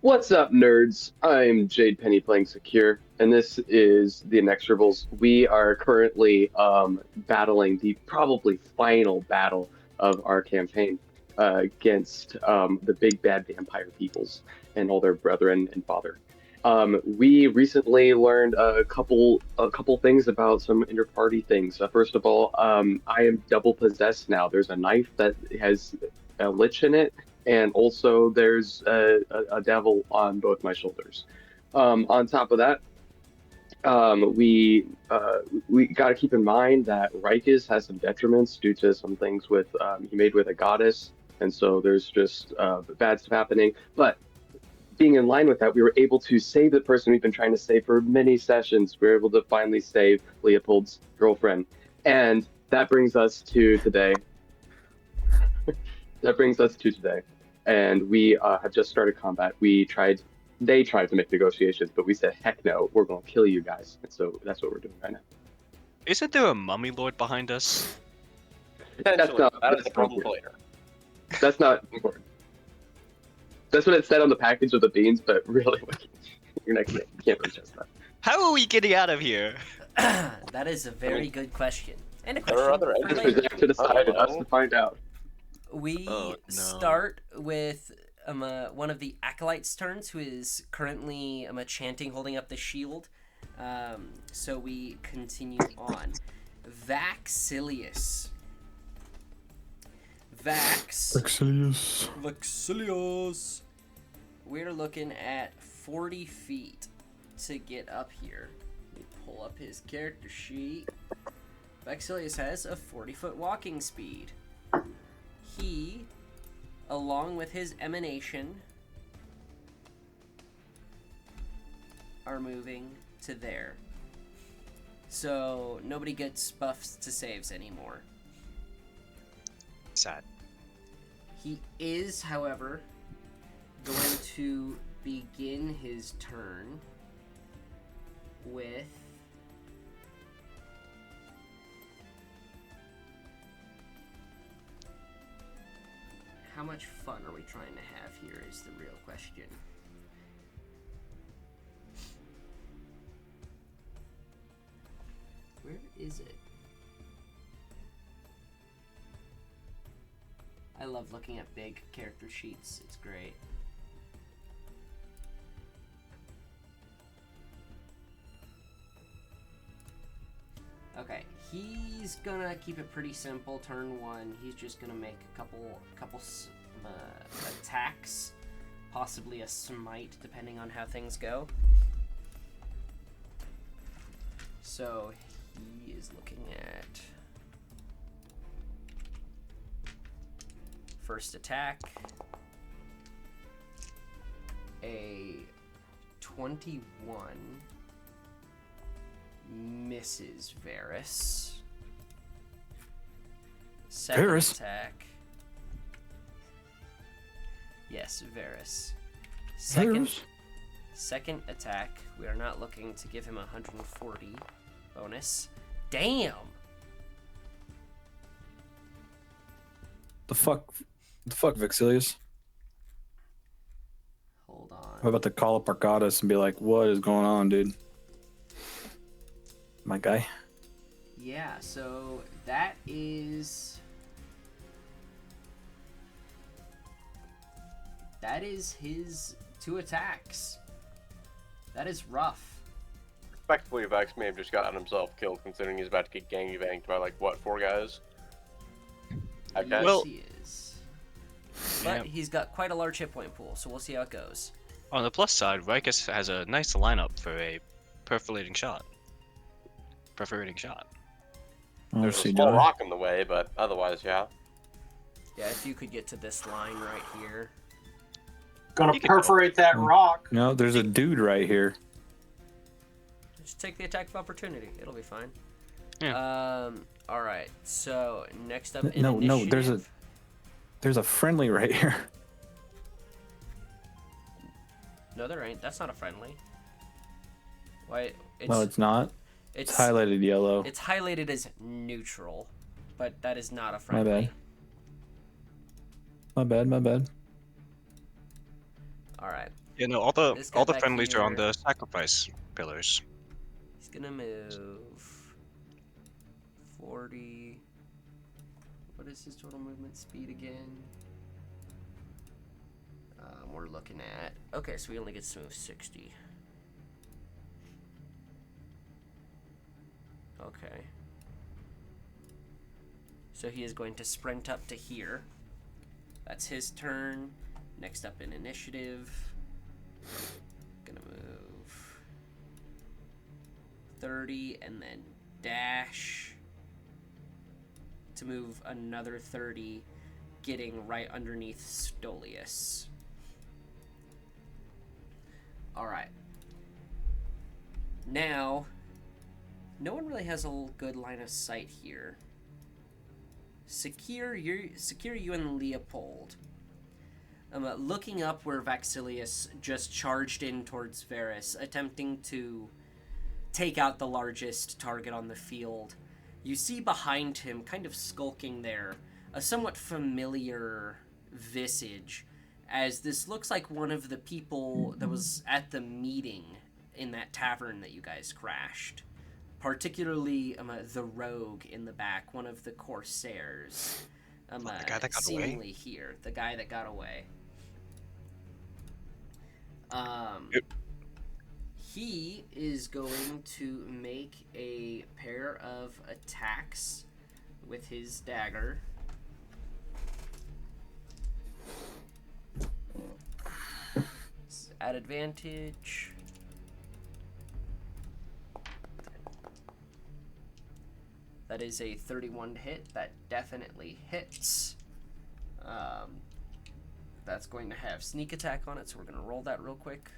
What's up, nerds? I'm Jade Penny playing Secure, and this is the Inexorables. We are currently battling the probably final battle of our campaign against the big bad vampire peoples and all their brethren and father. We recently learned a couple things about some inter-party things. First of all, I am double possessed now. There's a knife that has a lich in it, and also there's a devil on both my shoulders. On top of that, we got to keep in mind that Rikus has some detriments due to some things with he made with a goddess, and so there's just bad stuff happening. But being in line with that, we were able to save the person we've been trying to save for many sessions. We were able to finally save Leopold's girlfriend, and that brings us to today. That brings us to today, and we have just started combat. They tried to make negotiations, but we said, heck no, we're going to kill you guys. And so that's what we're doing right now. Isn't there a mummy lord behind us? That's not, that is that's a problem not later. That's not important. That's what it said on the package of the beans, but really, you're not, you can't really trust that. How are we getting out of here? That is a very good question. And a There are question other for entries. later. Zach to decide and us to find out. We Oh, no. start with one of the acolytes' turns, who is currently chanting, holding up the shield. So we continue on. Vaxilius. Vaxilius. We're looking at 40 feet to get up here. Let me pull up his character sheet. Vaxilius has a 40-foot walking speed. He, along with his emanation, are moving to there. So nobody gets buffs to saves anymore. Sad. He is, however, going to begin his turn with how much fun are we trying to have here is the real question. Where is it? I love looking at big character sheets. It's great. Okay, he's gonna keep it pretty simple. Turn one, he's just gonna make a couple attacks, possibly a smite, depending on how things go. So he is looking at first attack, a 21. Misses Varys. Second Varys? attack. Yes, Varys. Varys? Second attack. We are not looking to give him 140 bonus. Damn. The fuck, Vixilius? Hold on. I'm about to call up our goddess and be like, "What is going on, dude? My guy." Yeah, so that is his 2 attacks. That is rough. Respectfully, Vex may have just gotten himself killed, considering he's about to get gangbanged by, like, what, 4 guys? Okay. Yes, Well- he is. But he's got quite a large hit point pool, so we'll see how it goes. On the plus side, Rikus has a nice lineup for a perforating shot. There's see, a small do I? rock in the way, but otherwise, yeah. Yeah, if you could get to this line right here. Gonna You can perforate that rock. No, there's a dude right here. Just take the attack of opportunity. It'll be fine. Yeah. All right. So next up, No, there's a friendly right here. No, there ain't. That's not a friendly. Why? No, it's not. It's highlighted yellow. It's highlighted as neutral, but that is not a My friendly. bad. My bad. All All right. You know, This guy all the back friendlies are on here- the sacrifice pillars. He's gonna move 40. What is his total movement speed again? We're looking at. Okay, so he only gets to move 60. Okay. So he is going to sprint up to here. That's his turn. Next up in initiative. Gonna move 30 and then dash to move another 30, getting right underneath Stolius. Alright. Now, no one really has a good line of sight here. Secure, you and Leopold. Looking up where Vaxilius just charged in towards Varys, attempting to take out the largest target on the field. You see behind him, kind of skulking there, a somewhat familiar visage, as this looks like one of the people that was at the meeting in that tavern that you guys crashed. Particularly the rogue in the back, one of the corsairs. The guy that got seemingly away? here, the guy that got away. Yep. He is going to make a pair of attacks with his dagger. At advantage. That is a 31 to hit. That definitely hits. That's going to have sneak attack on it, so we're going to roll that real quick.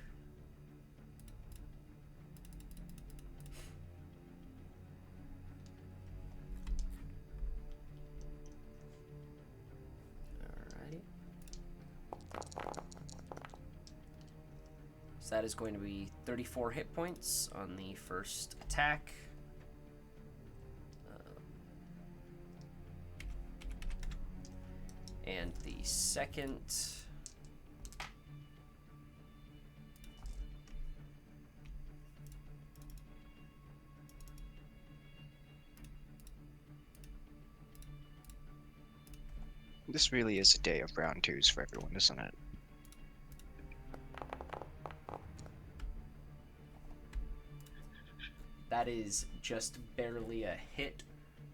Alrighty. So that is going to be 34 hit points on the first attack. And the second, This really is a day of round twos for everyone, isn't it? that is just barely a hit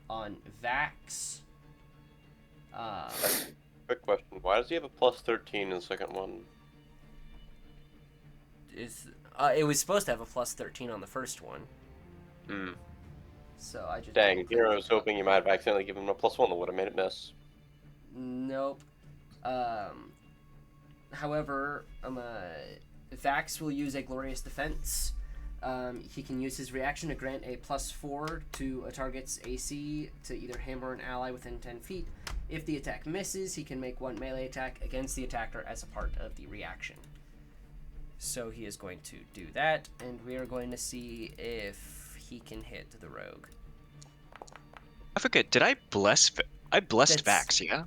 on Vax. Quick question: why does he have a plus 13 in the second one? It was supposed to have a plus 13 on the first one. Hmm. So I just Dang, here I was hoping you might have accidentally given him a plus 1 that would have made it miss. Nope. However, Vax will use a glorious defense. He can use his reaction to grant a +4 to a target's AC to either him or an ally within 10 feet. If the attack misses, he can make one melee attack against the attacker as a part of the reaction. So he is going to do that, and we are going to see if he can hit the rogue. I forget, did I bless... I blessed That's- Vax, yeah?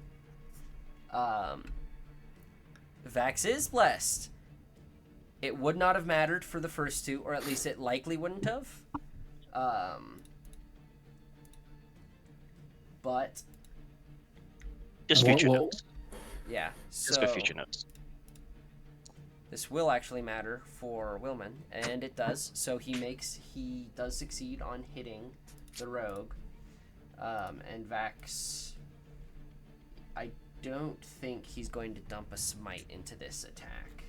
Vax is blessed. It would not have mattered for the first two, or at least it likely wouldn't have. But Just Well, future well, notes. yeah, Just so for future notes. this will actually matter for Willman, and it does. So he does succeed on hitting the rogue, and Vax. I don't think he's going to dump a smite into this attack.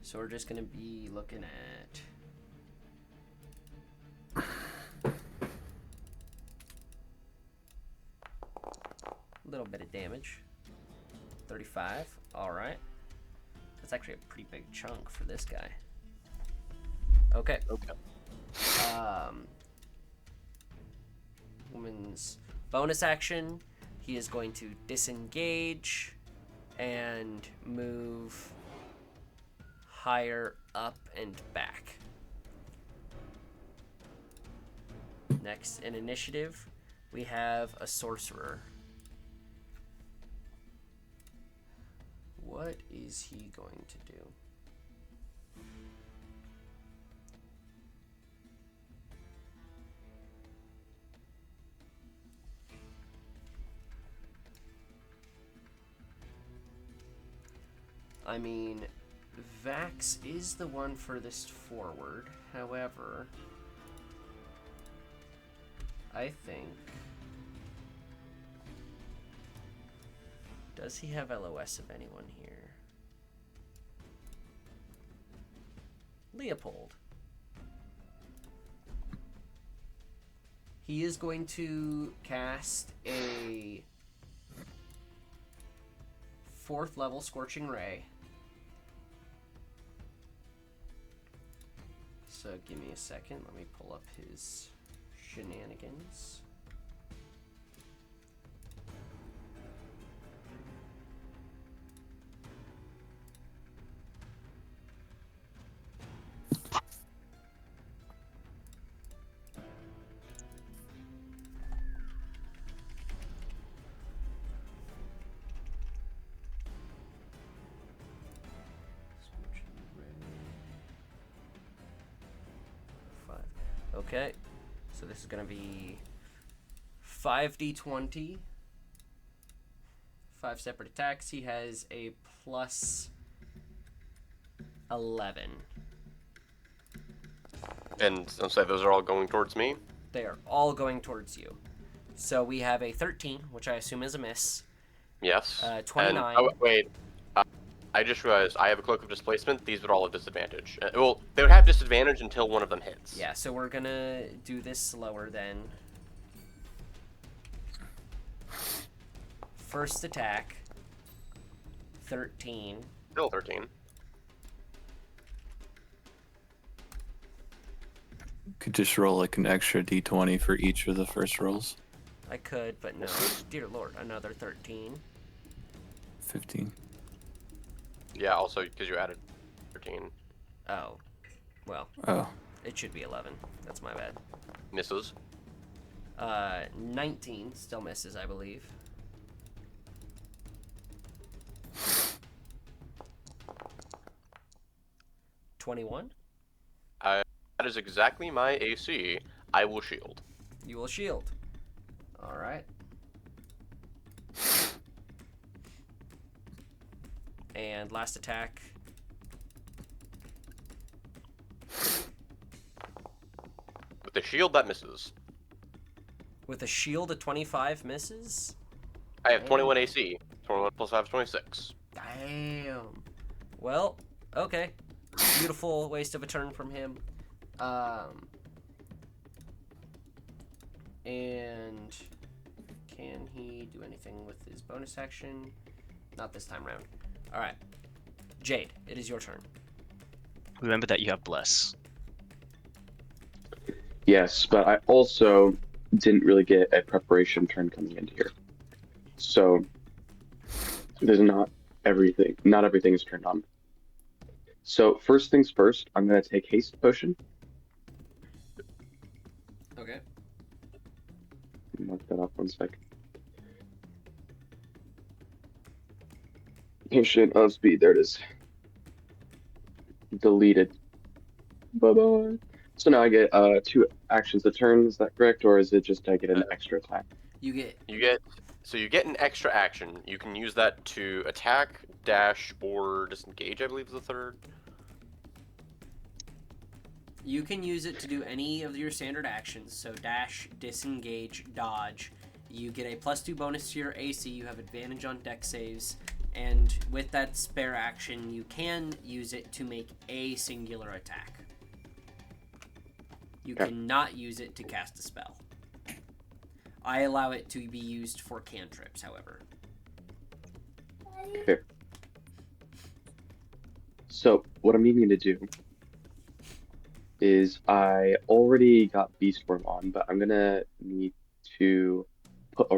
So we're just going to be looking at a little bit of damage. 35. All right. That's actually a pretty big chunk for this guy. Okay. Woman's bonus action. He is going to disengage and move higher up and back. Next in initiative, we have a sorcerer. What What is he going to do? I mean, Vax is the one furthest forward. However, I think... Does he have LOS of anyone here? Leopold. He is going to cast a 4th level Scorching Ray. So give me a second. Let me pull up his shenanigans. Okay, so this is going to be 5d20, 5 separate attacks. He has a plus 11. And I'll say those are all going towards me. They are all going towards you. So we have a 13, which I assume is a miss. Yes. 29. And, wait. I just realized I have a Cloak of Displacement. These would all have disadvantage. Well, they would have disadvantage until one of them hits. Yeah, so we're going to do this slower then. First attack, 13. Still 13. Could just roll like an extra d20 for each of the first rolls. I could, but no. Dear Lord, another 13. 15. Yeah, also because you added 13. Oh. Well, Oh. it should be 11. That's my bad. Misses. 19 still misses, I believe. $21. That is exactly my AC. I will shield. You will shield. Alright. And last attack. With the shield, that misses. With a shield, a 25 misses? I have 21 AC. 21 plus 5 is 26. Damn. Well, okay. Beautiful waste of a turn from him. And can he do anything with his bonus action? Not this time round. Alright. Jade, it is your turn. Remember that you have Bless. Yes, but I also didn't really get a preparation turn coming into here. So there's not everything is turned on. So first things first, I'm gonna take haste potion. Okay. Mark that off 1 sec. Potion of speed, there it is. Deleted. Bye-bye. So now I get 2 actions a turn, is that correct? Or is it just I get an extra attack? You get You get an extra action. You can use that to attack, dash, or disengage, I believe is the third. You can use it to do any of your standard actions, so dash, disengage, dodge. You get a +2 bonus to your AC, you have advantage on dex saves, and with that spare action, you can use it to make a singular attack. You Okay. cannot use it to cast a spell. I allow it to be used for cantrips, however. Okay. So what I'm needing to do is I already got Beast Form on, but I'm gonna need to put a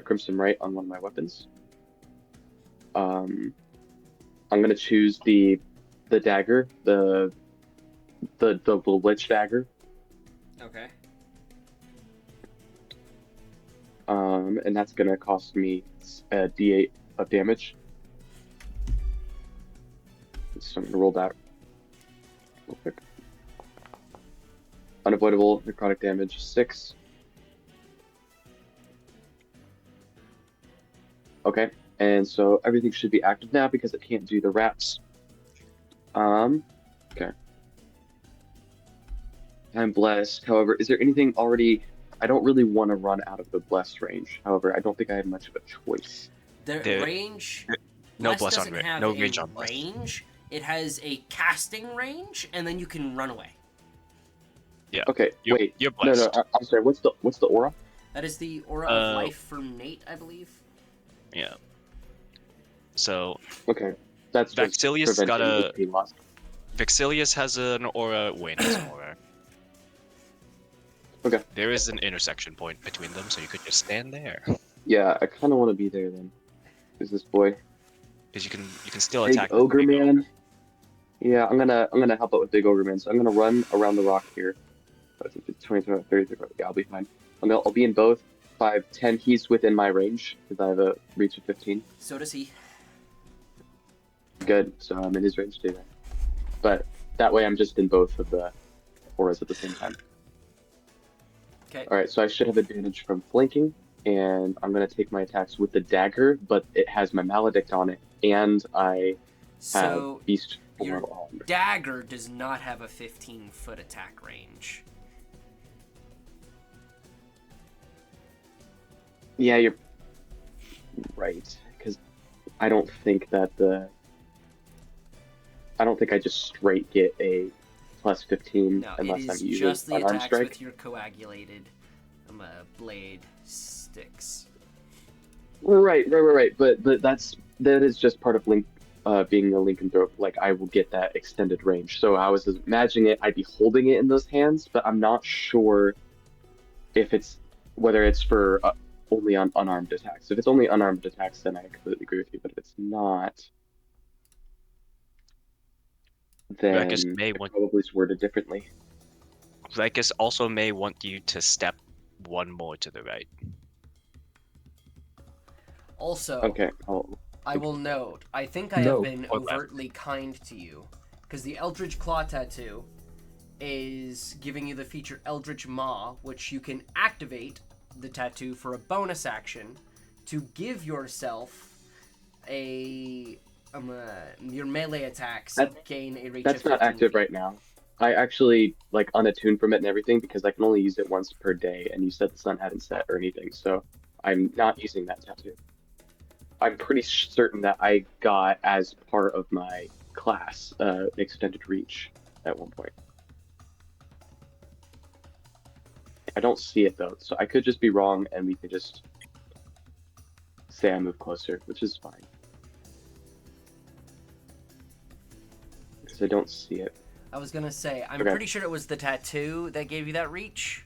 Crimson Right on one of my weapons. I'm gonna choose the dagger, the Witch dagger. Okay. And that's gonna cost me a D8 of damage. So I'm gonna roll that real quick. Unavoidable necrotic damage 6. Okay, and so everything should be active now because it can't do the rats. Okay. I'm blessed. However, is there anything already? I don't really want to run out of the blessed range. However, I don't think I have much of a choice. The There- range. No Bless bless on doesn't range. have No a range on bless. range. It has a casting range, and then you can run away. Yeah. Okay, You're, wait. You're No, blessed. no. I'm sorry. What's the aura? That is the aura of Uh, life from Nate, I believe. Yeah. So Okay, that's just Vexilius got preventing a. HP loss. Vexilius has an aura. Wayne has an aura. Okay. There is an intersection point between them, so you could just stand there. Yeah, I kind of want to be there then. Who's this boy? Because you can still Big attack the ogre big man. Yeah, I'm gonna help out with big ogre man. So I'm gonna run around the rock here. 20, 30, 30. Yeah, I'll be fine. I'll be in both. 5, 10. He's within my range because I have a reach of 15. So does he. Good. So I'm in his range too. Then. But that way I'm just in both of the auras at the same time. Okay. All right. So I should have advantage from flanking, and I'm gonna take my attacks with the dagger, but it has my maledict on it, and I have So beast your form on. dagger does not have a 15-foot attack range. Yeah, you're right. Because I don't think I just straight get a plus 15 No, it unless is I'm using just the unarmed attacks strike. with your coagulated blade sticks. Right. But that is just part of Link, being a lycanthrope. Like I will get that extended range. So I was imagining it, I'd be holding it in those hands, but I'm not sure if it's whether it's for only on unarmed attacks. If it's only unarmed attacks, then I completely agree with you. But if it's not, then Ruckus may it want probably is worded differently. Ruckus also may want you to step one more to the right. Also, Okay. I will note, I think I No. have been Or left. overtly kind to you, because the Eldritch Claw tattoo is giving you the feature Eldritch Maw, which you can activate the tattoo for a bonus action to give yourself a your melee attacks gain a reach That's of not 15 active feet. right now. I actually like unattuned from it and everything because I can only use it once per day, and you said the sun hadn't set or anything, so I'm not using that tattoo. I'm pretty certain that I got as part of my class extended reach at one point. I don't see it though, so I could just be wrong, and we could just say I move closer, which is fine. Because I don't see it. I was gonna say, I'm Okay. pretty sure it was the tattoo that gave you that reach.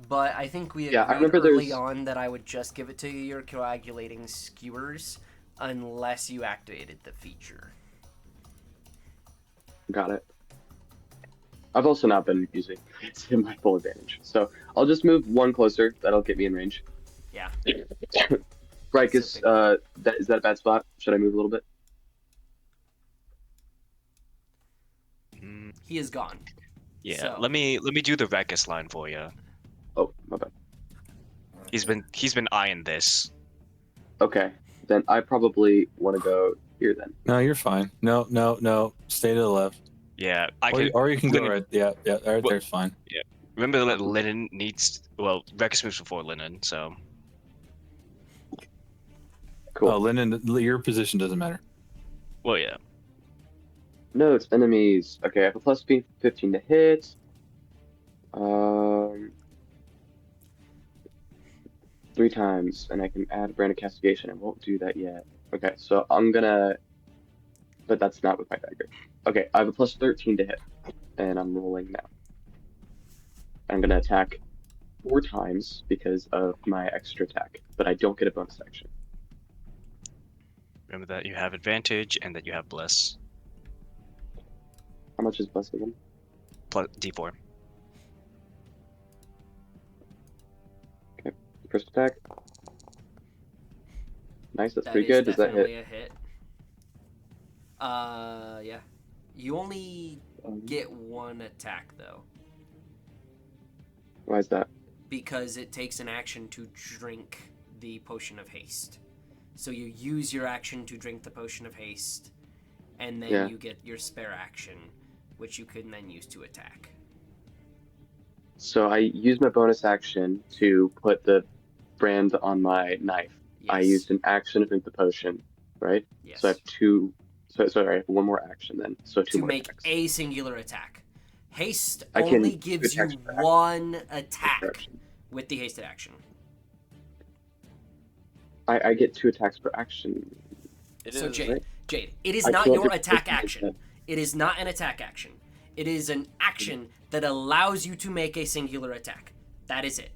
But I think we Yeah, I agreed remember early there's- on that I would just give it to you, your coagulating skewers, unless you activated the feature. Got it. I've also not been using it to my full advantage, so I'll just move one closer. That'll get me in range. Yeah. Right, is that a bad spot? Should I move a little bit? Mm, He is gone. yeah. So- Let me do the Ruckus line for you. Oh, my bad. He's been eyeing this. Okay, then I probably want to go here then. No, you're fine. No. Stay to the left. Yeah, I Or, could. or you can go Linen- right. Yeah, right Well- there's fine. Remember that Linen needs. Well, Ruckus moves before Linen, so Cool. Oh, Lyndon, your position doesn't matter. well, yeah. No, it's enemies. Okay, I have a plus 15 to hit. 3 times, and I can add Brand of Castigation. I won't do that yet. Okay, so I'm gonna... But that's not with my dagger. Okay, I have a plus 13 to hit, and I'm rolling now. I'm gonna attack 4 times because of my extra attack, but I don't get a bonus action. Remember that you have advantage and that you have bless. How much is plus again? Plus D4. First attack. Nice, that's That pretty is good. Does that hit? definitely a hit. Yeah. You only get one attack though, Why is that? because it takes an action to drink the potion of haste. So you use your action to drink the potion of haste, and then Yeah. you get your spare action, which you can then use to attack. So I used my bonus action to put the brand on my knife. Yes. I used an action to drink the potion, right? Yes. So I have two. So I have one more action then. So two To more make attacks. a singular attack. Haste I can only do gives you attacks per action. one attack Action. with the hasted action. I get 2 attacks per action. So Jade, right? it is I not can't your do attack potion action. instead. It is not an attack action. It is an action that allows you to make a singular attack. That is it.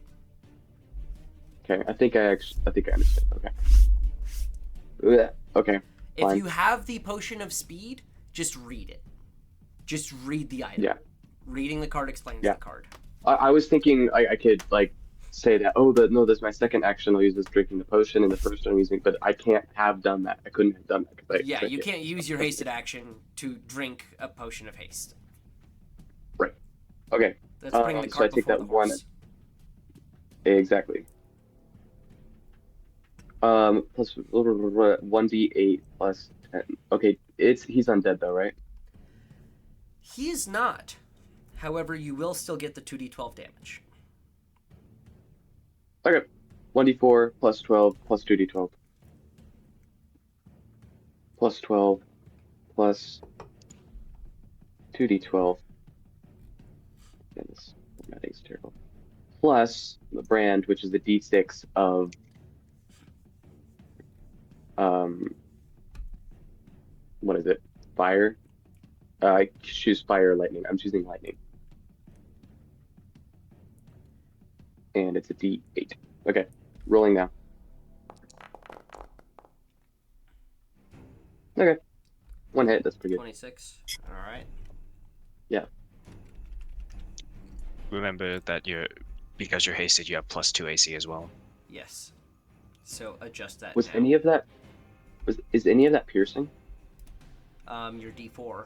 Okay, I think I understand. Okay. Blech. Okay. If Fine. you have the potion of speed, just read it. Just read the item. Yeah. Reading the card explains Yeah. the card. I was thinking I could like say that. Oh, no, that's my second action. I'll use this drinking the potion, and the first one I'm using, but I can't have done that. I couldn't have done that because I. Yeah, you it. can't use your hasted action to drink a potion of haste. Okay. Let's bring the So I cart take before that the horse. Exactly. Plus 1d8 plus 10. Okay, he's undead though, right? He is not. However, you will still get the 2d12 damage. Okay. 1d4 plus 12 plus 2d12. Plus 12 plus 2d12. Yeah, this formatting's terrible. Plus the brand, which is the d6 of what is it? Fire. I choose fire or lightning. I'm choosing lightning. And it's a d8. Okay, rolling now. Okay, 1 hit. That's pretty good. 26. Alright. Remember that because you're hasted, you have +2 AC as well. Yes. So adjust that Was now. any of that? Is any of that piercing? Your d4.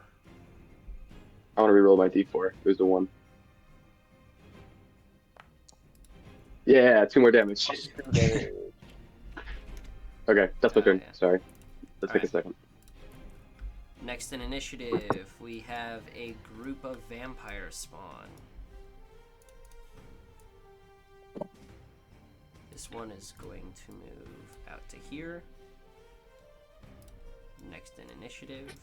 I want to reroll my d4. It was a 1. Yeah, 2 more damage. Okay, that's my turn. Yeah. Sorry. Let's take a Alright. second. Next in initiative, we have a group of vampires spawn. This one is going to move out to here. Next in initiative.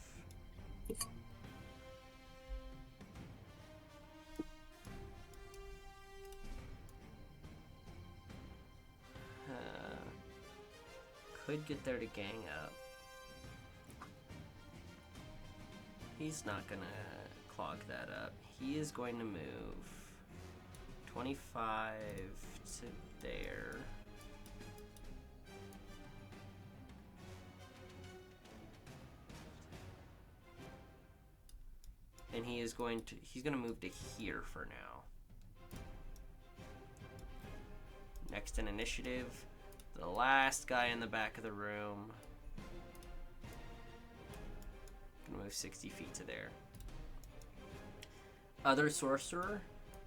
Could get there to gang up. He's not gonna clog that up. He is going to move 25 to there. And he's gonna move to here for now. Next in initiative, the last guy in the back of the room. Gonna move 60 feet to there. Other sorcerer,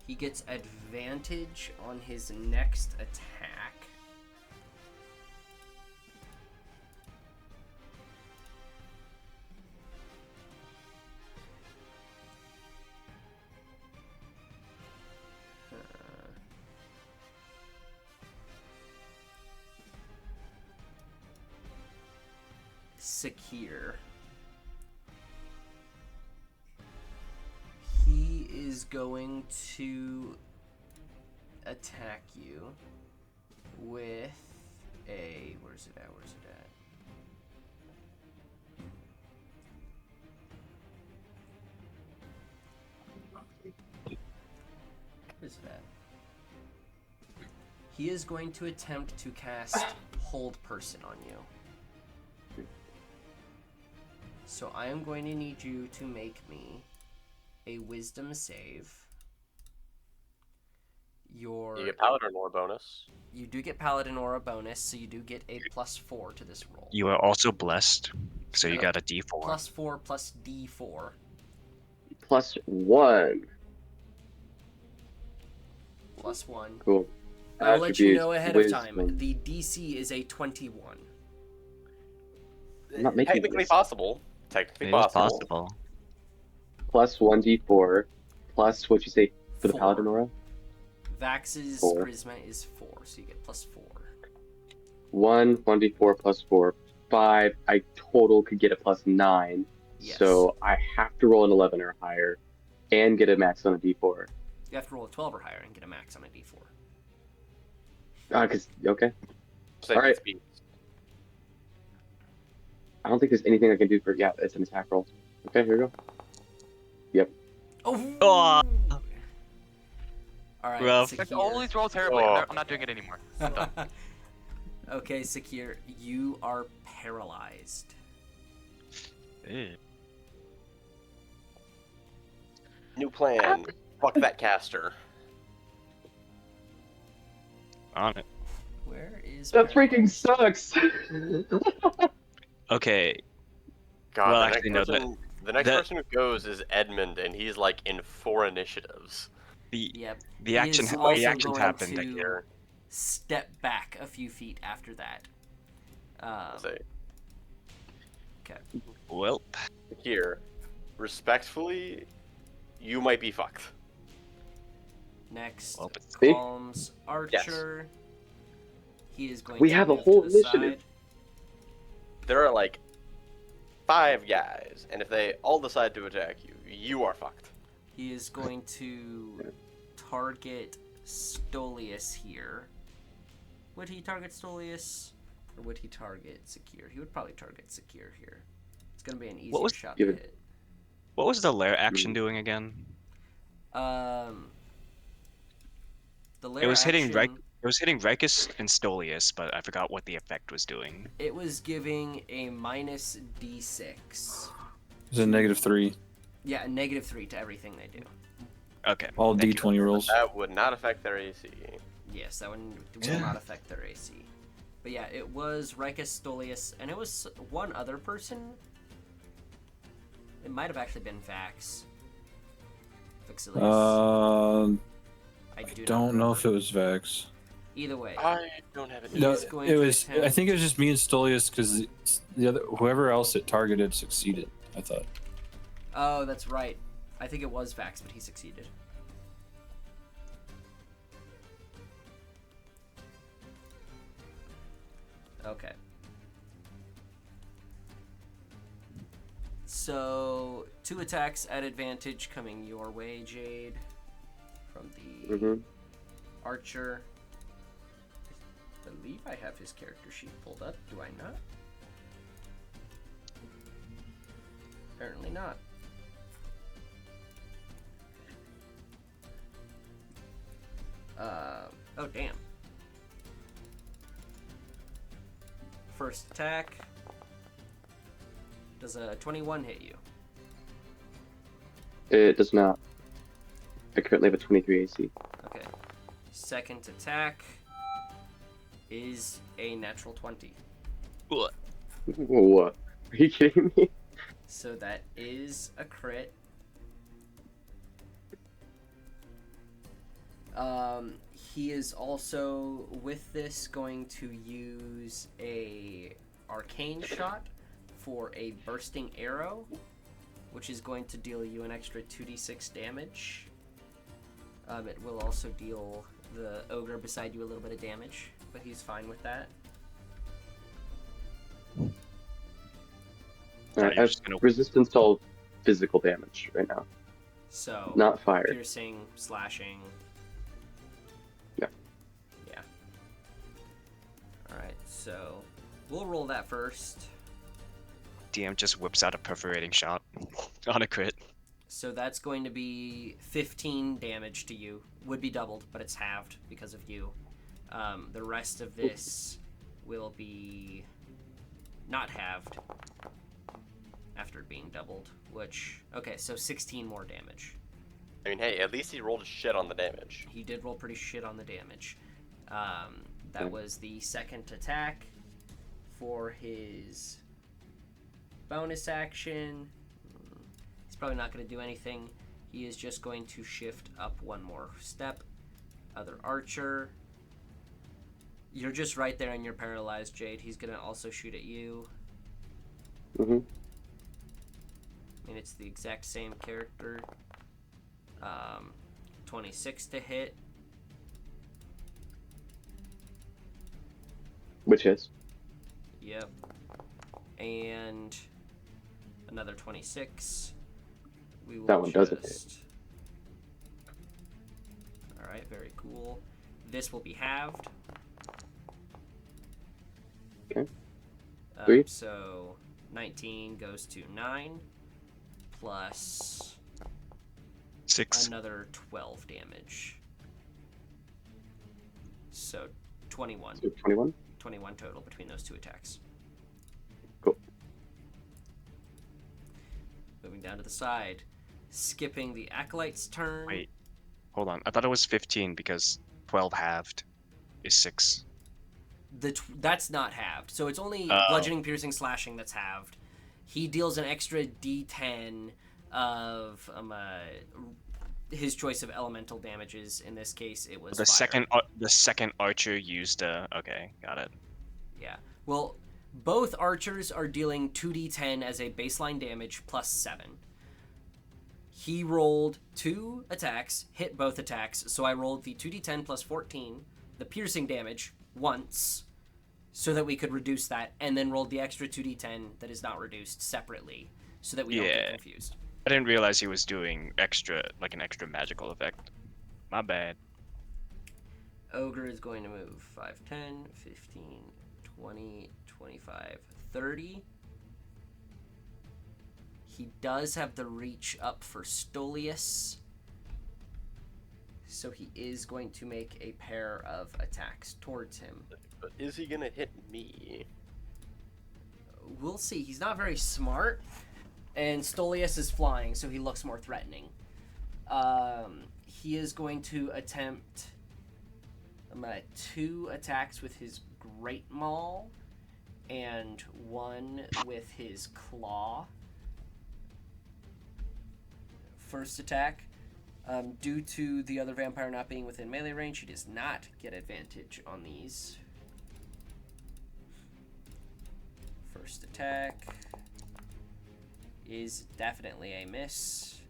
he gets advantage on his next attack. Secure. He is going to attack you with a... Where's it at? He is going to attempt to cast Hold Person on you. So I am going to need you to make me a Wisdom save. your You get Paladin Lore bonus. you do get Paladin Aura bonus, so you do get a +4 to this roll. You are also blessed, so you Yep. got a D4. +4 plus D4. +1. +1. Cool. I'll let you know ahead of Wisdom. time. The DC is a 21. I'm not making Technically this. possible. Technically It is possible. possible. +1d4 plus what you say for the 4. Paladin Aura? Vax's 4. charisma is 4, so you get +4. 1d4 plus 4, 5. I total could get a +9. Yes. So I have to roll an 11 or higher and get a max on a d4. You have to roll a 12 or higher and get a max on a D4. Okay. Save All right. speed. I don't think there's anything I can do for. Yeah, it's an attack roll. Okay, here we go. Oh! Oh. Alright, Rough. Like, Sakir. always roll terribly. Oh. I'm not doing it anymore. I'm done. Okay, Sakir, you are paralyzed. Ew. New plan. Fuck that caster. On it. Where is That freaking paralyzed? sucks. Okay. God, Well, the actually, next, no, person, the next that- person who goes is Edmund, and he's like in 4 initiatives. Yep. The He action. is The also actions going happened. to Here, step back a few feet after that. say Well, here, respectfully, you might be fucked. Next, well, See? Calm's Archer. He is going We to have a move whole to the initiative. side. There are like 5 guys, and if they all decide to attack you, you are fucked. He is going to target Stolius here. Would he target Stolius? Or would he target Sakir? He would probably target Sakir here. It's going to be an easier was- shot Give to it- hit. what was the lair action doing again? The lair It was hitting action, It was hitting Rikus and Stolius, but I forgot what the effect was doing. it was giving a minus D6. It's a -3. Yeah, a -3 to everything they do. Okay. All thank you. D20 rolls. That would not affect their AC. Yes, that one will not affect their AC. But yeah, it was Rikus, Stolius, and it was one other person. It might have actually been Vax. Vixilius. I I don't know if it was Vex. Either way, I don't have it. He No, is going it to was. attempt- I think it was just me and Stolius because the other whoever else it targeted succeeded. I thought. oh, that's right. I think it was Vax, but he succeeded. Okay. So, 2 attacks at advantage coming your way, Jade. From the Mm-hmm. Archer. I believe I have his character sheet pulled up. Do I not? Apparently not. Oh damn. First attack. Does a 21 hit you? It does not. I currently have a 23 AC. Okay. Second attack is a natural 20. Ugh. What? Are you kidding me? So that is a crit. He is also with this going to use a arcane shot for a bursting arrow, which is going to deal you an extra 2d6 damage. It will also deal the ogre beside you a little bit of damage, but he's fine with that. Now I you're have just gonna- resistance to all physical damage right now, So not fire. piercing, slashing. Yeah. Yeah. Alright, so we'll roll that first. DM just whips out a perforating shot on a crit. So that's going to be 15 damage to you. Would be doubled, but it's halved because of you. The rest of this will be not halved after being doubled, which... Okay, so 16 more damage. I mean, hey, at least he rolled a shit on the damage. He did roll pretty shit on the damage. That Okay. was the second attack for his bonus action. He's probably not going to do anything. He is just going to shift up one more step. Other archer. You're just right there and you're paralyzed, Jade. He's going to also shoot at you. Mm-hmm. I mean, it's the exact same character. 26 to hit. Which hits. Yep. And another 26. We will That one doesn't hit. just... Alright, very cool. This will be halved. Okay. Sweet. So 19 goes to 9 plus 6. another 12 damage. So 21. So 21. 21 total between those two attacks. Cool. Moving down to the side. Skipping the Acolyte's turn. Wait. Hold on. I thought it was 15 because 12 halved is 6. That's not halved. So it's only Oh. bludgeoning, piercing, slashing that's halved. He deals an extra d10 of his choice of elemental damages. In this case, it was The fire. second archer used okay, got it. Yeah. Well, both archers are dealing 2d10 as a baseline damage plus 7. He rolled 2 attacks, hit both attacks, so I rolled the 2d10 plus 14, the piercing damage, once, so that we could reduce that, and then rolled the extra 2d10 that is not reduced separately, so that we don't get Yeah. confused. I didn't realize he was doing an extra magical effect. My bad. Ogre is going to move 5, 10, 15, 20, 25, 30. He does have the reach up for Stolius, so he is going to make a pair of attacks towards him. But is he gonna hit me? We'll see. He's not very smart, and Stolius is flying, so he looks more threatening. He is going to attempt 2 attacks with his Great Maul and 1 with his Claw. First attack. Due to the other vampire not being within melee range, he does not get advantage on these. First attack is definitely a miss.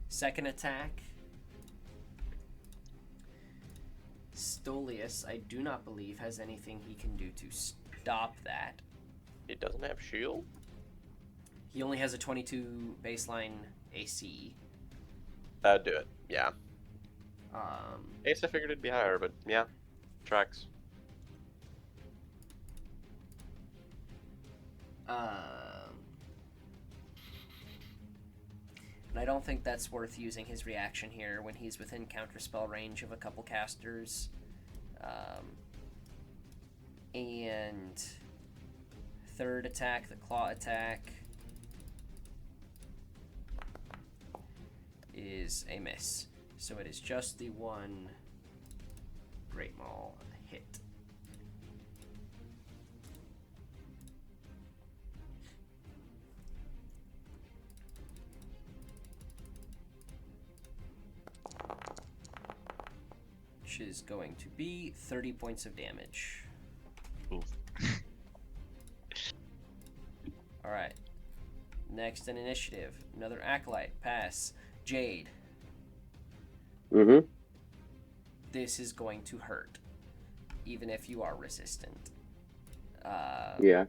Second attack. Stolius, I do not believe, has anything he can do to stop that. He doesn't have shield? He only has a 22 baseline AC. That'd do it. Yeah. Um, I guess I figured it'd be higher, but yeah. Tracks. And I don't think that's worth using his reaction here when he's within counterspell range of a couple casters. And third attack, the claw attack, is a miss. So it is just the one Great Maul hit. Which is going to be 30 points of damage. Oof. Alright. Next in initiative, another Acolyte. Pass. Jade. Mm-hmm. This is going to hurt, even if you are resistant. Yeah.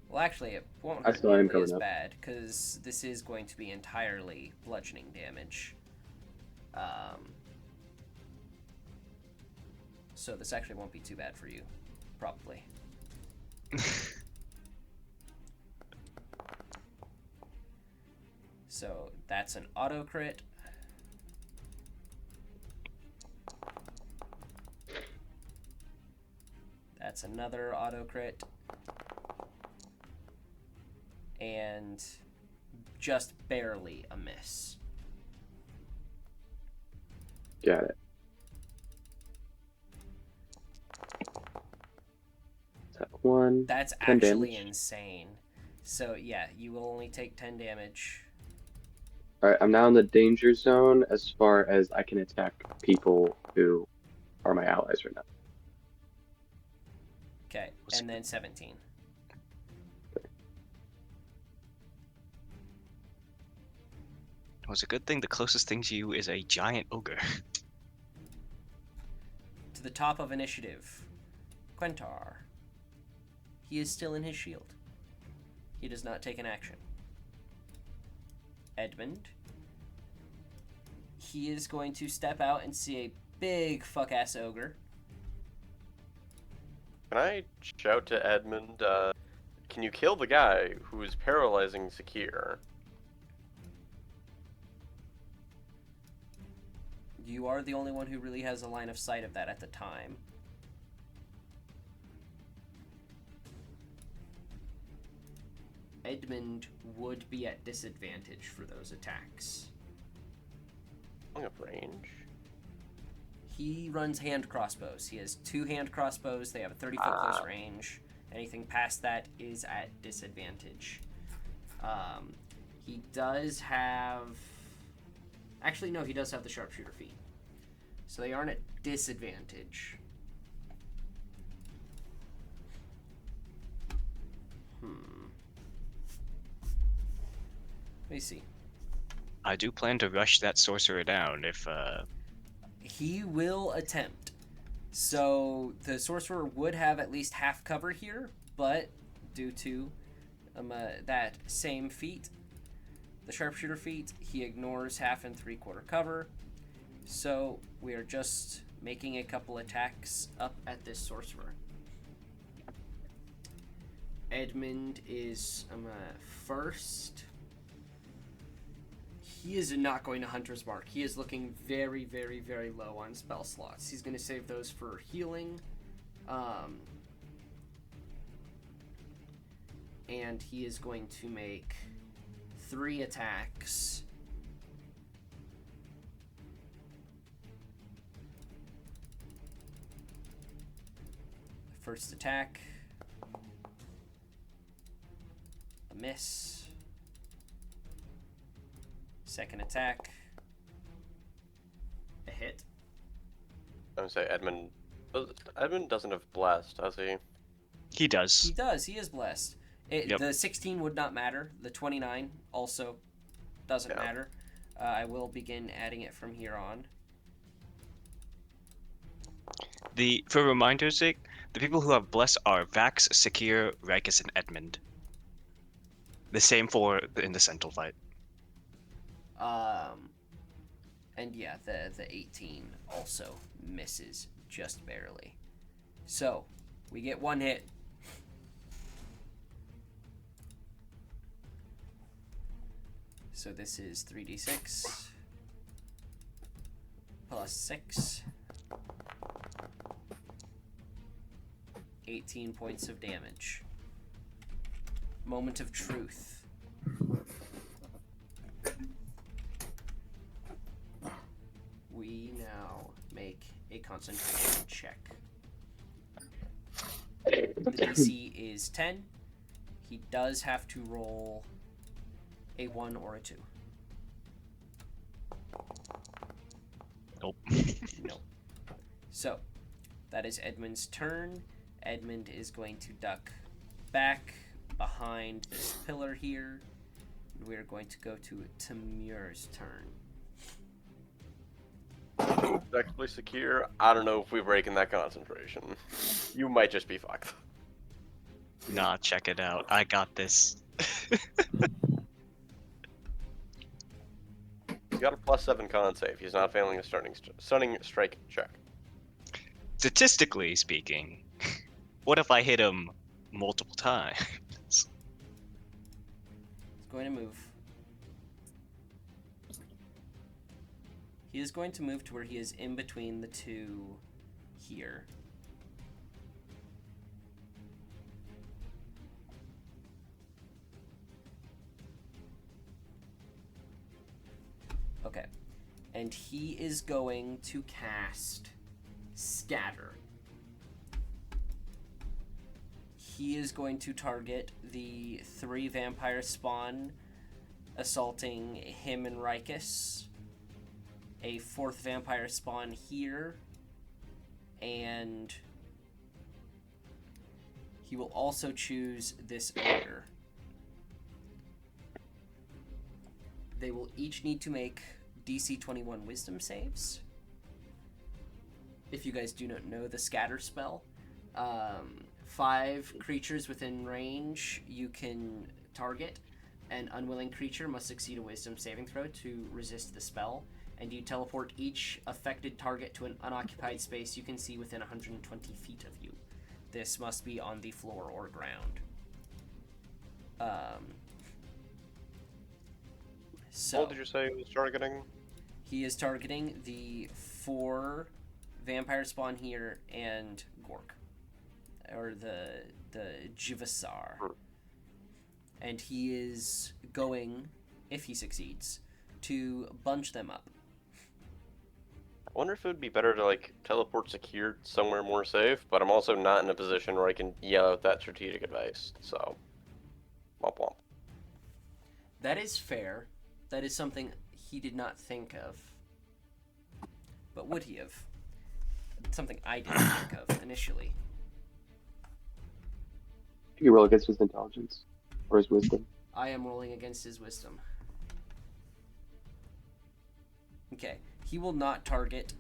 Well, actually, it won't I hurt still am nearly as coming up. bad, because this is going to be entirely bludgeoning damage. So this actually won't be too bad for you, probably. So that's an auto crit. That's another auto crit. And just barely a miss. Got it. Attack 1. That's 10 actually damage. insane. So yeah, you will only take 10 damage. Alright, I'm now in the danger zone as far as I can attack people who are my allies right now. Okay, and then 17. Well, it's a good thing the closest thing to you is a giant ogre. To the top of initiative, Quentar. He is still in his shield. He does not take an action. Edmund. He is going to step out and see a big fuck-ass ogre. Can I shout to Edmund, can you kill the guy who is paralyzing Sakir? You are the only one who really has a line of sight of that at the time. Edmund would be at disadvantage for those attacks. Long of range. He runs hand crossbows. He has 2 hand crossbows. They have a 30-foot close range. Anything past that is at disadvantage. He does have... Actually, no, he does have the sharpshooter feat. So they aren't at disadvantage. Let me see. I do plan to rush that sorcerer down if He will attempt. So the sorcerer would have at least half cover here, but due to that same feat, the sharpshooter feat, he ignores half and 3/4 cover. So we are just making a couple attacks up at this sorcerer. Edmund is first. He is not going to Hunter's Mark. He is looking very, very, very low on spell slots. He's going to save those for healing. And he is going to make 3 attacks. First attack. A miss. Second attack. A hit. I would say Edmund doesn't have blessed, does he? he does. He does. He is blessed. Yep. The 16 would not matter. The 29 also doesn't matter. I will begin adding it from here on. For reminder's sake, the people who have bless are Vax, Sakir, Rikus, and Edmund. The same in the Sentinel fight. And yeah, the 18 also misses just barely. So, we get 1 hit. So this is 3d6 plus 6. 18 points of damage. Moment of truth. We now make a concentration check. The DC is 10. He does have to roll a 1 or a 2. Nope. Nope. So, that is Edmund's turn. Edmund is going to duck back behind this pillar here. We're going to go to Tamir's turn. Actually, Sakir, I don't know if we're breaking that concentration. You might just be fucked. Nah, check it out. I got this. You got a +7 con save. He's not failing a stunning strike check. Statistically speaking, what if I hit him multiple times? He's going to move. He is going to move to where he is in between the 2 here. and he is going to cast Scatter. He is going to target the 3 vampire spawn assaulting him and Rikus, a 4th vampire spawn here, and he will also choose this ogre. They will each need to make DC 21 wisdom saves. If you guys do not know the scatter spell, 5 creatures within range you can target. An unwilling creature must succeed a wisdom saving throw to resist the spell, and you teleport each affected target to an unoccupied space you can see within 120 feet of you. This must be on the floor or ground. So What did you say he was targeting? he is targeting the 4 vampire spawn here and Gork, or the Jivasar, and he is going, if he succeeds, to bunch them up. I wonder if it would be better to like teleport secure somewhere more safe, but I'm also not in a position where I can yell out that strategic advice. So, womp womp. That is fair. That is something he did not think of. But would he have? Something I didn't think of initially. You can roll against his intelligence or his wisdom. I am rolling against his wisdom. Okay, he will not target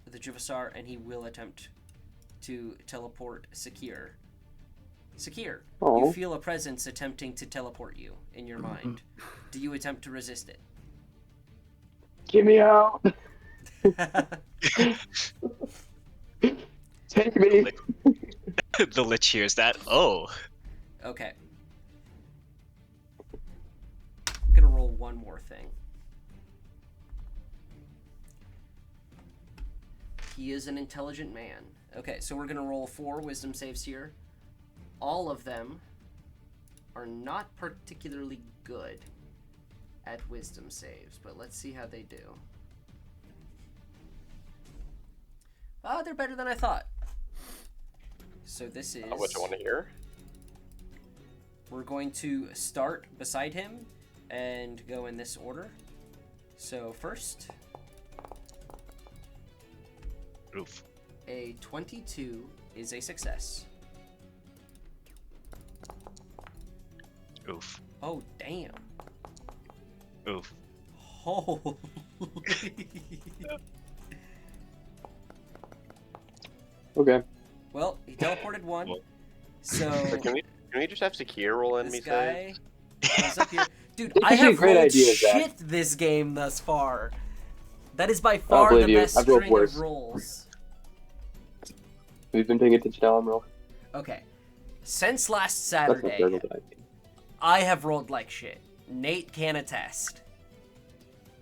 the Jivasar, and he will attempt to teleport Sakir. Sakir, you Aw. feel a presence attempting to teleport you in your mind. Do you attempt to resist it? Get me out! Take me! The Lich hears that. Oh. Okay. I'm gonna roll one more thing. He is an intelligent man. Okay, so we're gonna roll 4 wisdom saves here. All of them are not particularly good at wisdom saves, but let's see how they do. They're better than I thought. So this is... What you want to hear? We're going to start beside him and go in this order. So first, Oof. a 22 is a success. Oof. Oh, damn. Oof. Holy. Okay. Well, he teleported one. So Or can we just have Sakir roll enemy this guy saves? comes up here. Dude, It's I actually a have great rolled idea, Zach. shit this game thus far. That is by far believe the you. best I've rolled string worse. of rolls. We've been paying attention now, I'm rolling. Okay. Since last That's not Saturday, terrible, but I have rolled like shit. Nate can attest.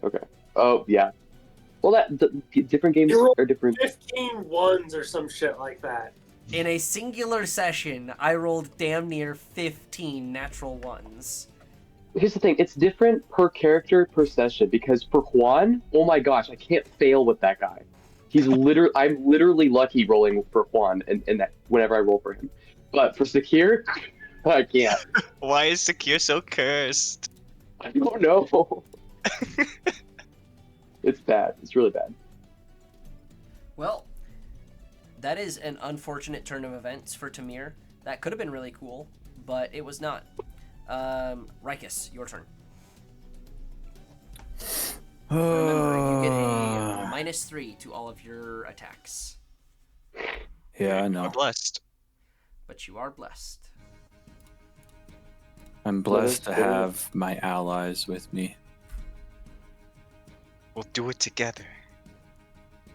okay. Oh, yeah. Well, different games You rolled are different. 15 ones or some shit like that. In a singular session, I rolled damn near 15 natural ones. Here's the thing, it's different per character per session, because for Juan, oh my gosh, I can't fail with that guy. I'm literally lucky rolling for Juan and that whenever I roll for him. But for Sakir, I can't. Why is Sakir so cursed? I don't know. It's bad. It's really bad. Well, that is an unfortunate turn of events for Tamir. That could have been really cool, but it was not. Rikus, your turn. Remember, you get a -3 to all of your attacks, Yeah, I We're know. blessed. but you are blessed. I'm blessed to have my allies with me. We'll do it together.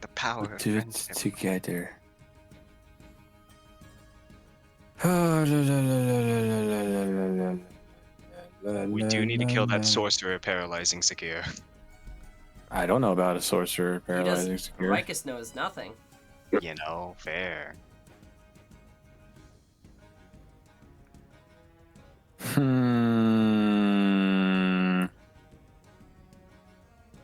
The power We'll of do it friendship. together. We do need to kill that sorcerer paralyzing Sakir. I don't know about a sorcerer He paralyzing does. secure. Rikus knows nothing. You know, fair. Hmm.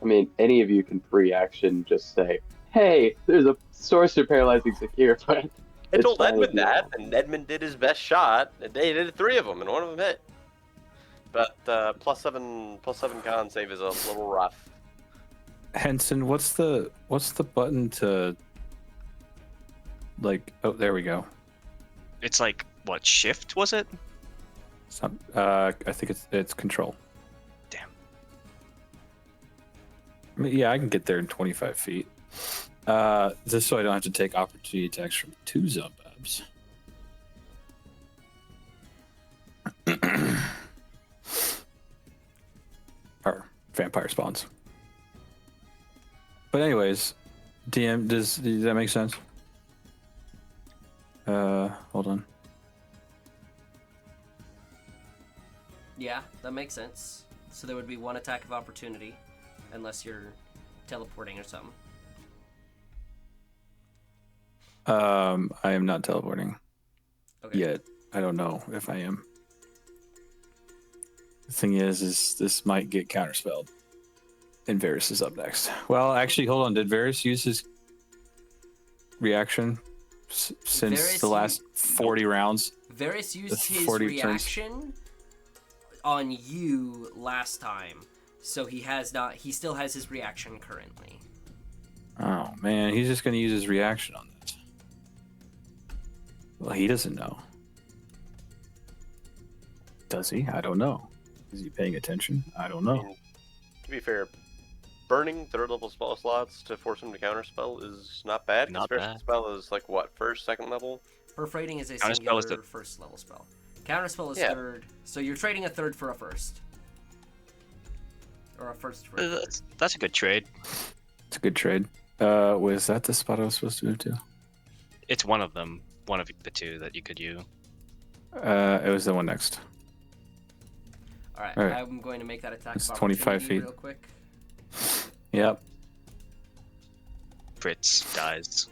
I mean, mean, any of you can free action just say, "Hey, there's a sorcerer paralyzing secure," but I it's told fine if Edmund you that, don't. and Edmund did his best shot. And they did 3 of them, and one of them hit. But +7 con save is a little rough. Henson, what's the button to like? Oh, there we go. It's like what shift was it? I think it's control. Damn. I mean, yeah, I can get there in 25 feet. Just so I don't have to take opportunity attacks from 2 Zumbabs. Or vampire spawns. But anyways, DM, does that make sense? Hold on. Yeah, that makes sense. So there would be 1 attack of opportunity, unless you're teleporting or something. I am not teleporting Okay. yet. I don't know if I am. The thing is this might get counterspelled. And Varys is up next. Well, actually, hold on. Did Varys use his reaction since Varys the last 40 rounds? Varys used That's his 40 turns. reaction on you last time, so he has not. He still has his reaction currently. Oh, man. He's just going to use his reaction on this. Well, he doesn't know. Does he? I don't know. Is he paying attention? I don't I know. mean, to be fair, burning 3rd level spell slots to force him to counterspell is not bad. Not First bad. spell is like what, 1st, 2nd level? Perforating is a Counterspell singular is the- first level spell. Counterspell is Yeah. 3rd, so you're trading a 3rd for a 1st. Or a 1st for a 3rd. That's a good trade. It's a good trade. Was that the spot I was supposed to move to? It's one of them, one of the 2 that you could use. It was the one next. Alright, Alright. I'm going to make that attack It's of 25 opportunity feet. real quick. Yep. Fritz dies.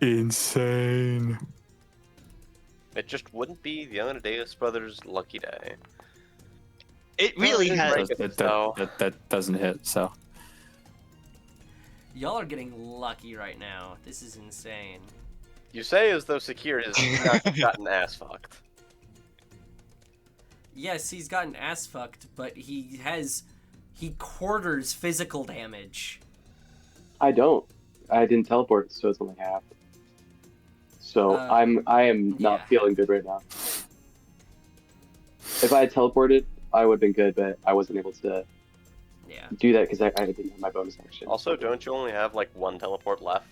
Insane. It just wouldn't be the Amadeus brothers' lucky day. It really it is has. right. So- That doesn't hit, so. Y'all are getting lucky right now. This is insane. You say as though Secure has not gotten ass fucked. Yes, he's gotten ass fucked, but he quarters physical damage. I don't. I didn't teleport, so it's only half. So I am not yeah. feeling good right now. If I had teleported, I would have been good, but I wasn't able to Yeah. do that because I didn't have my bonus action. Also, don't you only have like 1 teleport left?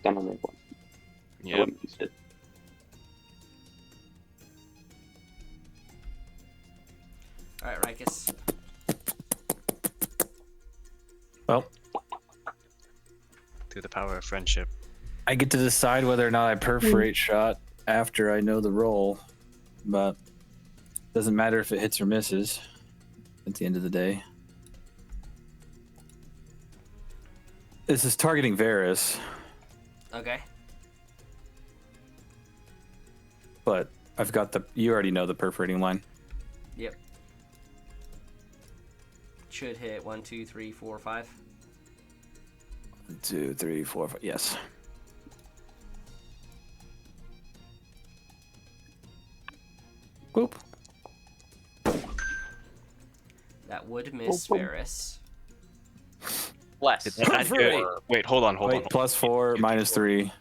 Down on that one. I Yep. wouldn't use it. Alright, Rikus. Well, Through the power of friendship. I get to decide whether or not I perforate shot after I know the roll, but doesn't matter if it hits or misses at the end of the day. This is targeting Varys, Okay. but I've got you already know the perforating line. Yep. Should hit 1, 2, 3, 4, 5. 1, 2, 3, 4, 5. Yes. Boop. That would miss Boom, boom. Varys. Less. Did that- wait, hold on. Wait, +4, -3.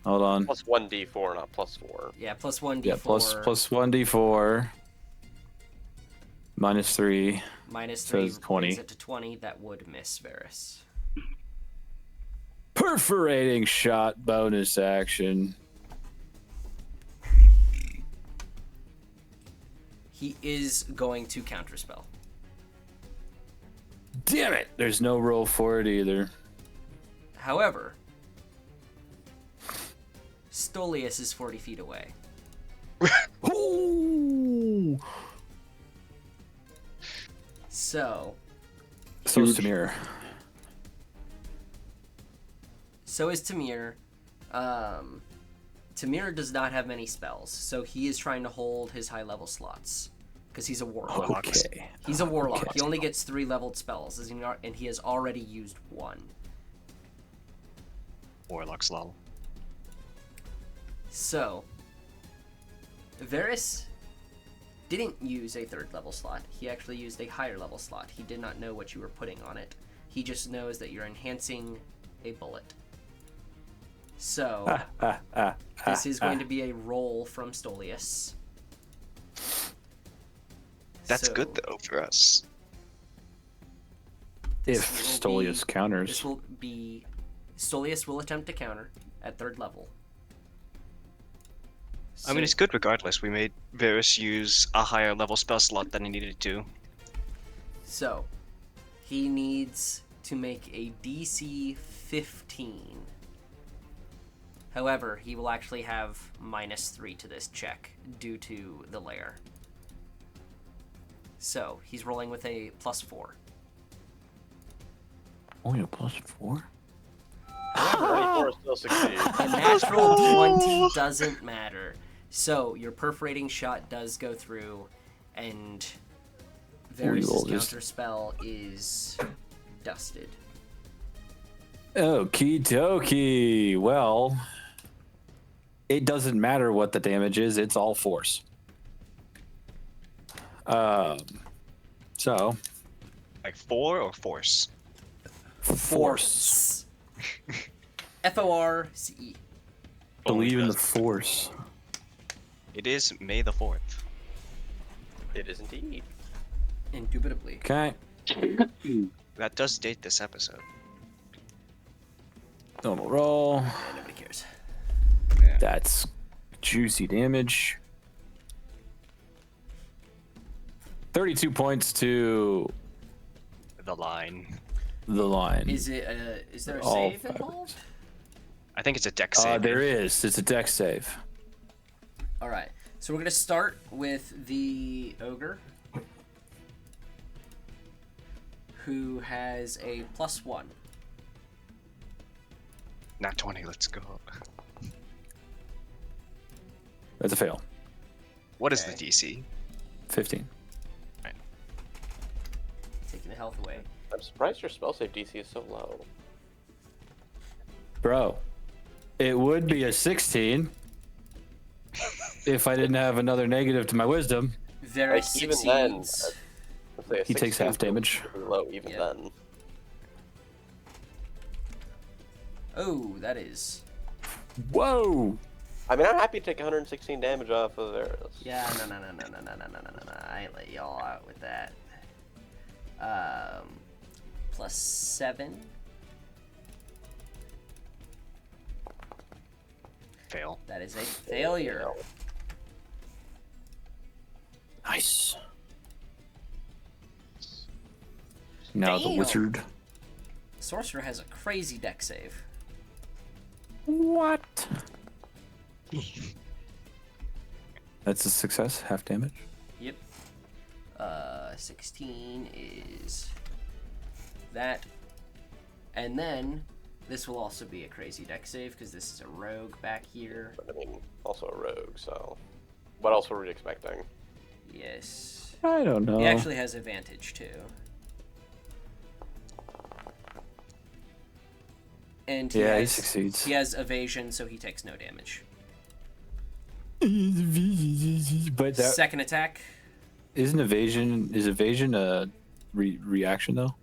Hold on. Plus 1d4, not +4. Yeah, plus 1d4. Yeah, plus 1d4. -3. Minus so 3 it's 20. brings it to 20. That would miss Varys. Perforating shot bonus action. He is going to counterspell. Damn it! There's no roll for it either. However, Stolius is 40 feet away. Ooh! So So is Tamir. So is Tamir. Tamir does not have many spells, so he is trying to hold his high level slots. because he's a warlock. Warlocks. Okay. He's a warlock. Okay. He only gets 3 leveled spells, and he has already used 1. Warlocks lol. So, Varys didn't use a 3rd level slot. He actually used a higher level slot. He did not know what you were putting on it. He just knows that you're enhancing a bullet. So, this is going to be a roll from Stolius. That's So, good though for us. this If will be- Stolius counters. This will be... Stolius will attempt to counter at 3rd level. I mean, it's good regardless. We made Varys use a higher level spell slot than he needed to. So, he needs to make a DC 15. However, he will actually have -3 to this check due to the lair. So, he's rolling with a +4. Only a +4? 94 still succeeds. A natural 20 doesn't matter. So, your perforating shot does go through, and Varys' roll this. counter spell is dusted. Okie dokie. Well, it doesn't matter what the damage is, it's all force. So, Like 4 or force? force. Force. Believe in the Does. force. It is May the 4th. It is indeed. Indubitably. Okay. That does date this episode. Normal roll. Yeah, nobody cares. That's juicy damage. 32 points to The line. the line. Is it? Is there a All save five. involved? I think it's a deck save. There is. It's a dex save. All right. So we're gonna start with the ogre, who has a +1. Not 20, let's go. That's a fail. What is Okay. the DC? 15. Taking the health away. I'm surprised your spell save DC is so low. Bro, it would be a 16 if I didn't have another negative to my wisdom. Varys Like, even then, succeeds. I'd say a He takes 16 half damage. is pretty low even Yeah. then. Oh, that is. Whoa! I mean, I'm happy to take 116 damage off of Varys. Yeah, no. I ain't let y'all out with that. +7. Fail. That is a failure. Nice. Now the Damn. wizard. Sorcerer has a crazy deck save. What? That's a success. Half damage. Yep. 16 is that. And then this will also be a crazy deck save because this is a rogue back here. But I mean, also a rogue, so. What else were we expecting? Yes. I don't know. He actually has advantage too. And he Yeah, he has, succeeds. He has evasion, so he takes no damage. But that Second attack. isn't evasion. Is evasion a reaction though,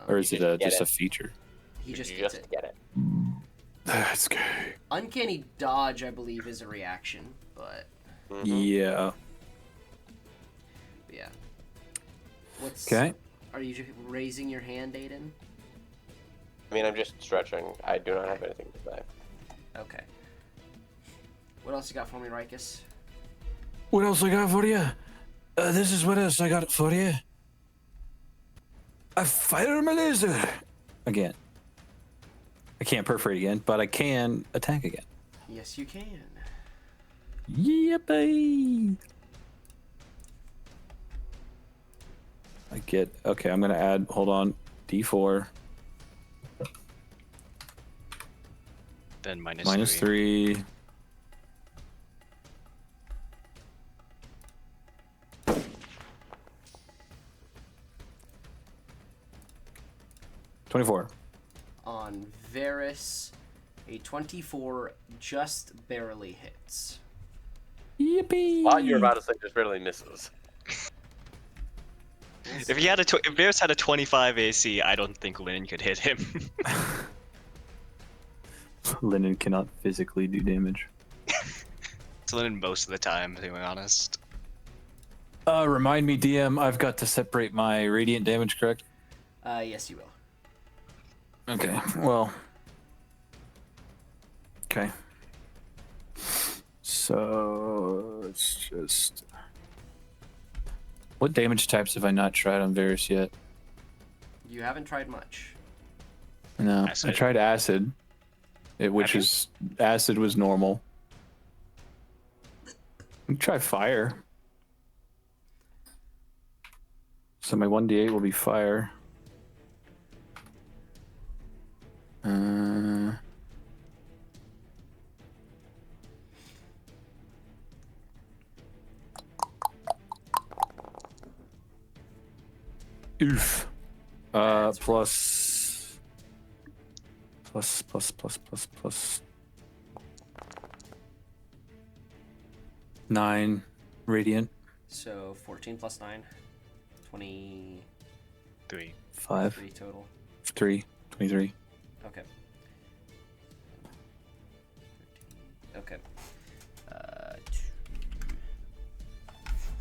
or is it just get just it. a feature? He just You gets just it. get it. That's gay. Uncanny dodge, I believe, is a reaction, but Mhm. Yeah. yeah. What's Okay. Are you raising your hand, Aiden? I mean, I'm just stretching. I do not have anything to say. Okay. What else you got for me, Rikus? What else I got for you? This is what else I got for you. I fire my laser again. I can't perforate again, but I can attack again. Yes, you can. Yippee! I get. Okay, I'm gonna add. Hold on. D4 Then minus minus 3. 3. 24. On Varys, a 24 just barely hits. Yippee! What you're about to say just barely misses. If he had if Varys had a 25 AC, I don't think Linen could hit him. Linen cannot physically do damage. It's Linen most of the time, to be honest. Remind me, DM, I've got to separate my radiant damage, correct? Yes, you will. Okay, well. Okay. So, it's just... What damage types have I not tried on Varys yet? You haven't tried much. No, Acid. I tried acid, which Have you? is... Acid was normal. You try fire. So my 1d8 will be fire. Oof. That's Plus 9 radiant. So 14 plus 9, 23 3. 5, total. 3, 23. Okay. Okay.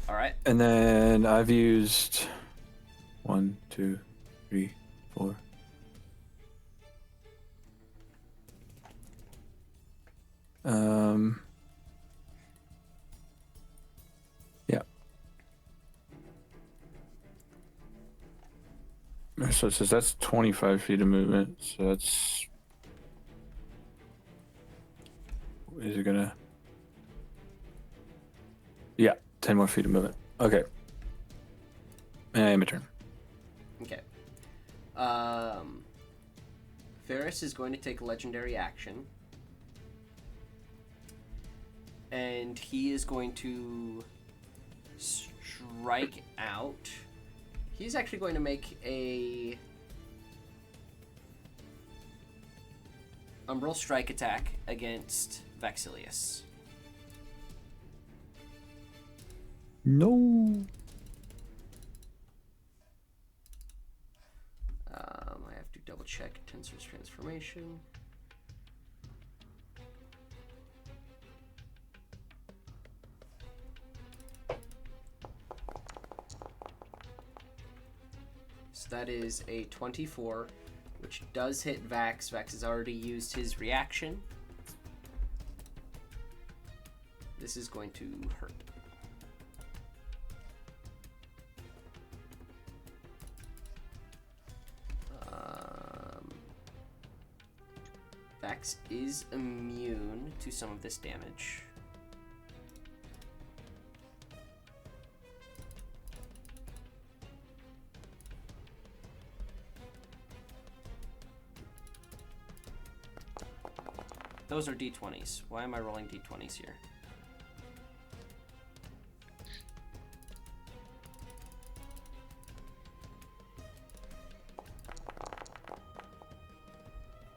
All right. And then I've used 1, 2, 3, 4. Yeah. So it says that's 25 feet of movement. So that's. Is it gonna? Yeah, 10 more feet of movement. Okay. And my turn. Okay. Varys is going to take a legendary action. And he is going to strike out. He's actually going to make a umbral strike attack against Vexilius. No. I have to double check Tensor's transformation. So that is a 24, which does hit Vax. Vax has already used his reaction. This is going to hurt. Vax is immune to some of this damage. Those are d20s. Why am I rolling d20s here?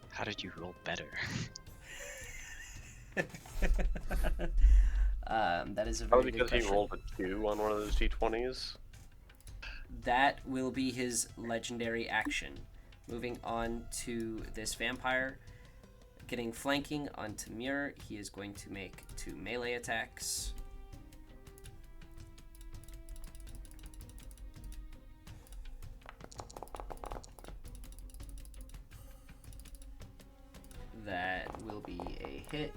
How did you roll better? That is a Probably very good because he question. rolled a 2 on one of those d20s. That will be his legendary action. Moving on to this vampire. Getting flanking onto Muir, he is going to make 2 melee attacks. That will be a hit.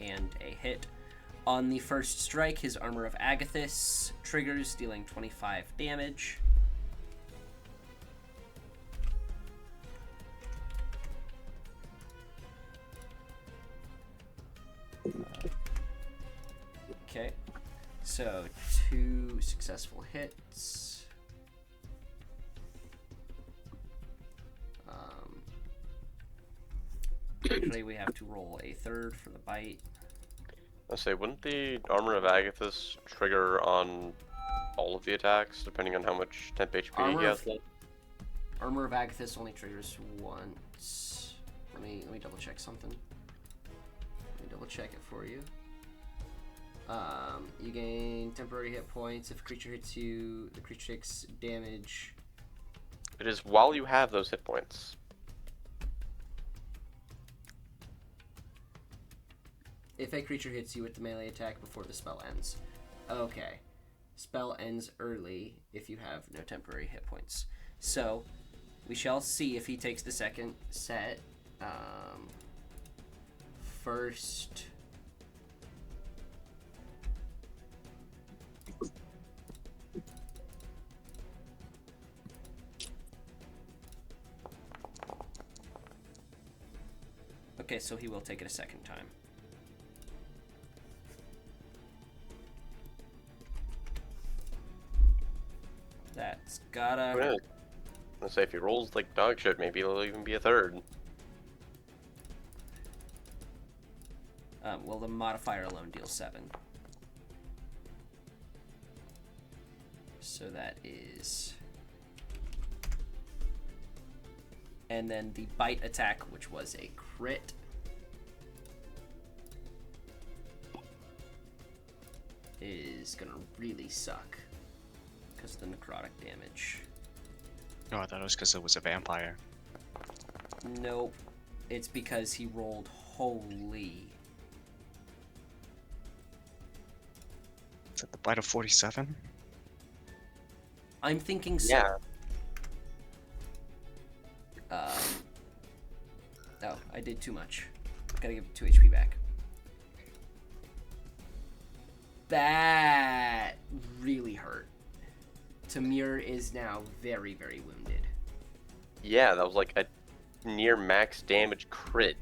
And a hit. On the first strike, his Armor of Agathis triggers, dealing 25 damage. Okay, so 2 successful hits. Actually, we have to roll a third for the bite. I say, wouldn't the Armor of Agathis trigger on all of the attacks, depending on how much temp HP Armor he has of- left? Armor of Agathis only triggers once. Let me double check something. Let me double check it for you. You gain temporary hit points. If a creature hits you, the creature takes damage. It is while you have those hit points. If a creature hits you with the melee attack before the spell ends. Okay. Spell ends early if you have no temporary hit points. So, we shall see if he takes the second set. First... Okay, so he will take it a second time. That's gotta Who knows? hurt. Let's say if he rolls like dog shit, maybe it'll even be a third. Well, the modifier alone deals 7. So that is... And then the bite attack, which was a crit. Is gonna really suck. Because of the necrotic damage. No, I thought it was because it was a vampire. Nope. It's because he rolled holy. Is that the bite of 47? I'm thinking so. Yeah. Oh, I did too much. Gotta give 2 HP back. That really hurt. Tamir is now very, very wounded. Yeah, that was like a near max damage crit.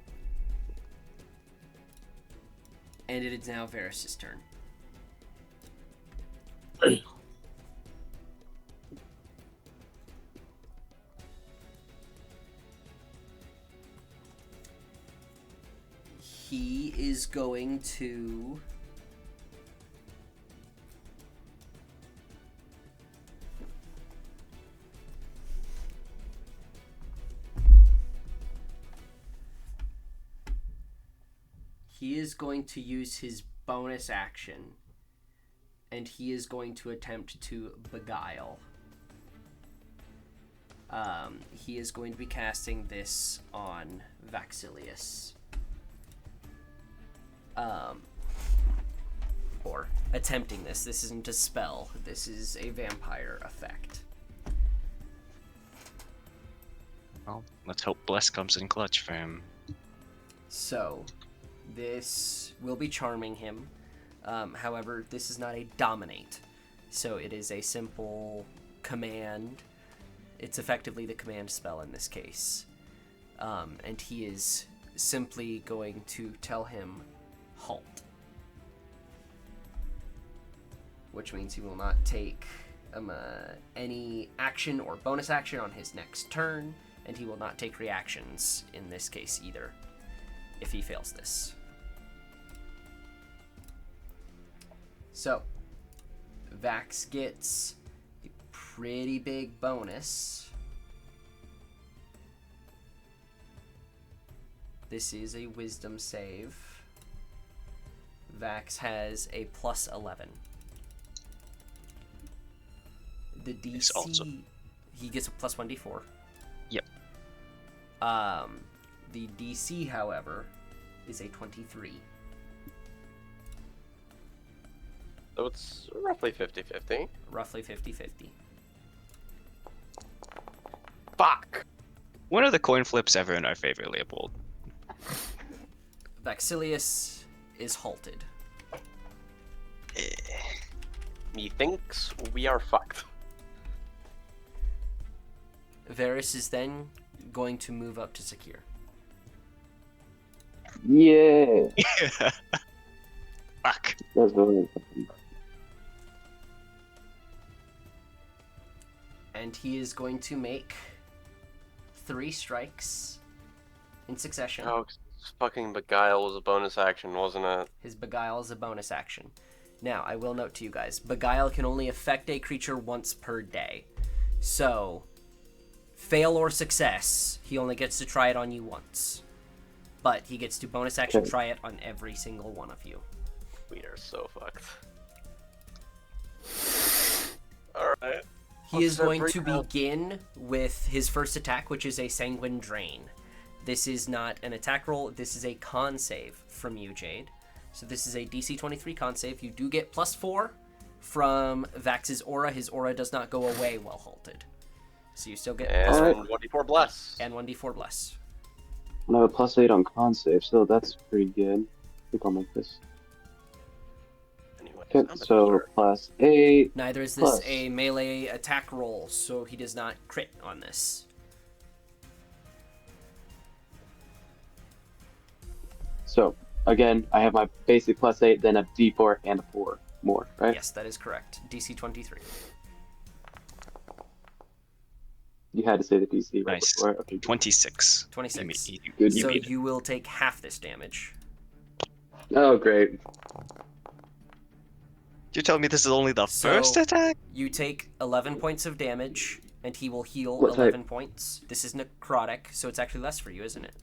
And it is now Varys' turn. He is going to... He is going to use his bonus action, and he is going to attempt to beguile. He is going to be casting this on Vaxilius. Or attempting this. This isn't a spell. This is a vampire effect. Well, let's hope Bless comes in clutch for him. So, this will be charming him. However, this is not a dominate. So it is a simple command. It's effectively the command spell in this case. And he is simply going to tell him, halt. Which means he will not take any action or bonus action on his next turn, and he will not take reactions in this case either, if he fails this. So, Vax gets a pretty big bonus. This is a wisdom save. Vax has a plus 11. The DC, also... he gets a plus 1d4. Yep. The DC, however, is a 23. So it's roughly 50-50. Roughly 50-50. Fuck! When are the coin flips ever in our favor, Leopold? Vaxilius is halted. Methinks we are fucked. Varys is then going to move up to secure. Yeah. Fuck. That's really And he is going to make 3 strikes in succession. Oh, fucking Beguile was a bonus action, wasn't it? His Beguile is a bonus action. Now, I will note to you guys, Beguile can only affect a creature once per day. So, Fail or success, he only gets to try it on you once. But he gets to bonus action Okay. try it on every single one of you. We are so fucked. Alright. He Let's is start going to breaking out. begin with his first attack, which is a Sanguine Drain. This is not an attack roll, this is a con save from you, Jade. So this is a DC 23 con save. You do get +4 from Vax's aura. His aura does not go away while halted. So you still get And Alright. 1d4 bless. and 1d4 bless. I have a +8 on con save, so that's pretty good. I think I'll make this. Anyway, Okay, so +8. Neither is this Plus. a melee attack roll, so he does not crit on this. So, again, I have my basic +8, then a D4 and a 4 more, right? Yes, that is correct. DC 23. You had to say the DC right Nice. before. Okay, 26. 26. good. So beat it. you will take half this damage. Oh, great. You're telling me this is only the So- first attack? You take 11 points of damage, and he will heal What type? 11 points. This is necrotic, so it's actually less for you, isn't it?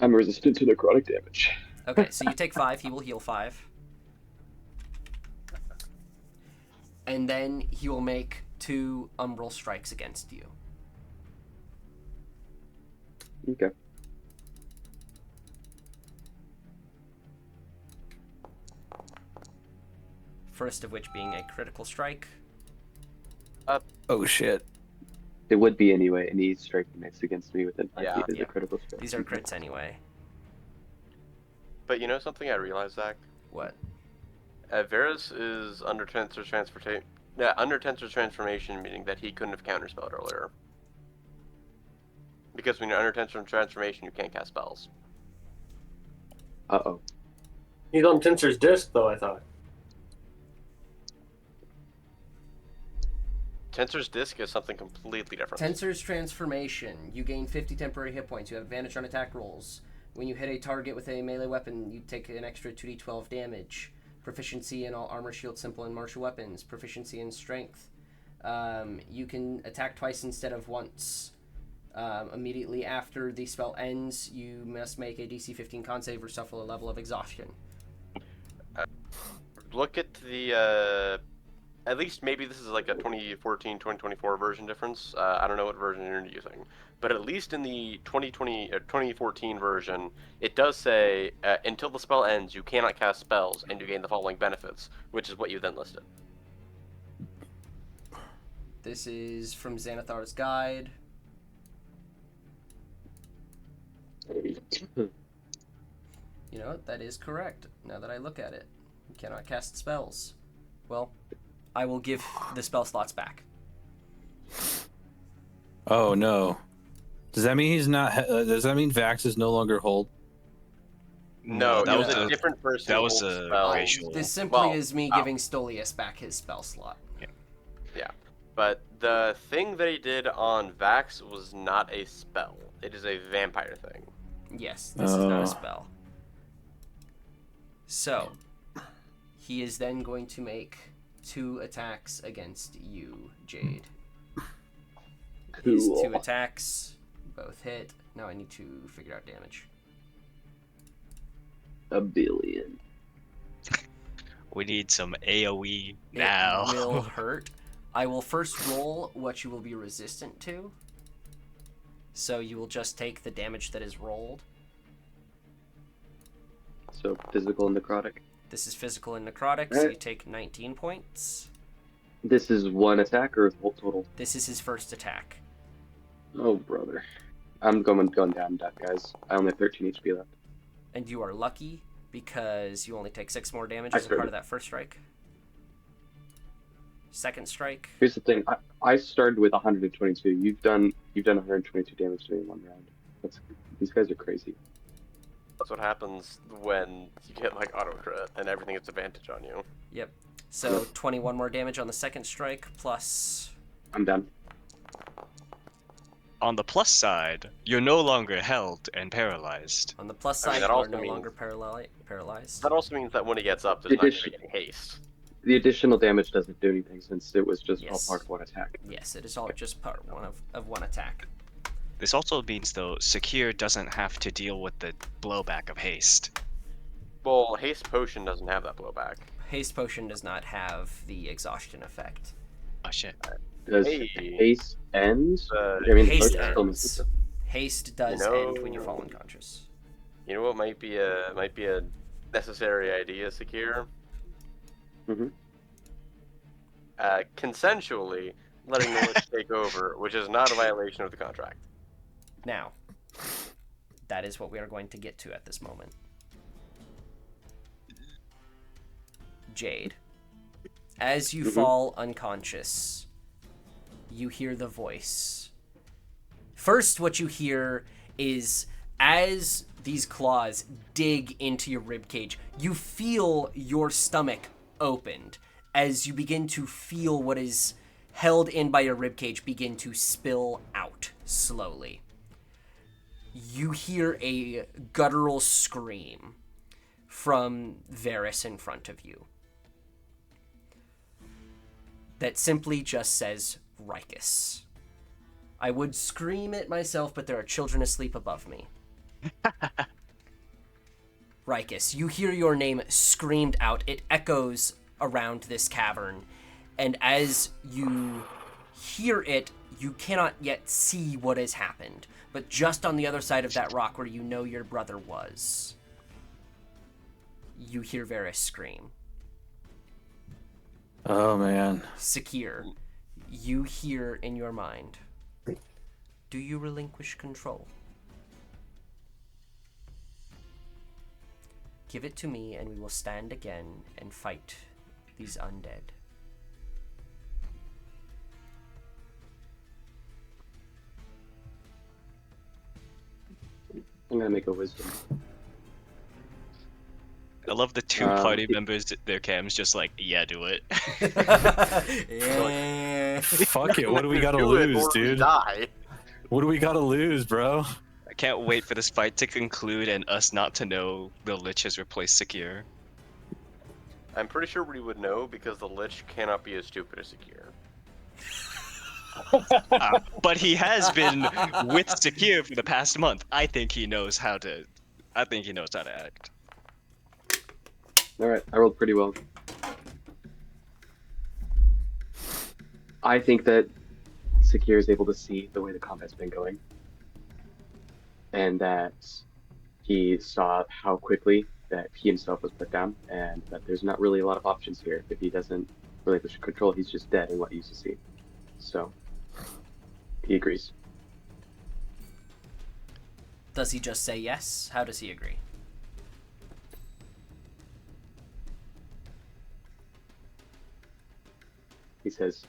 I'm resistant to necrotic damage. Okay, so you take 5, he will heal 5. And then he will make 2 umbral strikes against you. Okay. First of which being a critical strike. Oh shit. It would be anyway, any strike he makes against me within 5 Yeah. feet is Yeah. a critical strike. These are crits anyway. But you know something I realized, Zach? What? Varus is under Tensor's transformation. Yeah, under Tensor's transformation, meaning that he couldn't have counterspelled earlier. Because when you're under Tensor's transformation, you can't cast spells. Uh-oh. He's on Tensor's disc, though, I thought. Tensor's disc is something completely different. Tensor's transformation. You gain 50 temporary hit points. You have advantage on attack rolls. When you hit a target with a melee weapon, you take an extra 2d12 damage. Proficiency in all armor, shield, simple, and martial weapons. Proficiency in strength. You can attack twice instead of once. Immediately after the spell ends, you must make a DC 15 con save or suffer a level of exhaustion. Look at the, at least maybe this is like a 2014, 2024 version difference. I don't know what version you're using. But at least in the 2014 version, it does say, until the spell ends, you cannot cast spells, and you gain the following benefits, which is what you then listed. This is from Xanathar's Guide. You know what? That is correct, now that I look at it. You cannot cast spells. Well, I will give the spell slots back. Oh no. Does that mean he's not? Does that mean Vax is no longer hold? No, that it was was a a different person. that who was holds a spells. racial- This simply Well, is me wow. giving Stolius back his spell slot. But the thing that he did on Vax was not a spell. It is a vampire thing. Yes, this is not Oh. a spell. So, he is then going to make 2 attacks against you, Jade. His 2 attacks both hit. Now I need to figure out damage. A billion. We need some AoE now. It will hurt. I will first roll what you will be resistant to. So you will just take the damage that is rolled. So, physical and necrotic. This is physical and necrotic, so Alright. you take 19 points. This is one attack or total? This is his first attack. Oh, brother. I'm going down, guys. I only have 13 HP left. And you are lucky because you only take 6 more damage I as a part started. of that first strike. Second strike. Here's the thing. I started with 122. You've done 122 damage to me in one round. These guys are crazy. That's what happens when you get like auto crit and everything gets advantage on you. Yep. So 21 more damage on the second strike, plus... I'm done. On the plus side, you're no longer held and paralyzed. On the plus I mean, side, that you are also no means- longer paralyzed. That also means that when he gets up, there's not going to be any haste. the additional damage doesn't do anything since it was just all Yes. part of one attack. Yes, it is all just part one of one attack. This also means, though, Secure doesn't have to deal with the blowback of haste. Well, haste potion doesn't have that blowback. Haste potion does not have the exhaustion effect. Oh shit. Does Hey. haste end? Uh, I mean, Haste potion still ends. misses it. Haste does You know- end when you fall unconscious. You know what might be a necessary idea, Secure? Mhm. Consensually letting the Lich take over, which is not a violation of the contract. Now, that is what we are going to get to at this moment. Jade, as you fall unconscious, you hear the voice. First, what you hear is as these claws dig into your ribcage, you feel your stomach opened as you begin to feel what is held in by your ribcage begin to spill out slowly. You hear a guttural scream from Varys in front of you that simply just says Rikus. I would scream it myself, but there are children asleep above me. Rikus, you hear your name screamed out. It echoes around this cavern, and as you hear it, you cannot yet see what has happened, but just on the other side of that rock where you know your brother was, you hear Varys scream. Oh man. Secure, you hear in your mind, do you relinquish control? Give it to me and we will stand again and fight these undead. I'm gonna make a wisdom. I love the two party members, their cams just like, yeah, do it. Yeah. Fuck it. What do we gotta Do it lose, or we dude? Die. What do we gotta lose, bro? I can't wait for this fight to conclude and us not to know the Lich has replaced Secure. I'm pretty sure we would know because the Lich cannot be as stupid as Secure. But he has been with Secure for the past month. I think he knows how to act. All right, I rolled pretty well. I think that Secure is able to see the way the combat's been going, and that he saw how quickly that he himself was put down, and that there's not really a lot of options here. If he doesn't relinquish control, he's just dead in what he used to see. So he agrees. Does he just say yes? How does he agree? He says,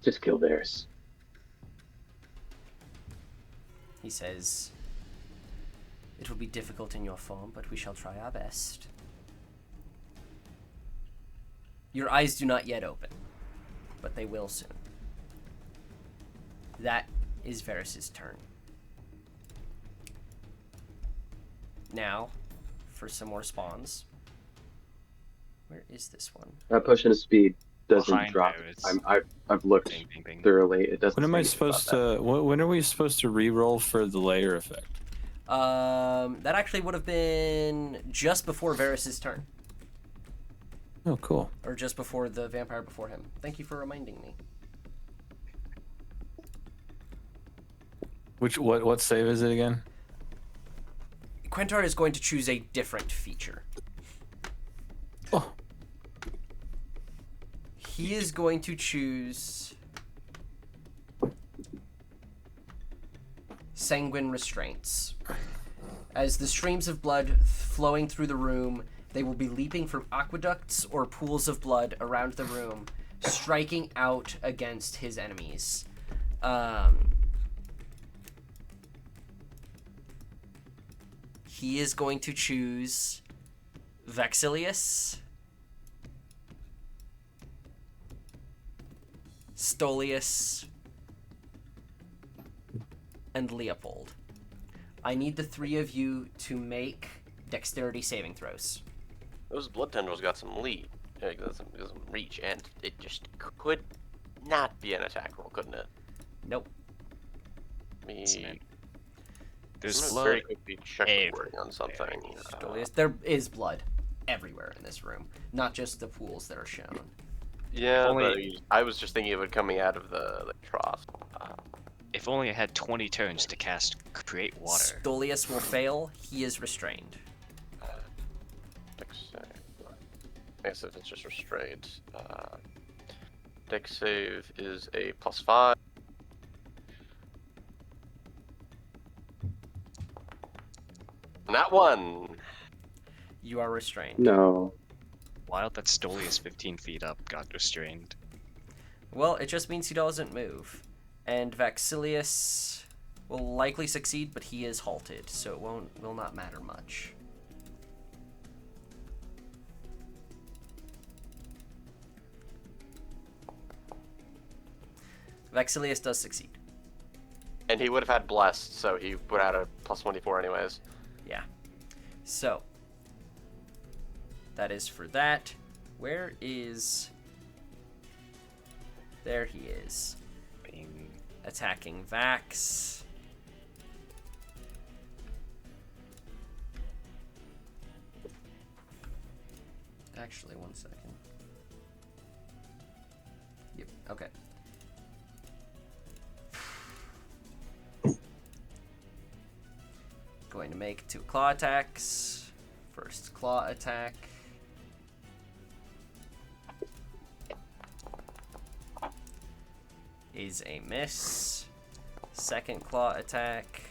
"Just kill Varys." He says, it will be difficult in your form, but we shall try our best. Your eyes do not yet open, but they will soon. That is Varys' turn. Now, for some more spawns. Where is this one? Potion of speed doesn't Behind drop. Varys. I've looked Bing, bing, bing. thoroughly. It doesn't. When am say I anything about supposed to? When are we supposed to re-roll for the layer effect? That actually would have been just before Varys' turn. Oh, cool. Or just before the vampire before him. Thank you for reminding me. What save is it again? Quentar is going to choose a different feature. Oh. He is going to choose Sanguine Restraints. As the streams of blood flowing through the room, they will be leaping from aqueducts or pools of blood around the room, striking out against his enemies. He is going to choose Vexilius, Stolius, and Leopold. I need the three of you to make dexterity saving throws. Those blood tendrils got some lead, got some reach, and it just could not be an attack roll, couldn't it? Nope. Me. There's I'm gonna blood. very quickly check the everywhere. wording on something. Stolius, there is blood everywhere in this room, not just the pools that are shown. Yeah, Only- but I was just thinking of it coming out of the trough. If only I had 20 turns to cast Create Water. Stolius will fail. He is restrained. Dex save. I guess if it's just restrained. Dex save is a +5. Not one. You are restrained. No. Wild that Stolius 15 feet up got restrained. Well, it just means he doesn't move. And Vaxilius will likely succeed, but he is halted, so it will not matter much. Vaxilius does succeed. And he would have had blessed, so he would have had a +24 anyways. Yeah. So, that is for that. Where is... There he is. Bing. Attacking Vax. Actually, one second. Yep, okay. Going to make 2 claw attacks. First claw attack. Is a miss. Second claw attack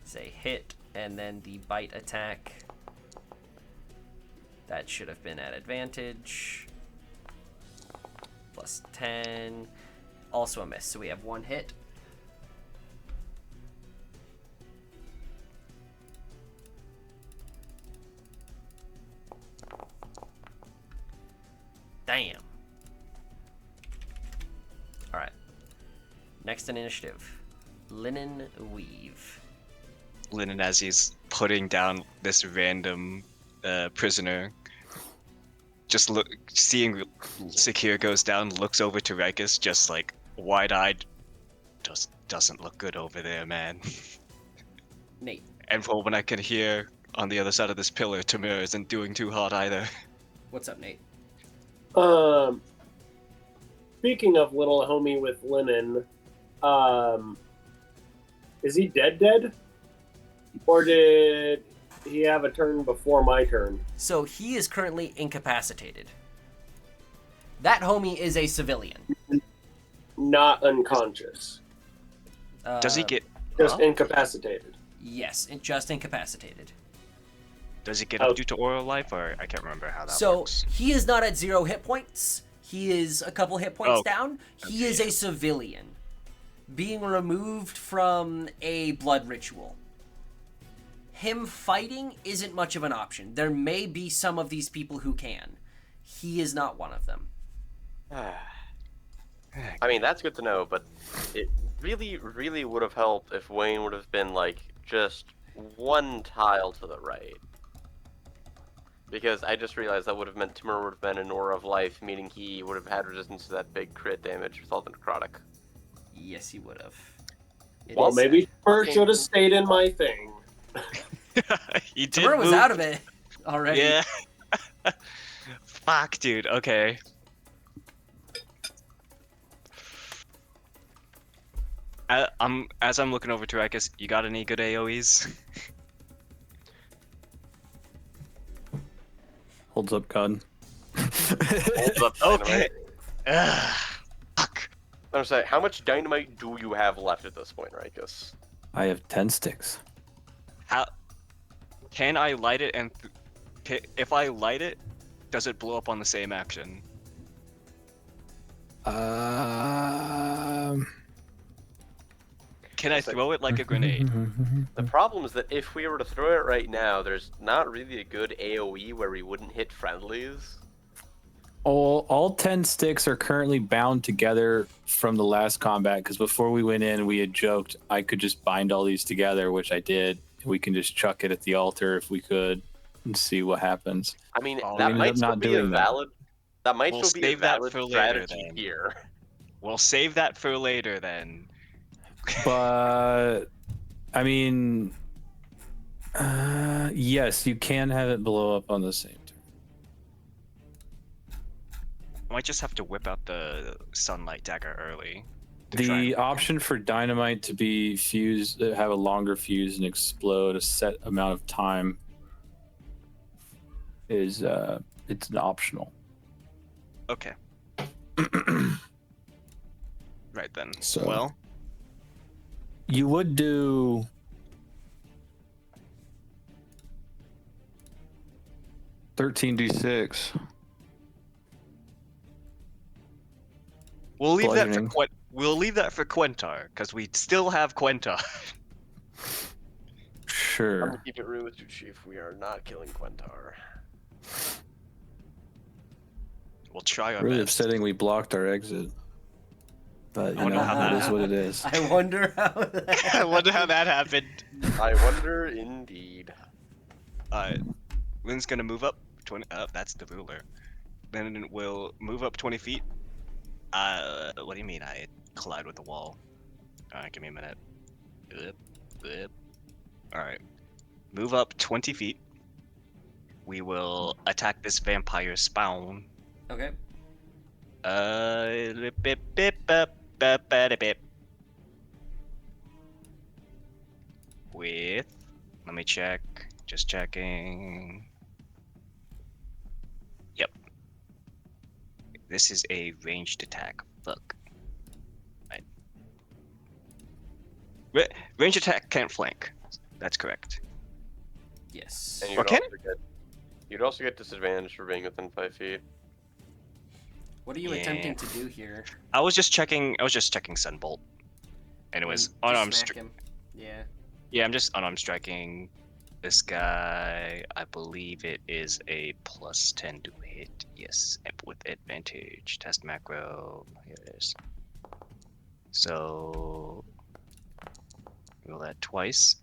is a hit, and then the bite attack. That should have been at advantage. +10. Also a miss, so we have 1 hit. Damn. Alright. Next in initiative. Linen Weave. Linen, as he's putting down this random prisoner, just seeing Sakir goes down, looks over to Rikus, just like wide-eyed. Doesn't look good over there, man. Nate. And for when I can hear on the other side of this pillar, Tamir isn't doing too hot either. What's up, Nate? Speaking of little homie with linen, is he dead? Or did he have a turn before my turn? So he is currently incapacitated. That homie is a civilian. Not unconscious. Does he get? Just Huh? incapacitated. Yes, just incapacitated. Does he get Oh. up due to oral life, or I can't remember how that So works. he is not at 0 hit points. He is a couple hit points Oh, down. He is a civilian, being removed from a blood ritual. Him fighting isn't much of an option. There may be some of these people who can. He is not one of them. I mean, that's good to know, but it really, really would have helped if Wayne would have been, like, just 1 tile to the right. Because I just realized that would have meant Timur would have been an Aura of Life, meaning he would have had resistance to that big crit damage with all the necrotic. Yes, he would have. It Well, is maybe sad. Timur should have stayed in my thing. He did. Timur was move. out of it already. Yeah. Fuck, dude. Okay. As I'm looking over to Rikus, you got any good AoEs? Holds up gun. Holds up Okay. dynamite. Fuck. I'm saying, how much dynamite do you have left at this point, Rikus? I have 10 sticks. How can I light it? And if I light it, does it blow up on the same action? Can I throw it like a grenade? The problem is that if we were to throw it right now, there's not really a good AoE where we wouldn't hit friendlies. All 10 sticks are currently bound together from the last combat, because before we went in, we had joked I could just bind all these together, which I did. We can just chuck it at the altar if we could. and see what happens. I mean, Oh, that we might ended up still not be a doing that. valid. That might We'll still be a save that valid for later, strategy then. here. We'll save that for later then. But I mean, yes, you can have it blow up on the same turn. I might just have to whip out the sunlight dagger early. to try The and- option for dynamite to be fused, have a longer fuse and explode a set amount of time is it's an optional. Okay. Right then. So- Well, You would do 13d6. we'll leave that for Bludgeoning. We'll leave that for Quentar because we still have Quentar. I'm Sure. gonna keep it real with you, Chief. We are not killing Quentar. We'll try our Really best. upsetting we blocked our exit. But you wonder know, how it that is what it is. I wonder how that. I wonder how that happened. I wonder indeed. Lynn's gonna move up 20. Oh, that's the ruler. Then we'll move up 20 feet. What do you mean? I collide with the wall. Alright, give me a minute. Alright. Move up 20 feet. We will attack this vampire spawn. Okay. With. Let me check. Just checking. Yep. This is a ranged attack. Fuck. Right. Ranged attack can't flank. That's correct. Yes. And Or you'd also get disadvantage for being within 5 feet. What are you Yeah. attempting to do here? I was just checking Sunbolt. Anyways, Just unarmed smack him. Yeah. Yeah, I'm just unarmed striking this guy. I believe it is a +10 to hit. Yes, with advantage. Test macro. Here it is. So roll that twice.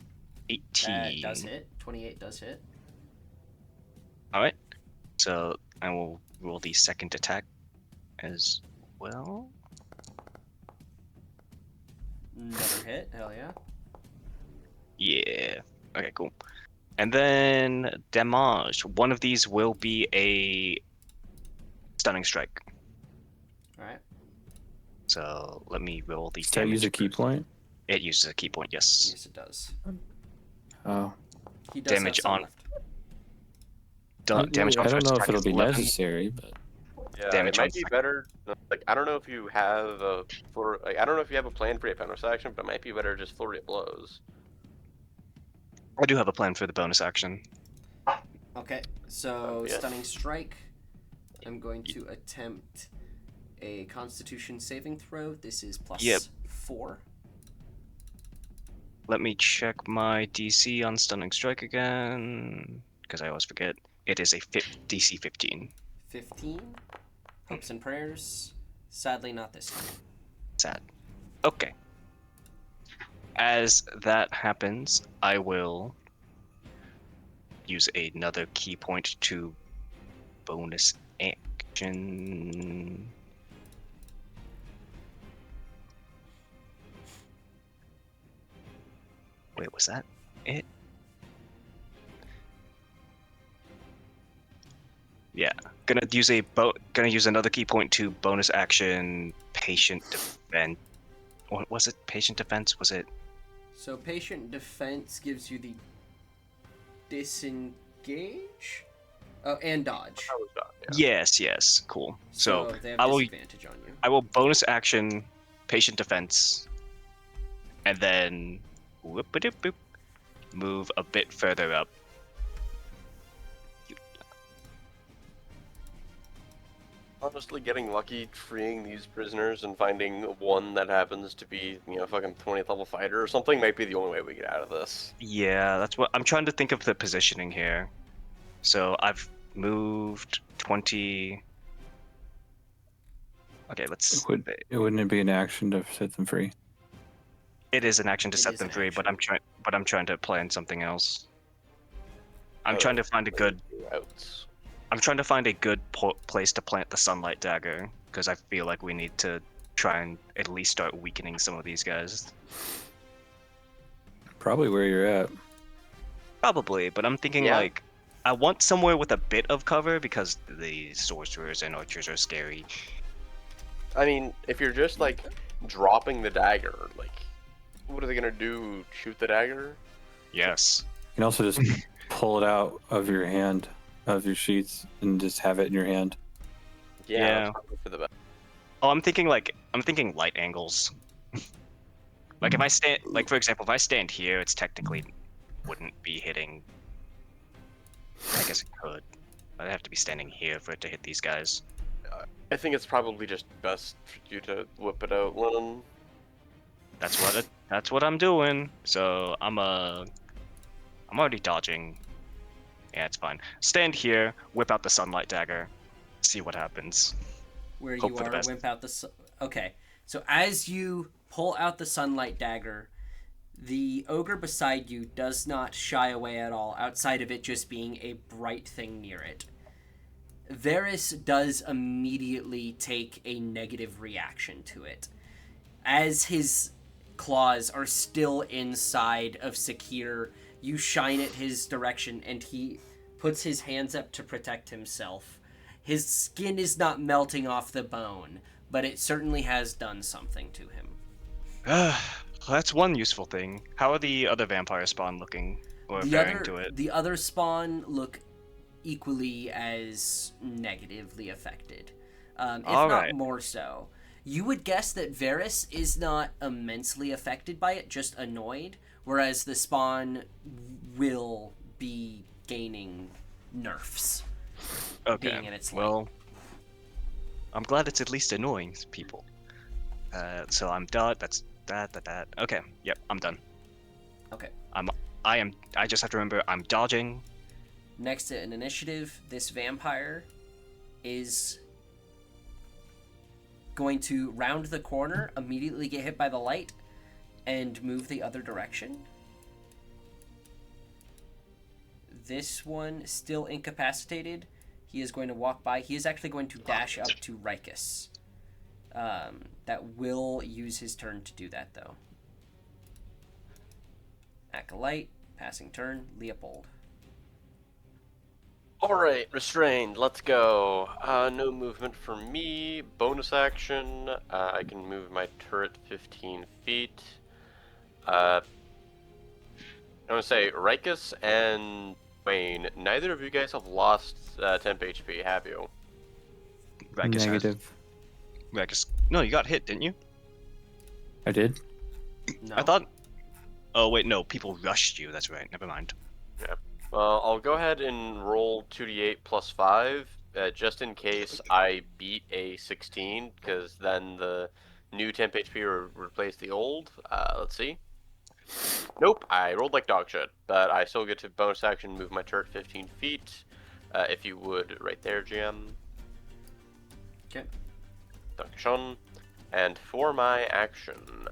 18. That does hit. 28 does hit. All right. So I will roll the second attack as well. Another hit. Hell yeah. Yeah. Okay, cool. And then damage. One of these will be a stunning strike. Alright. So let me roll the Does that damage. use a key first. point? It uses a key point, yes. Yes, it does. Oh. He does Damage have some on- left. Damage on I don't first know if attack it'll is be 11. necessary, but Yeah, Damage it on might be flank. better. Like, I don't know if you have a I don't know if you have a plan for a bonus action, but it might be better just flurry of blows. I do have a plan for the bonus action. Okay, so Yeah. stunning strike. I'm going to attempt a Constitution saving throw. This is plus Yep. 4. Let me check my DC on stunning strike again, because I always forget. It is a DC 15. 15. Hopes and prayers. Sadly, not this time. Sad. Okay. As that happens, I will use another key point to bonus action. Wait, was that it? Yeah, gonna use another key point to bonus action patient defense. What was it? Patient defense? Was it? So patient defense gives you the disengage. Oh, and dodge. That was done. Yeah. Yes, cool. So they have I will disadvantage on you. I will bonus action patient defense, and then whoop-a-doop-boop, move a bit further up. Honestly, getting lucky freeing these prisoners and finding one that happens to be, fucking 20th level fighter or something might be the only way we get out of this. Yeah, that's what I'm trying to think of the positioning here. So I've moved 20. Okay, let's. Wouldn't it be an action to set them free? It is an action to It set is them an free, but action. I'm trying to plan something else. I'm trying to find a good. routes. I'm trying to find a good place to plant the sunlight dagger because I feel like we need to try and at least start weakening some of these guys. Probably where you're at. Probably, but I'm thinking Yeah. like I want somewhere with a bit of cover because the sorcerers and archers are scary. I mean, if you're just like dropping the dagger, like, what are they gonna do? Shoot the dagger? Yes. You can also just pull it out of your hand, of your sheaths, and just have it in your hand. Yeah. that's probably for the best. Oh, I'm thinking light angles. Like if I stand, like for example, if I stand here, it's technically wouldn't be hitting. I guess it could. I'd have to be standing here for it to hit these guys. I think it's probably just best for you to whip it out, Lennon. That's what I'm doing. So I'm already dodging. Yeah, it's fine. Stand here, whip out the sunlight dagger, see what happens. Where Hope you for the are, best. wimp out the. Okay, so as you pull out the sunlight dagger, the ogre beside you does not shy away at all, outside of it just being a bright thing near it. Varys does immediately take a negative reaction to it. As his claws are still inside of Sakir, you shine it his direction and he puts his hands up to protect himself. His skin is not melting off the bone, but it certainly has done something to him. That's one useful thing. How are the other vampire spawn looking or faring to it? The other spawn look equally as negatively affected, if All not right. more so. You would guess that Varys is not immensely affected by it, just annoyed, whereas the spawn will be gaining nerfs. Okay. Being in its light. Well, I'm glad it's at least annoying people. So I'm done. That's that. Okay. Yep. I'm done. Okay. I just have to remember I'm dodging. Next to an initiative, this vampire is going to round the corner, immediately get hit by the light, and move the other direction. This one, still incapacitated, he is going to walk by. He is actually going to dash up to Rikus. That will use his turn to do that, though. Acolyte, passing turn, Leopold. Alright, restrained, let's go. No movement for me. Bonus action, I can move my turret 15 feet. I'm gonna say, Rikus and Wayne, neither of you guys have lost temp HP, have you? Rakus Negative. No, you got hit, didn't you? I did. No. I thought. Oh wait, no. People rushed you. That's right. Never mind. Well, I'll go ahead and roll 2d8 plus 5, just in case I beat a 16, because then the new temp HP will replace the old. Let's see. Nope, I rolled like dog shit, but I still get to bonus action move my turret 15 feet. If you would, right there, GM. Okay. Dankeschön. And for my action,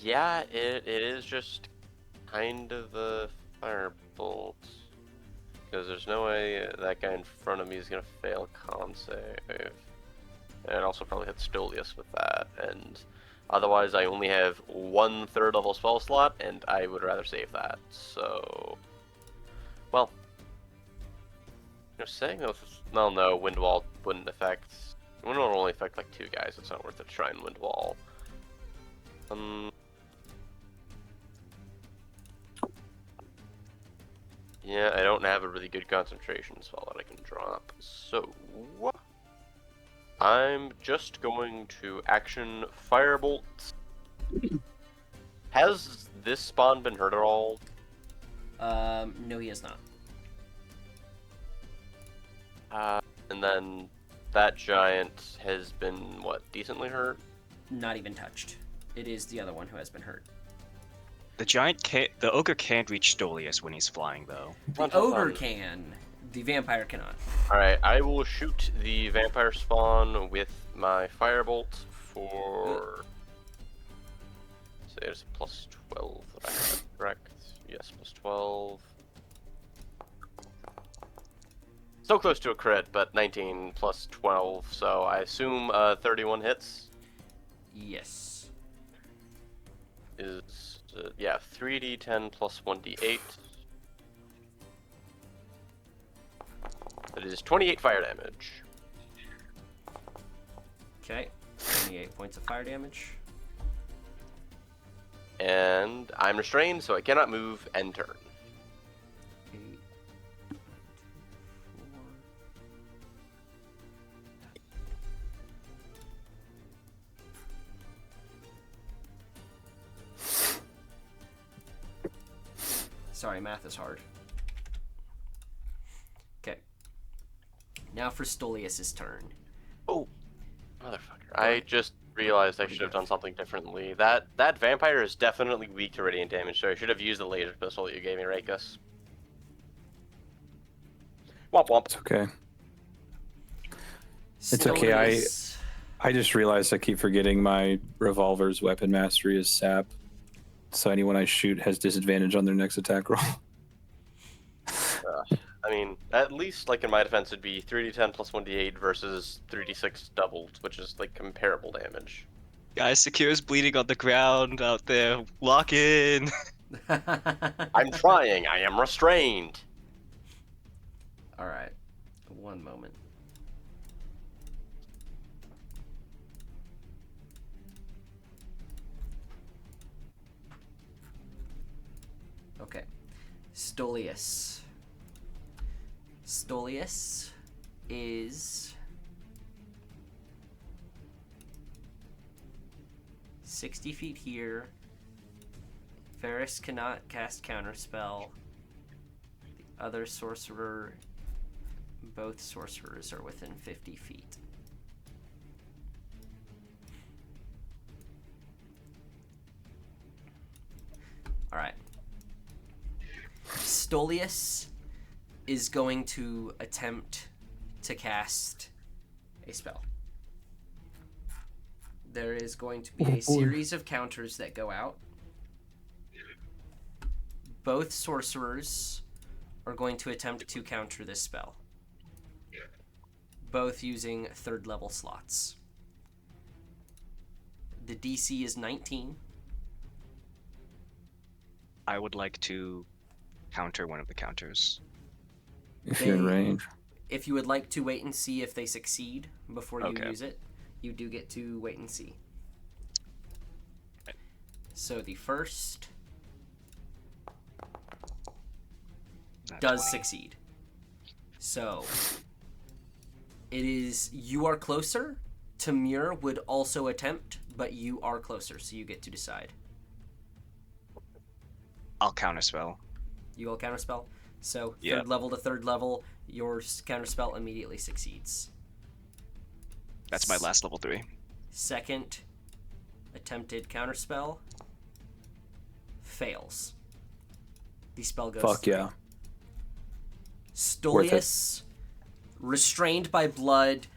yeah, it is just kind of a firebolt. Because there's no way that guy in front of me is going to fail con save. And also probably hit Stolius with that. And otherwise I only have one third level spell slot, and I would rather save that. So, well, saying those, no, Wind Wall wouldn't affect. Wind Wall will only affect like 2 guys. It's not worth it to try and Wind Wall. Yeah, I don't have a really good concentration spell that I can drop, so I'm just going to action Firebolt. Has this spawn been hurt at all? No, he has not. And then that giant has been, what, decently hurt? Not even touched. It is the other one who has been hurt. The ogre can't reach Stolius when he's flying, though. The ogre can. The vampire cannot. Alright, I will shoot the vampire spawn with my firebolt for... say it's a plus 12 that So close to a crit, but 19 plus 12, so I assume 31 hits Yes. is, yeah, 3d10 plus 1d8. That is 28 fire damage. Okay. 28 points of fire damage. And I'm restrained, so I cannot move end turn. 8, 9, 2, 4. Sorry, math is hard. Okay. Now for Stolius' turn. Oh, motherfucker. I just realized I should have done something differently. That vampire is definitely weak to radiant damage, so I should have used the laser pistol that you gave me, Rakus. Womp womp. It's okay. It's okay. I just realized I keep forgetting my revolver's weapon mastery is sap. So anyone I shoot has disadvantage on their next attack roll. I mean, at least, like, in my defense, it'd be 3d10 plus 1d8 versus 3d6 doubled, which is, like, comparable damage. Guys, Secure's bleeding on the ground out there. Lock in. I'm trying. I am restrained. Alright. One moment. Okay. Stolius. Stolius is 60 feet here. Varys cannot cast counterspell. The other sorcerer, both sorcerers are within 50 feet. Alright. Stolius is going to attempt to cast a spell. There is going to be a series of counters that go out. Both sorcerers are going to attempt to counter this spell. Both using 3rd level slots. The DC is 19. I would like to counter one of the counters. If you're in range. If you would like to wait and see if they succeed before you Okay. use it, you do get to wait and see. So the first Not does 20. succeed. So it is, you are closer. Tamir would also attempt, but you are closer, so you get to decide. I'll counterspell. You will counterspell. So Yeah. 3rd level to 3rd level, your counterspell immediately succeeds. That's my last level 3. Second attempted counterspell fails. The spell goes Fuck through. yeah. Stolius, restrained by blood,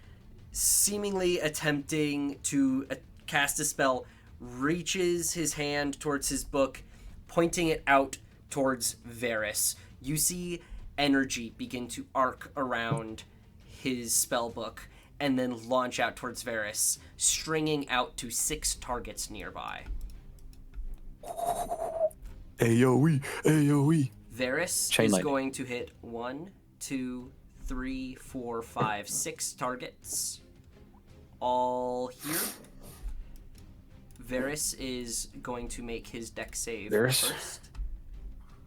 seemingly attempting to cast a spell, reaches his hand towards his book, pointing it out towards Varys. You see energy begin to arc around his spell book and then launch out towards Varys, stringing out to 6 targets nearby. AoE, AoE. Varys Chain is lightning. going to hit 1, 2, 3, 4, 5, 6 targets. All here. Varys is going to make his deck save Varys? first.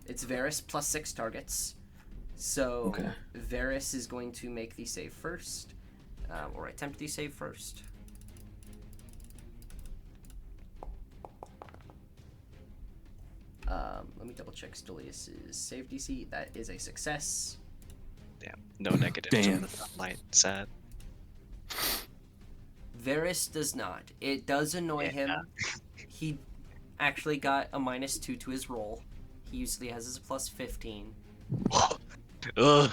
It's Varys plus 6 targets. So Okay. Varys is going to make the save first, or attempt the save first. Let me double check Stolius' save DC. That is a success. Damn. No negatives Damn. on the light. Sad. Varys does not. It does annoy him. He actually got a -2 to his roll. He usually has his plus 15. Ugh.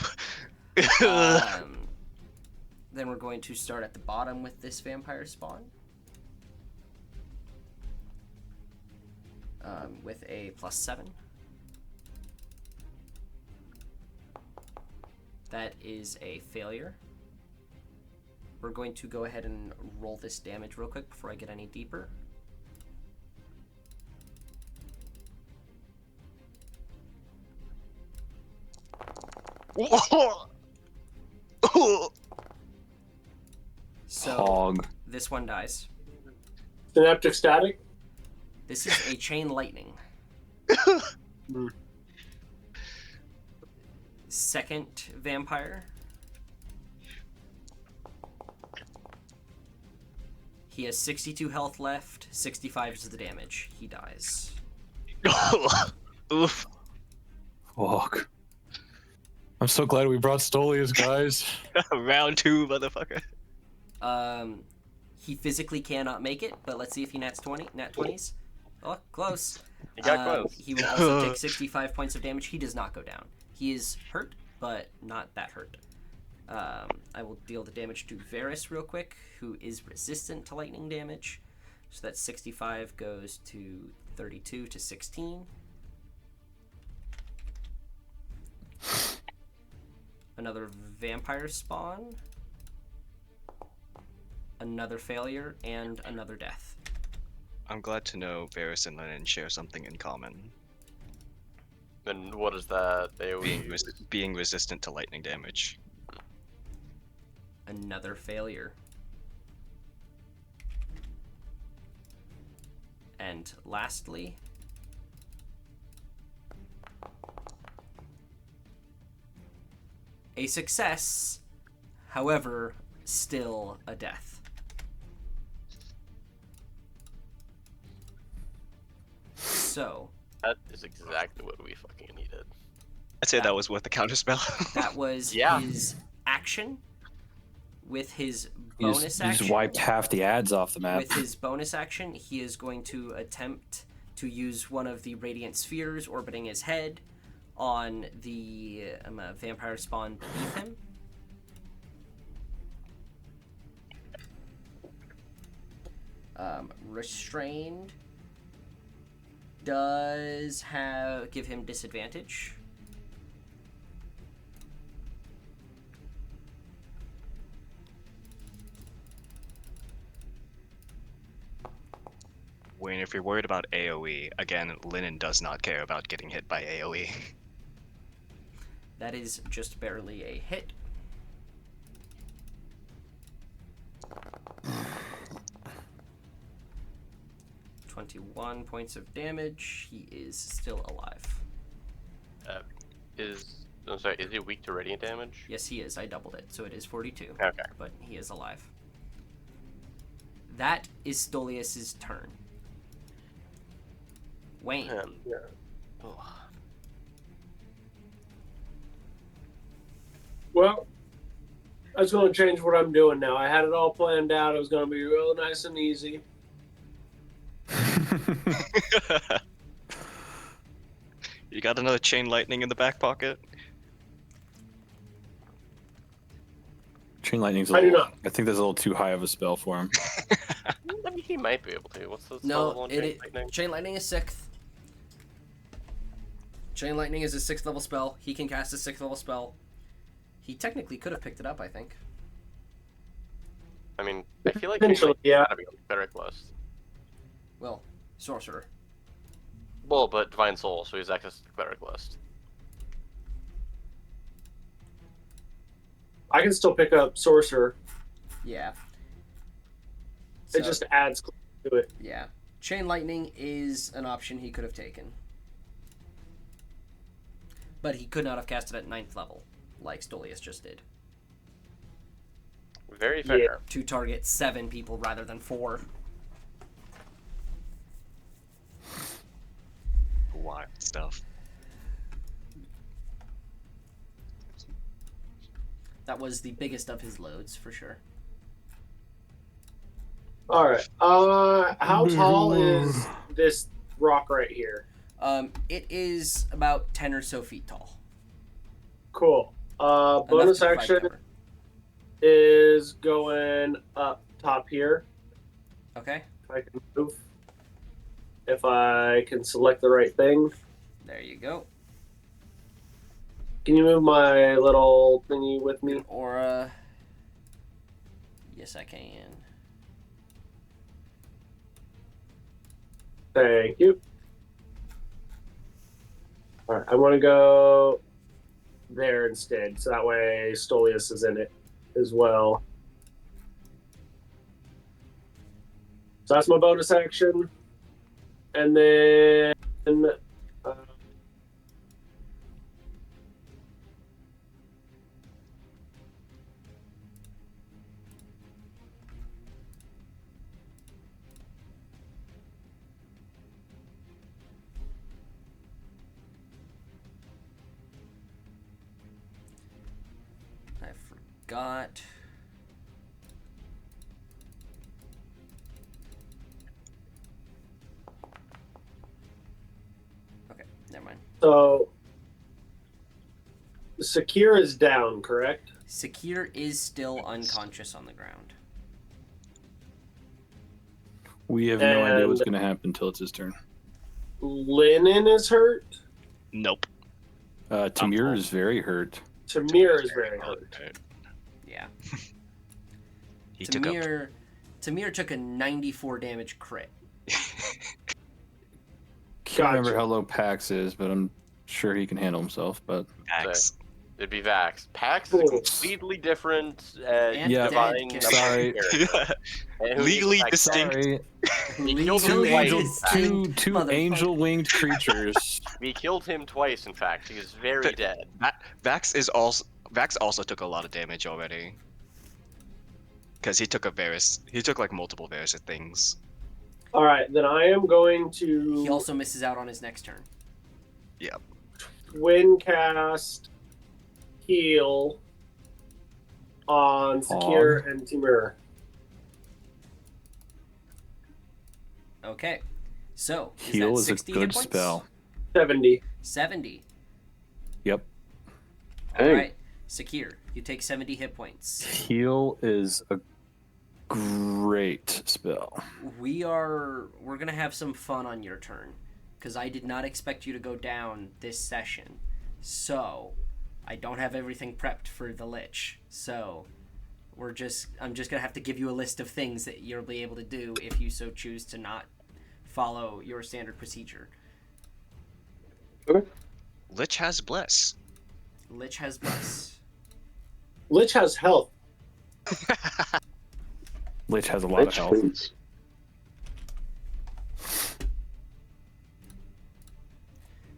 Then we're going to start at the bottom with this vampire spawn. With a +7. That is a failure. We're going to go ahead and roll this damage real quick before I get any deeper. So Hog. this one dies. Synaptic static. This is a chain lightning. Second vampire. He has 62 health left. 65 is the damage. He dies. Oof. Fuck. I'm so glad we brought Stolius, guys. Round 2, motherfucker. He physically cannot make it, but let's see if he nat 20s. Oh, close. He got close. He will also take 65 points of damage. He does not go down. He is hurt, but not that hurt. I will deal the damage to Varys real quick, who is resistant to lightning damage. So that 65 goes to 32 to 16. Another vampire spawn. Another failure, and another death. I'm glad to know Varys and Lennon share something in common. And what is that? AoE? Being resistant to lightning damage. Another failure. And lastly, a success, however, still a death. So, That is exactly what we fucking needed. I'd say that was worth the counterspell. that was Yeah. his action. With his You bonus just action, wiped half the ads off the map. with his bonus action, he is going to attempt to use one of the radiant spheres orbiting his head on the vampire spawn beneath him. Restrained does give him disadvantage. Wayne, if you're worried about AoE, again, Lennon does not care about getting hit by AoE. That is just barely a hit. $21 points of damage. He is still alive. I'm sorry, is he weak to radiant damage? Yes, he is. I doubled it, so it is 42. Okay. But he is alive. That is Stolius' turn. Wayne. Yeah. Oh. Well, I was going to change what I'm doing now. I had it all planned out. It was going to be real nice and easy. You got another chain lightning in the back pocket? Chain lightning's a I do little, not. I think that's a little too high of a spell for him. I mean, he might be able to. What's the spell No, level on Chain Lightning? Chain Lightning is 6th. Chain Lightning is a 6th level spell. He can cast a 6th level spell. He technically could have picked it up, I think. I mean, I feel like Potentially, he's yeah. gotta be on the cleric list. Well, Sorcerer. Well, but Divine Soul, so he's access to the cleric list. I can still pick up Sorcerer. Yeah. It just adds to it. Yeah. Chain Lightning is an option he could have taken. But he could not have cast it at 9th level, like Stolius just did. Very fair. Yeah. To target 7 people rather than 4. Wild stuff. That was the biggest of his loads, for sure. All right. How tall is this rock right here? It is about 10 or so feet tall. Cool. Enough Bonus to provide action cover. is going up top here. Okay, If I can move. If I can select the right thing. there you go. Can you move my little thingy with me? Aura. Yes, I can. Thank you. All right, I want to go there instead, so that way Stolius is in it as well. So that's my bonus action, and then I forgot. Okay, never mind. so Sakir is down, correct? Sakir is still unconscious on the ground. We have no idea what's And- going to happen until it's his turn. Linen is hurt. Nope. Tamir is very hurt. Tamir is very hurt. Yeah. He took up. Tamir took a 94 damage crit. Can't remember Gotcha. how low Pax is, but I'm sure he can handle himself. But Axe. It'd be Vax. Pax is a completely different And Yeah, divine. dead sorry. character. And who Legally needs, like, distinct. sorry, He killed him Legally twice. distinct two motherfucker. angel-winged creatures. We killed him twice, in fact. He is very But- dead. Vax also took a lot of damage already. Because he took like multiple Varus things. All right, then I am going to He also misses out on his next turn. twin cast heal on Sakir and Timur. Okay. So, Heal that is a 60 hit good points? spell. 70. 70. Yep. All Dang. right. Sakir, you take 70 hit points. Heal is a great spell. We're gonna have some fun on your turn, because I did not expect you to go down this session. So, I don't have everything prepped for the Lich. So, I'm just gonna have to give you a list of things that you'll be able to do if you so choose to not follow your standard procedure. Lich has Bless. Lich has Bless. Lich has health. Lich has a lot of health. Please.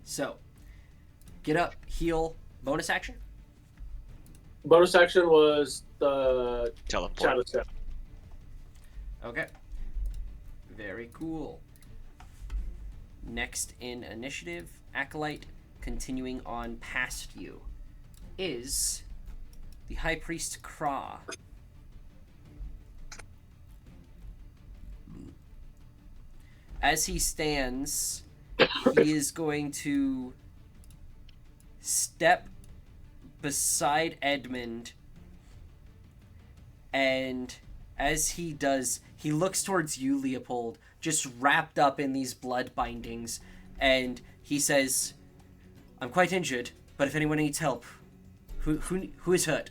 So, get up, heal, bonus action. Bonus action was the Teleport. shadow step. Okay. Very cool. Next in initiative, Acolyte, continuing on past you, is the High Priest Kra. As he stands, he is going to step beside Edmund, and as he does, he looks towards you, Leopold, just wrapped up in these blood bindings, and he says, "I'm quite injured, but if anyone needs help, who is hurt?"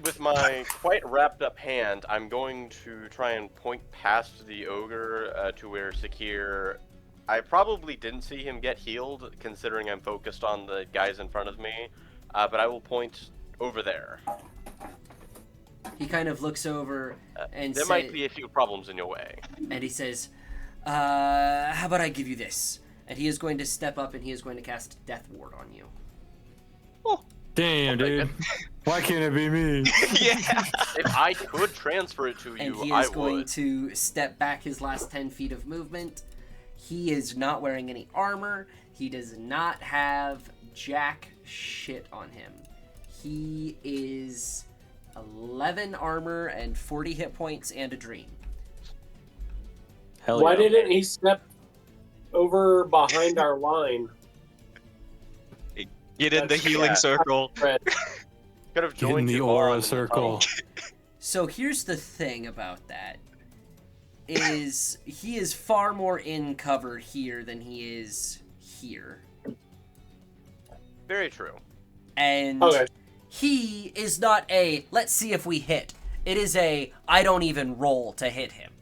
With my quite wrapped up hand, I'm going to try and point past the ogre to where Sakir. I probably didn't see him get healed, considering I'm focused on the guys in front of me, but I will point over there. He kind of looks over and There might be a few problems in your way. and he says, "How about I give you this?" And he is going to step up and he is going to cast Death Ward on you. Damn, dude. Why can't it be me? Yeah. If I could transfer it to And you, he I is going would. to step back his last 10 feet of movement. He is not wearing any armor. He does not have jack shit on him. He is 11 armor and 40 hit points and a dream. Hell Why yeah. didn't he step over behind our line? Get in the That's- healing yeah. circle. Red. Could have In joined the you aura on circle. So here's the thing about that. Is he is far more in cover here than he is here. Very true. And Okay. he is not a, let's see if we hit. It is a, I don't even roll to hit him.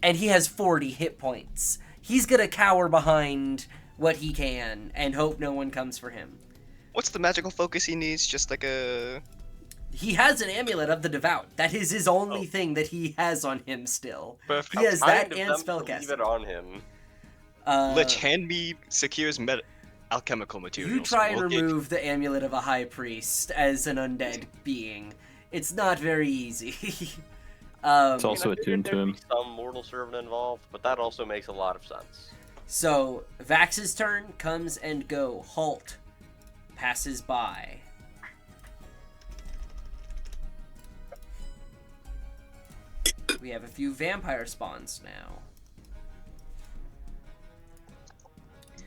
And he has 40 hit points. He's gonna cower behind what he can and hope no one comes for him. What's the magical focus he needs? Just like a... He has an amulet of the devout. That is his only thing that he has on him still. Perfect. He has Kind that of and them to spellcasting. leave it on him. Lich, hand me Secur's alchemical materials. You try and We'll get- remove the amulet of a high priest as an undead being. It's not very easy. It's also I figured attuned to there'd him. be some mortal servant involved, but that also makes a lot of sense. So, Vax's turn comes and go. Halt. Passes by. We have a few vampire spawns now.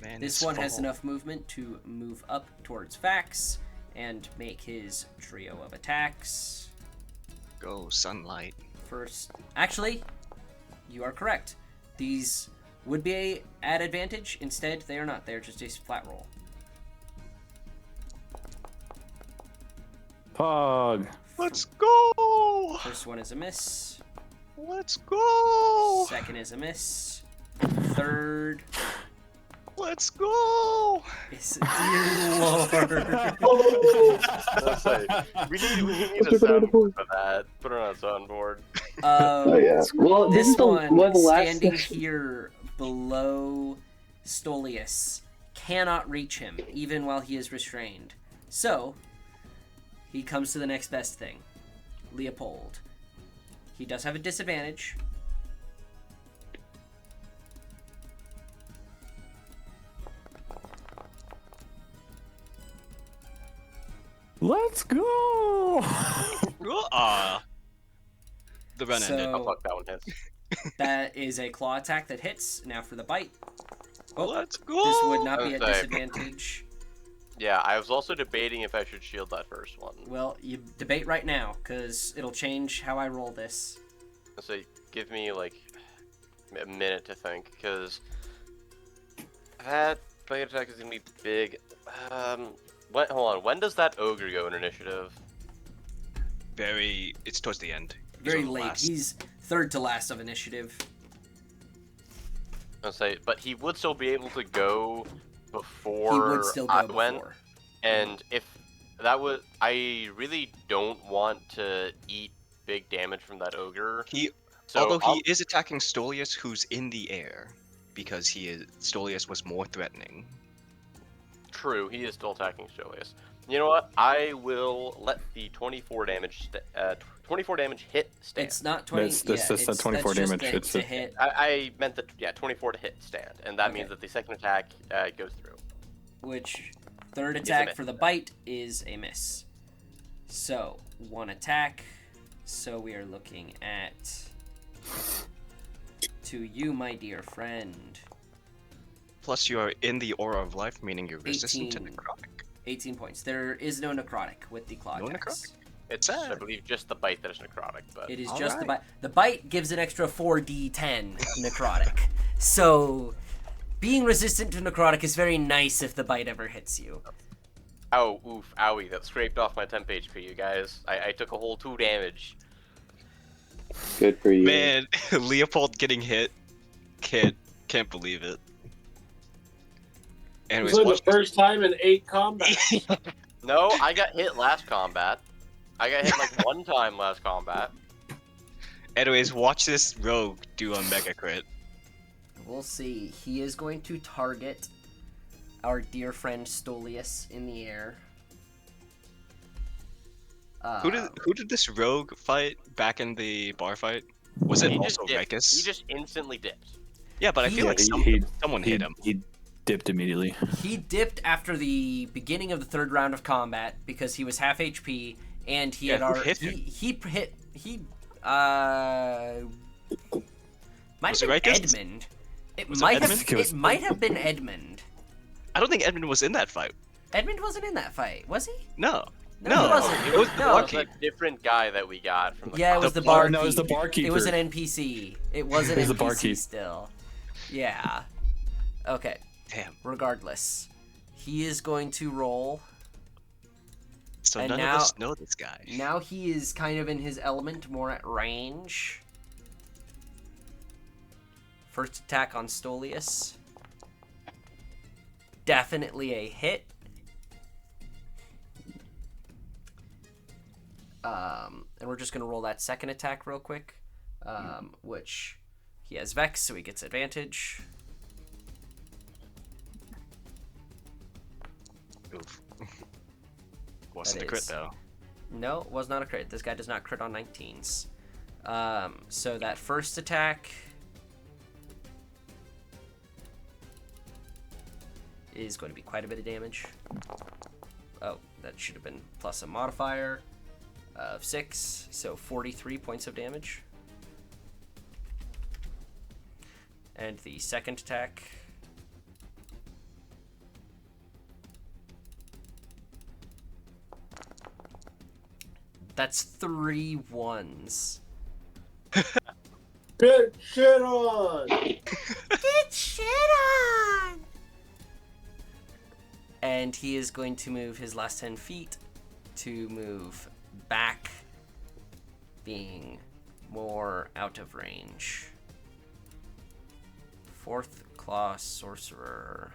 Man, This it's one has fall. enough movement to move up towards Vax and make his trio of attacks. Go, sunlight. First, actually, you are correct. These would be at advantage. Instead, they are not. They're just a flat roll. Pog. Let's go! First one is a miss. Let's go! Second is a miss. Third Let's go! is dear lord. Let's say, we need a soundboard for that. Put it on a soundboard. Oh yeah. Well, This is the one, the last standing session. here below Stolius, cannot reach him, even while he is restrained. So, he comes to the next best thing. Leopold. He does have a disadvantage. Let's go. The run So- ended. Oh fuck, that one hits. That is a claw attack that hits. Now for the bite. Oh, Let's go! this would not be a Okay. disadvantage. Yeah, I was also debating if I should shield that first one. Well, you debate right now, because it'll change how I roll this. So give me like a minute to think, because that bite attack is gonna be big. Hold on. When does that ogre go in initiative? It's towards the end. He's Very on the late. last. He's third to last of initiative. I'll say, but he would still be able to go before He would still go I before. went. And if that was, I really don't want to eat big damage from that ogre. Although I'll- he is attacking Stolius, who's in the air, because Stolius was more threatening. True, he is still attacking Stolius. You know what? I will let the 24 damage 24 damage hit stand. It's not 20. That's yeah, just it's, 24 that's damage. Just It's to a- hit. I meant that 24 to hit stand, and that Okay. means that the second attack goes through. Which third a attack miss. for the bite is a miss. So one attack. So we are looking at to you, my dear friend. Plus, you are in the aura of life, meaning you're resistant to 18. necrotic. 18 points. There is no necrotic with the claw No attacks. It's, Sad. I believe, just the bite that is necrotic, but It is All just the right. bite. The bite gives an extra 4d10 necrotic. So, being resistant to necrotic is very nice if the bite ever hits you. ow, oof, owie, that scraped off my temp HP, you guys. I took a whole 2 damage. Good for you. Man, Leopold getting hit. Can't believe it. It Anyways, was like watch the first time in 8 combats. No, I got hit last combat. I got hit like one time last combat. Anyways, watch this rogue do a mega crit. We'll see. He is going to target our dear friend Stolius in the air. Who did this rogue fight back in the bar fight? Was it He also just dipped. Rikus? He just instantly dipped. Yeah, but I He- feel like he- someone he, hit him. He dipped immediately. He dipped after the beginning of the third round of combat because he was half HP and he Yeah, had who already hit him? he might Was have it been Rikus? Edmund. It Was it might have Edmund? it might have been Edmund. I don't think Edmund was in that fight. Edmund wasn't in that fight, was he? No. No, No, he wasn't. it was the It No. was barkeep. a different guy that we got from the Yeah, it was the Oh, barkeep. no, it was the barkeeper. It was an NPC. It was an It was the NPC barkeep. still. Yeah. Okay. Damn. Regardless, He is going to roll. So And none now- of us know this guy. Now he is kind of in his element, more at range. First attack on Stolius. Definitely a hit. And we're just going to roll that second attack real quick. Which he has Vex, so he gets advantage. Oof. Wasn't That a crit is- though. No, it was not a crit. This guy does not crit on 19s. So that first attack is going to be quite a bit of damage. Oh, that should have been plus a modifier of 6, so 43 points of damage. And the second attack, that's 3 1s. Get shit on! Get shit on! And he is going to move his last 10 feet to move back, being more out of range. Fourth Claw Sorcerer.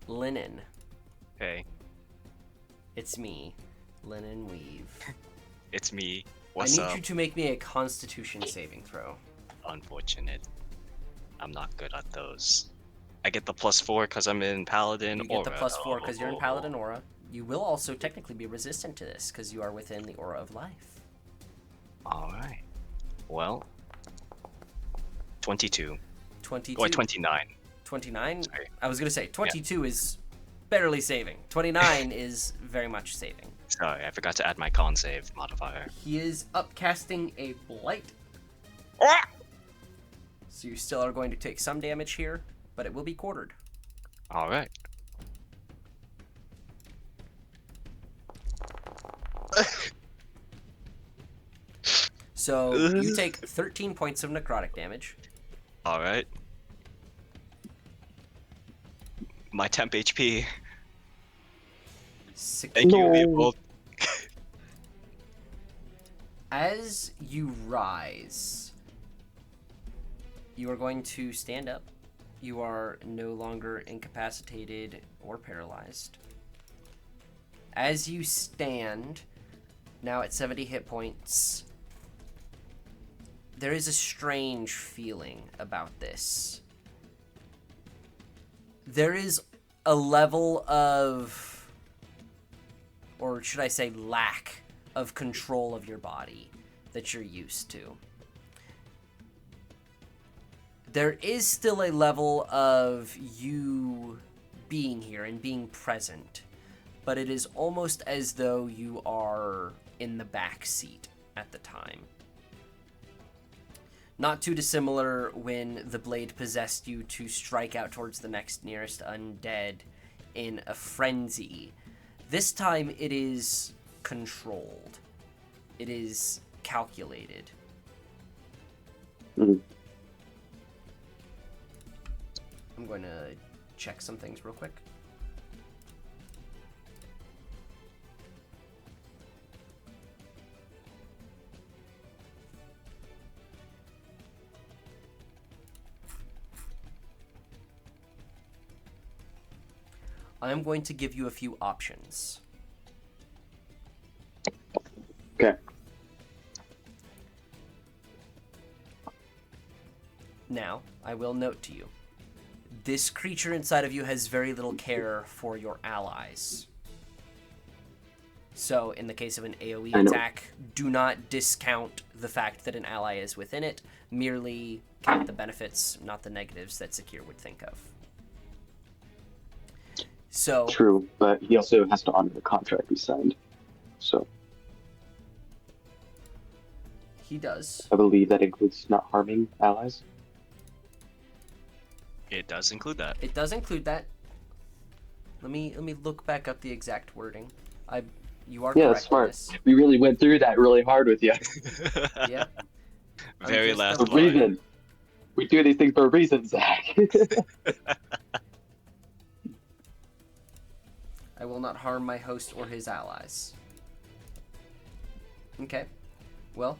Linen. Hey, It's me, Linen Weave. it's me. What's I need up? you to make me a Constitution saving throw. Unfortunate. I'm not good at those. I get the +4 because I'm in Paladin You get the Aura. +4 because you're in Paladin Aura. You will also technically be resistant to this because you are within the Aura of Life. Alright. Well, 22. 22. Or 29. 29? Sorry. I was going to say, 22 is barely saving. 29 is very much saving. Sorry, I forgot to add my con save modifier. He is upcasting a Blight. So you still are going to take some damage here, but it will be quartered. Alright. So you take 13 points of necrotic damage. Alright. My temp HP. Thank you, people. As you rise, you are going to stand up. You are no longer incapacitated or paralyzed. As you stand, now at 70 hit points, there is a strange feeling about this. There is a level of, or should I say lack of control of your body that you're used to. There is still a level of you being here and being present, but it is almost as though you are in the back seat at the time. Not too dissimilar when the blade possessed you to strike out towards the next nearest undead in a frenzy. This time it is controlled. It is calculated. Mhm. I'm going to check some things real quick. I'm going to give you a few options. Okay. Now, I will note to you, this creature inside of you has very little care for your allies. So, in the case of an AoE I know. attack, do not discount the fact that an ally is within it. Merely count the benefits, not the negatives that Secure would think of. So, True, but he also has to honor the contract we signed. So he does. I believe that includes not harming allies. It does include that. It does include that. Let me look back up the exact wording. You are Yeah, correct. that's smart. Dennis. We really went through that really hard with you. Yep. I'm Very just last For a double- line. reason. We do these things for a reason, Zach. I will not harm my host or his allies. Okay. Well,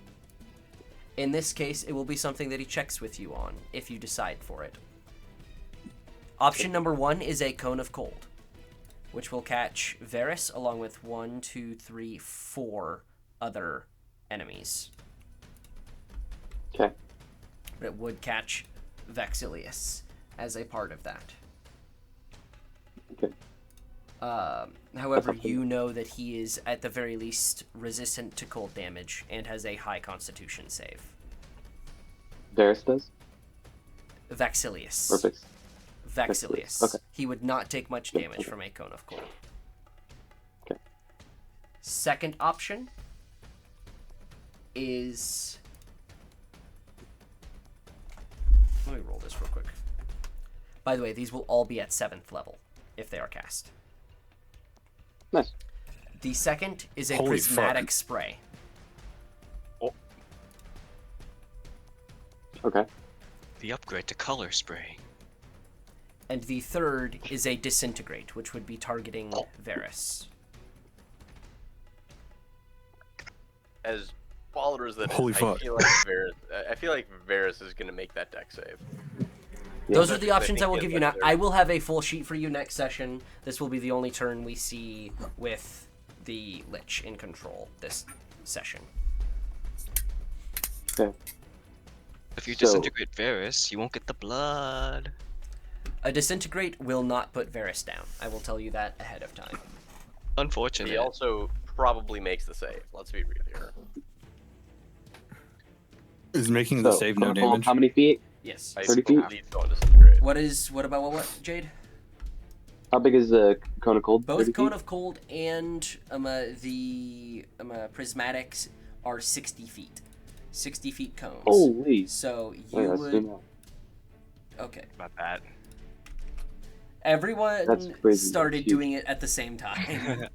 in this case, it will be something that he checks with you on, if you decide for it. Option number 1 is a Cone of Cold, which will catch Varys along with 4 other enemies. Okay. But it would catch Vexilius as a part of that. Okay. However, you know that he is, at the very least, resistant to cold damage and has a high constitution save. Varys does? Vexilius. Perfect. Vexilius. Okay. He would not take much damage from a Cone of Cold. Okay. Second option is... Let me roll this real quick. By the way, these will all be at 7th level, if they are cast. Nice. The second is a Holy prismatic fuck. spray. Okay. The upgrade to color spray. And the third is a disintegrate, which would be targeting Varys. As baller as that Holy is, fuck. I feel like Varys is gonna make that deck save. Those are Especially the 'cause I options I think will he give has you now. legendary. I will have a full sheet for you next session. This will be the only turn we see with the Lich in control this session. Okay. If you So- disintegrate Varys, you won't get the blood. A disintegrate will not put Varys down. I will tell you that ahead of time. Unfortunate. He also probably makes the save. Let's be real here. Is making the So, save no Cone of Cold, damage? how many feet? Yes. I 30 feet? believe so on disintegrate. What about what, Jade? How big is the Cone of Cold? 30 Both feet? Cone of Cold and the Prismatics are 60 feet. 60 feet cones. Holy. So Oh, you yeah, would... zoom out. Okay. About that. Everyone That's crazy, started that's huge. doing it at the same time.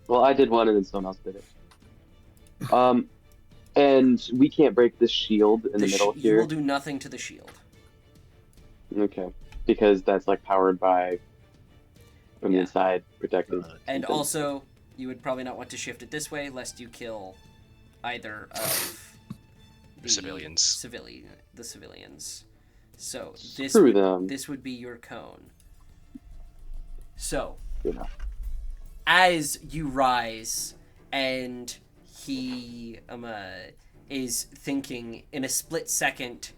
Well, I did one and then someone else did it. And we can't break this shield in the middle You here. will do nothing to the shield. Okay. Because that's like powered by from the Yeah. inside, protected. And something. also, you would probably not want to shift it this way, lest you kill either of the Civilians. The civilians. So this Screw would, them. this would be your cone. So, Yeah. as you rise and he is thinking, in a split second,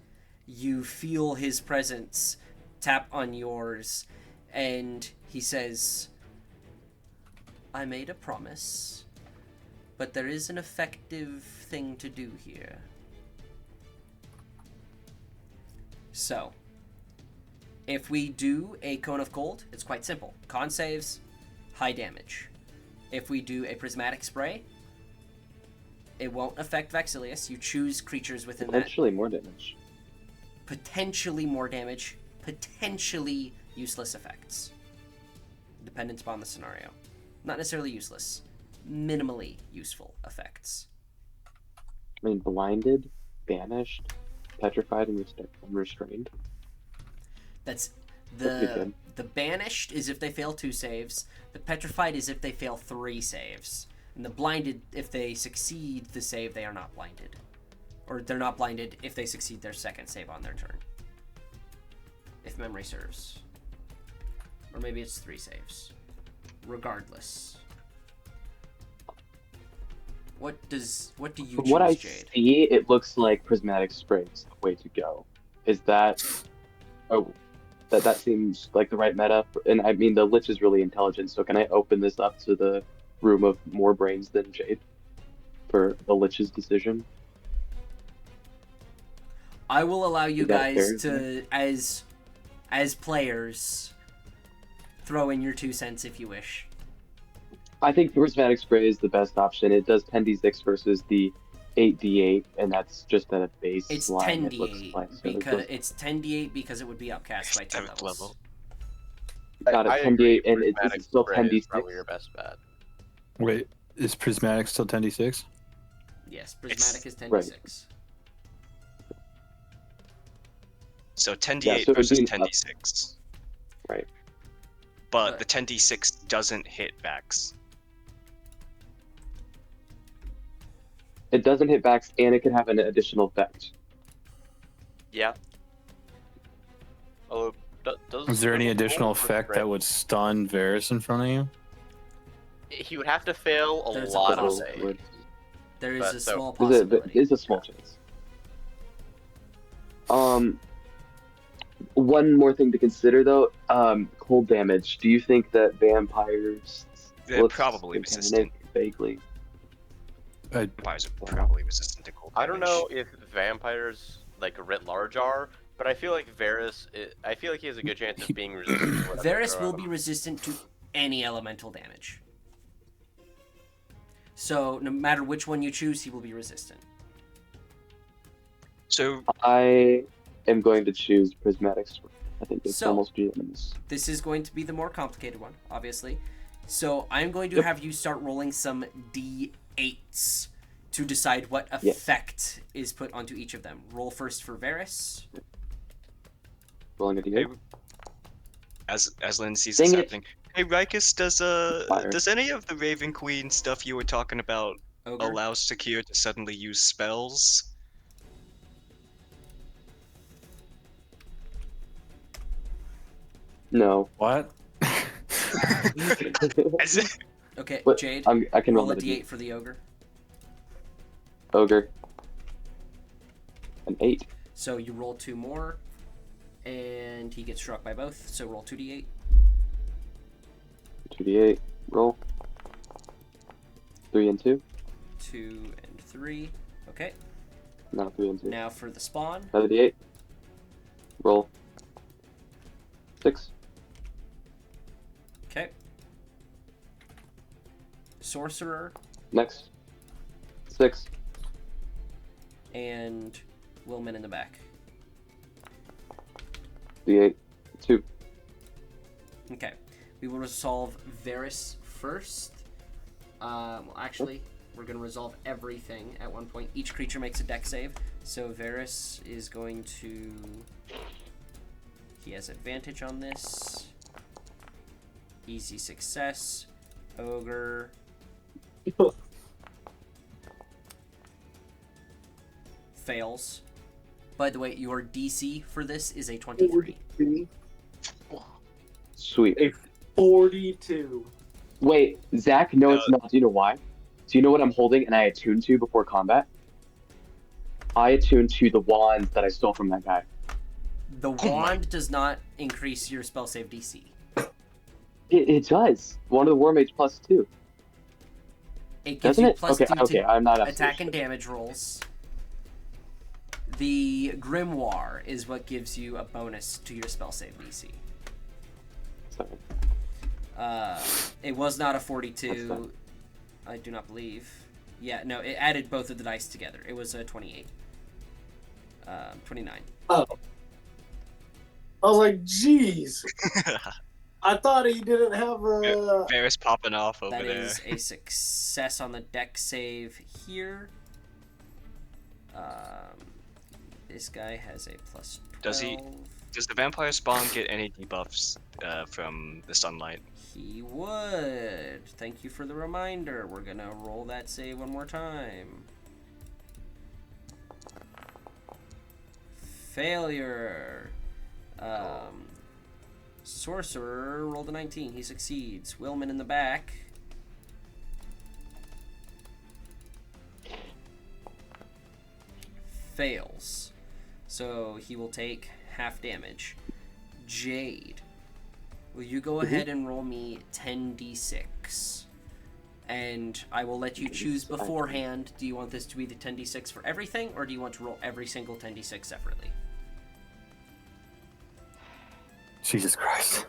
you feel his presence tap on yours, and he says, I made a promise, but there is an effective thing to do here. So, if we do a Cone of Cold, it's quite simple. Con saves, high damage. If we do a Prismatic Spray, it won't affect Vexilius. You choose creatures within that. Potentially more damage. Potentially more damage, potentially useless effects. Dependent upon the scenario. Not necessarily useless. Minimally useful effects. I mean, blinded, banished, petrified, and restrained. That's That'd be the good. the banished is if they fail 2 saves. The petrified is if they fail 3 saves. And the blinded, if they succeed the save, they are not blinded. Or they're not blinded if they succeed their second save on their turn. If memory serves. Or maybe it's 3 saves. Regardless. What do you From choose, what I Jade? see, it looks like Prismatic Spray is the way to go. Is that... Oh, that seems like the right meta. And I mean, the Lich is really intelligent, so can I open this up to the room of more brains than Jade for the Lich's decision? I will allow you Is that guys fair? to, as players, throw in your 2 cents if you wish. I think Prismatic Spray is the best option. It does 10d6 versus the 8d8, and that's just at a baseline. It's it looks 10d8 like. So because it's 10d8 because it would be upcast by 2 7th levels. level. got it, I 10d8, agree, and is prismatic it still spray is 10d6? probably your best bet. Wait, is prismatic still 10d6? Yes, prismatic is 10d6. Right. So 10d8 Yeah, so it would versus be 10d6. Right. But Right. the 10d6 doesn't hit Vex. It doesn't hit backs, and it can have an additional effect. Yeah. Although, does Is there any roll additional for effect strength? that would stun Varys in front of you? He would have to fail a There's a lot of possibility. saves. There is But, a so- small There's a, possibility. there's a small chance. One more thing to consider though, cold damage. Do you think that vampires They're let's probably contaminate resistant. vaguely? Vampires are probably resistant to cold I don't damage. know if vampires, like, writ large are, but I feel like I feel like he has a good chance of being resistant to whatever Varys throw will at be him. resistant to any elemental damage. So no matter which one you choose, he will be resistant. So I am going to choose prismatic spray. I think it's So- almost unanimous. This is going to be the more complicated one, obviously. So I'm going to Yep. have you start rolling some d8s to decide what Yes. effect is put onto each of them. Roll first for Varys. Rolling a d8. as Lynn sees Dang this it. happening, hey Rikus, Fire. does any of the Raven Queen stuff you were talking about Ogre. allow Secure to suddenly use spells? No. What? As- Okay, But Jade. I can roll roll a a d8 for the ogre. Ogre. An 8. So you roll 2 more, and he gets struck by both. So roll 2d8. 2d8. Roll. 3 and 2. 2 and 3. Okay. No, 3 and 2. Now for the spawn. Another d8. Roll. 6. Okay. Sorcerer Next. 6. and Willman in the back. D8. 2. Okay. We will resolve Varys first. Well, actually, we're going to resolve everything at one point. Each creature makes a dex save. So Varys is going to... He has advantage on this. Easy success. Ogre. Fails. By the way, your DC for this is a 23. Sweet. A 42. Wait, Zach, no, it's not. Do you know why? Do you know what I'm holding and I attuned to before combat? I attuned to the wands that I stole from that guy. The wand does not increase your spell save DC. It does. One of the War Mage plus 2. It gives Doesn't you it? plus Okay, 2 okay, to I'm not absolutely attack and sure. damage rolls. The Grimoire is what gives you a bonus to your spell save DC. Sorry. It was not a That's 42, fine. I do not believe. Yeah, no, it added both of the dice together. It was a 28. 29. Oh. I was like, jeez. I thought he didn't have a. Varys popping off over That there. is a success on the deck save here. This guy has a plus 12. Does he- Does the vampire spawn get any debuffs from the sunlight? He would. Thank you for the reminder. We're gonna roll that save one more time. Failure. Sorcerer rolled a 19. He succeeds. Willman in the back. Fails. So he will take half damage. Jade, will you go ahead and roll me 10d6? And I will let you choose beforehand. Do you want this to be the 10d6 for everything, or do you want to roll every single 10d6 separately? Jesus Christ.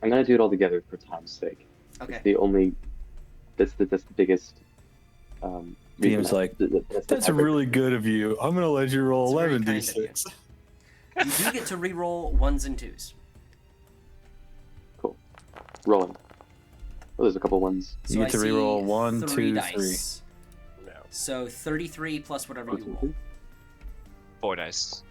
I'm gonna do it all together for time's sake. Okay. It's the only. That's the biggest. reason DM's like, that's That's really good of you. I'm gonna let you roll It's very 11 kind of you. d6. You do get to re-roll 1s and 2s. Cool. Rolling. Oh, there's a couple ones. You get to I see reroll 1, 3 2, dice. 3. No. So 33 plus whatever you roll. 4 dice.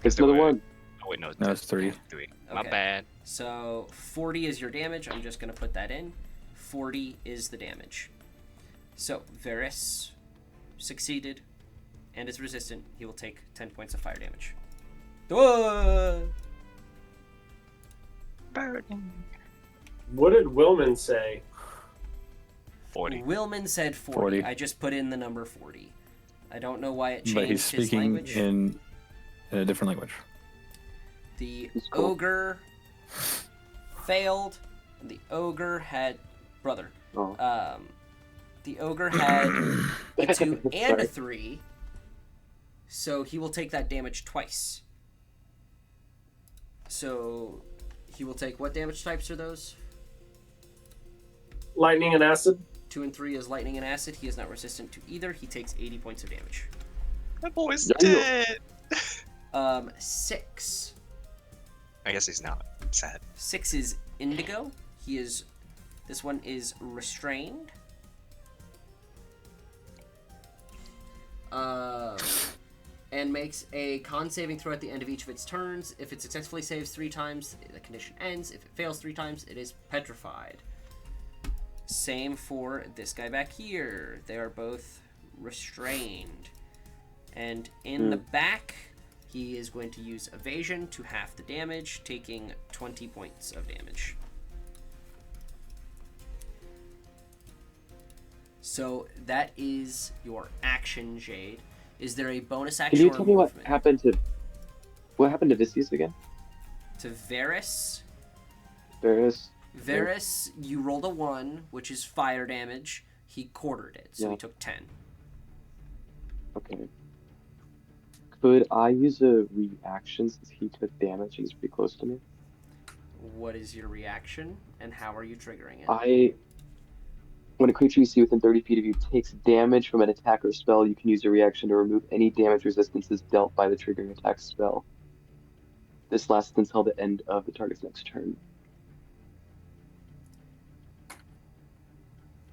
It's another one. Oh wait, no. No, it's 3. 3. My Okay. bad. So 40 is your damage. I'm just going to put that in. 40 is the damage. So Varys succeeded and is resistant. He will take 10 points of fire damage. Burning. What did Willman say? 40. Willman said 40. 40. I just put in the number 40. I don't know why it changed But he's his speaking language. in a different language. The That's cool. ogre failed. And the ogre had brother. Oh. The ogre had a 2 and a Sorry. 3, so he will take that damage twice. So he will take what damage types are those? Lightning and acid? 2 and 3 is lightning and acid. He is not resistant to either. He takes 80 points of damage. That boy's Yeah. dead. 6. I guess he's not. Sad. 6 is indigo. This one is restrained. And makes a con saving throw at the end of each of its turns. If it successfully saves 3 times, the condition ends. If it fails 3 times, it is petrified. Same for this guy back here. They are both restrained. And in the back, he is going to use evasion to half the damage, taking 20 points of damage. So that is your action, Jade. Is there a bonus action Can you or tell me what movement? happened to Vicious again? To Varys? Varys. Varys, you rolled a 1, which is fire damage. He quartered it, so Yeah. he took 10. Okay. Could I use a reaction since he took damage? He's pretty close to me. What is your reaction, and how are you triggering it? When a creature you see within 30 feet of you takes damage from an attack or spell, you can use a reaction to remove any damage resistances dealt by the triggering attack spell. This lasts until the end of the target's next turn.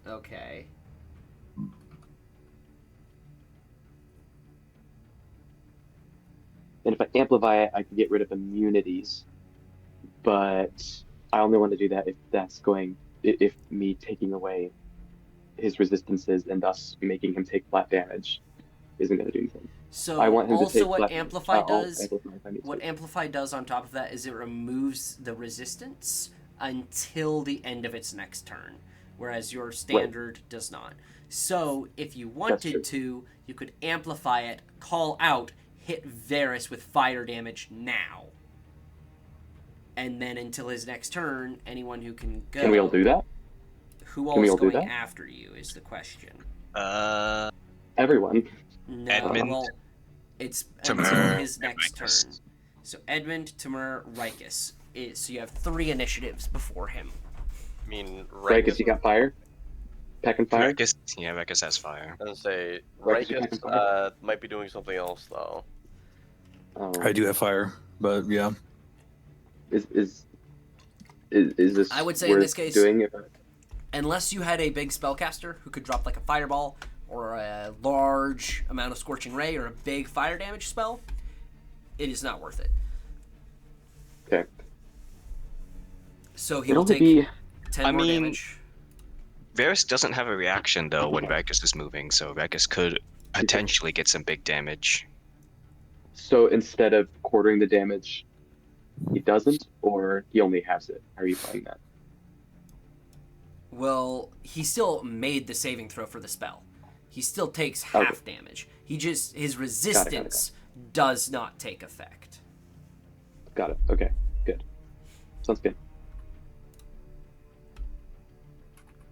Okay. And if I amplify it, I can get rid of immunities. But I only want to do that if me taking away his resistances and thus making him take flat damage isn't going to do anything. So I want him to also take what flat Amplify damage. I'll does, amplify if I need what to. Amplify does on top of that is it removes the resistance until the end of its next turn, whereas your standard does not. So if you true. wanted to, you could amplify it, call out, hit Varys with fire damage now. And then until his next turn, anyone who can go. Can we all do that? Who Can all we is all do going that? after you is the question. Everyone. No, Edmund, well, it's Timur, until his and next turn. Rikus. So Edmund, Timur, Rikus. So you have 3 initiatives before him. I mean, Right, because you got fire? Pack and fire? Rikus has fire. I was gonna say Right, 'cause you Rikus can might be doing something else though. I do have fire, but yeah. Is this I would say in worth this case- doing? Unless you had a big spellcaster who could drop like a fireball or a large amount of scorching ray or a big fire damage spell, it is not worth it. Okay. So he It'll will take be 10 I more mean- damage. Varys doesn't have a reaction though when Rikus is moving, so Rikus could potentially get some big damage. so instead of quartering the damage, he doesn't, or he only has it. How are you playing that? Well, he still made the saving throw for the spell. He still takes half damage. His resistance does not take effect. Got it. Okay. Good. Sounds good.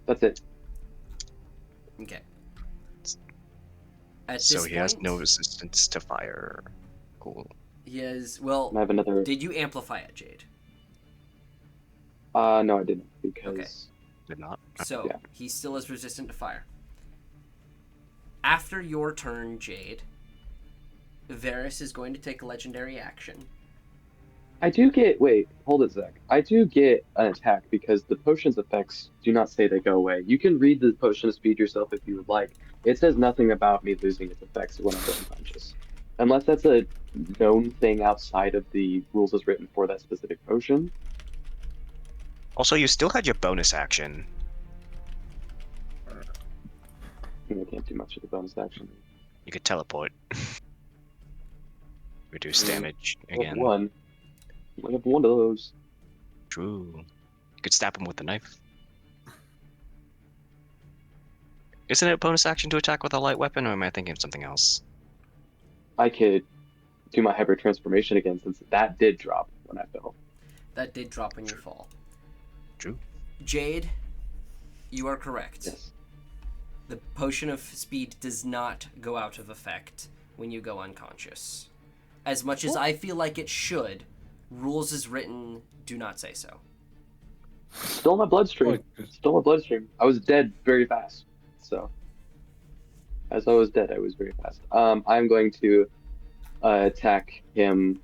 That's it. Okay. At So this he has point, no resistance to fire. Cool. He has. Well, I have another. did you amplify it, Jade? No, I didn't because. Okay. Did not. So Yeah. he still is resistant to fire. After your turn, Jade, Varys is going to take a legendary action. I do get. Wait, hold it, Zach. I do get an attack because the potion's effects do not say they go away. You can read the potion of speed yourself if you would like. It says nothing about me losing its effects when I go unconscious, unless that's a known thing outside of the rules as written for that specific potion. Also, you still had your bonus action. I can't do much of the bonus action. You could teleport. Reduce damage I have again. one. I have one of those. True. You could stab him with a knife. Isn't it a bonus action to attack with a light weapon, or am I thinking of something else? I could do my hybrid transformation again since that did drop when I fell. That did drop when you fall. True. Jade, you are correct. Yes. The potion of speed does not go out of effect when you go unconscious. As much as I feel like it should, rules as written do not say so. Still in my bloodstream. Still in my bloodstream. I was dead very fast. So, as I was dead, I was very fast. I'm going to attack him.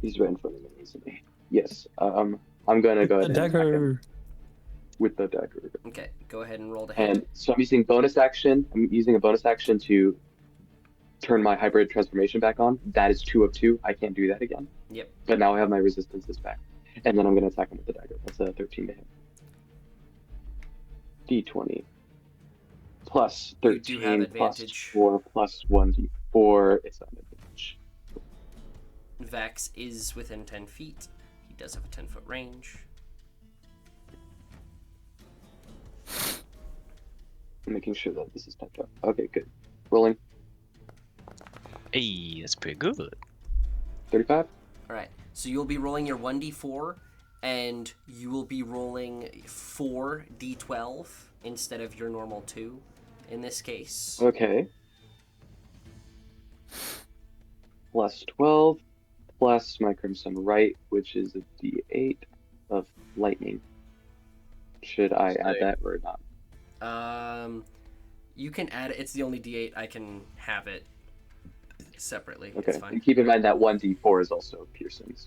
He's right in front of me, isn't he? Yes. I'm going to go ahead and attack him with the dagger. Okay, go ahead and roll to hit. And so I'm using bonus action. I'm using a bonus action to turn my hybrid transformation back on. That is 2 of 2. I can't do that again. Yep. But now I have my resistances back. And then I'm going to attack him with the dagger. That's a 13 to hit. D20. Plus You do have 13 plus advantage. 4 plus 1d4. It's not an advantage. Vax is within 10 feet. He does have a 10-foot range. I'm making sure that this is typed up. Okay, good. Rolling. Hey, that's pretty good. 35. Alright, so you'll be rolling your 1d4, and you will be rolling 4d12 instead of your normal 2 in this case. Okay. Plus 12, plus my Crimson Right, which is a d8 of lightning. Should I add that or not? You can add it. It's the only d8 I can have it separately. Okay. It's fine. And keep in mind that 1d4 is also piercings.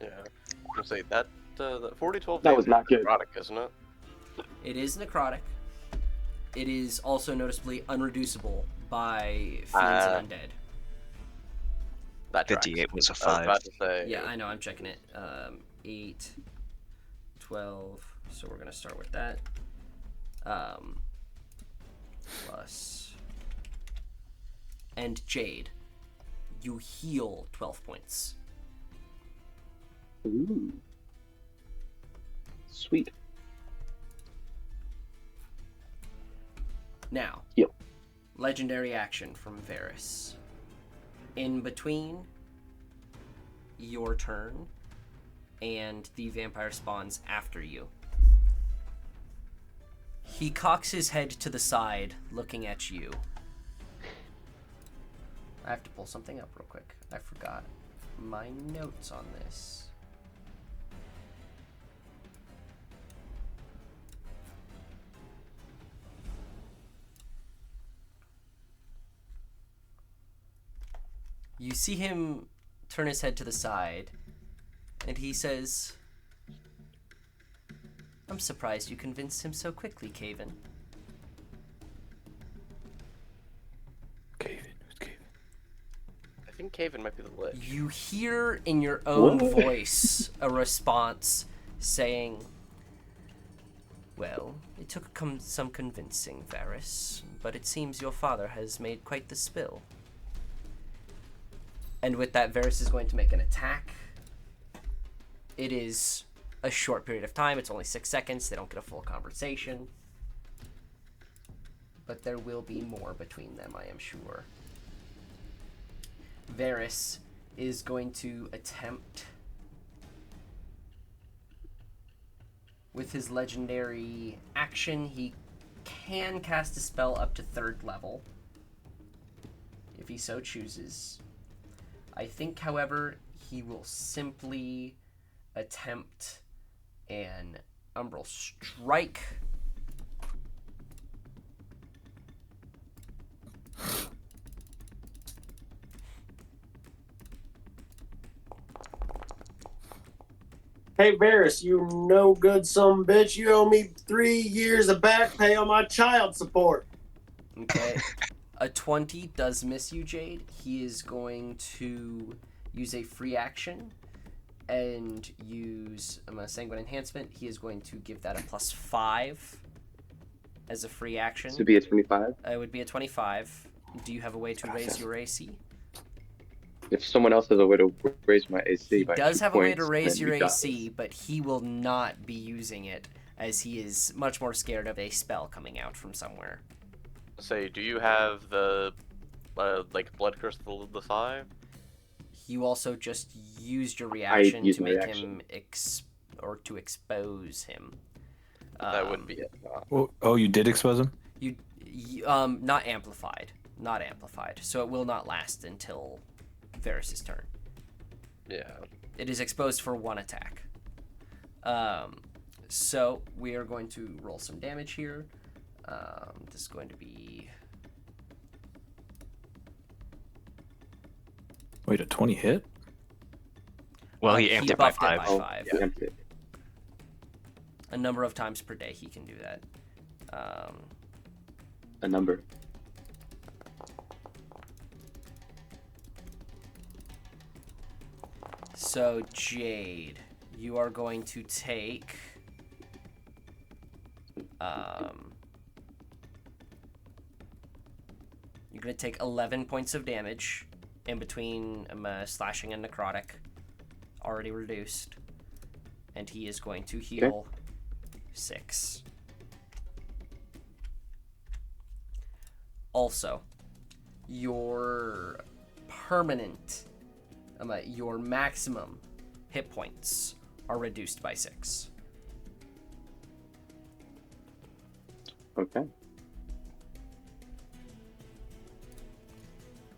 Yeah. I'm gonna say that the 40-12 That was not good. Necrotic, isn't it? It is necrotic. It is also noticeably unreducible by fiends and undead. That The tracks. D8 was a I was 5. about to say. Yeah, I know. I'm checking it. 8, 12. So we're gonna start with that. Plus. And Jade, you heal 12 points. Ooh. Sweet. Now, Yep. legendary action from Varys. In between your turn and the vampire spawns after you. He cocks his head to the side, looking at you. I have to pull something up real quick. I forgot my notes on this. You see him turn his head to the side, and he says, "I'm surprised you convinced him so quickly, Kevan." I think Kevan might be the lich. You hear in your own What? voice a response saying, "Well, it took some convincing, Varys, but it seems your father has made quite the spill." And with that, Varys is going to make an attack. It is a short period of time. It's only 6 seconds. They don't get a full conversation. But there will be more between them, I am sure. Varys is going to attempt with his legendary action. He can cast a spell up to 3rd level if he so chooses. I think, however, he will simply attempt an Umbral Strike. Hey, Varys, you no good some bitch. You owe me 3 years of back pay on my child support. Okay. A 20 does miss you, Jade. He is going to use a free action and use a Sanguine Enhancement. He is going to give that a +5 as a free action. This would be a 25. It would be a 25. Do you have a way to raise your AC? If someone else has a way to raise my AC He by does 2 have a way points, to raise then your he AC, but he will not be using it as he is much more scared of a spell coming out from somewhere. Say, do you have the like blood crystal of the Thigh? You also just used your reaction used to my make reaction. him to expose him. That would be it. Oh, you did expose him? You not amplified. So it will not last until Varys' turn. Yeah. It is exposed for 1 attack. So we are going to roll some damage here. This is going to be... Wait, a 20 hit? Well, he amped it by buffed it 5. by Oh, 5. yeah. Empty. A number of times per day he can do that. A number. So, Jade, you are going to take... you're going to take 11 points of damage in between slashing and necrotic. Already reduced. And he is going to heal 6. Also, your permanent, your maximum hit points are reduced by 6. Okay.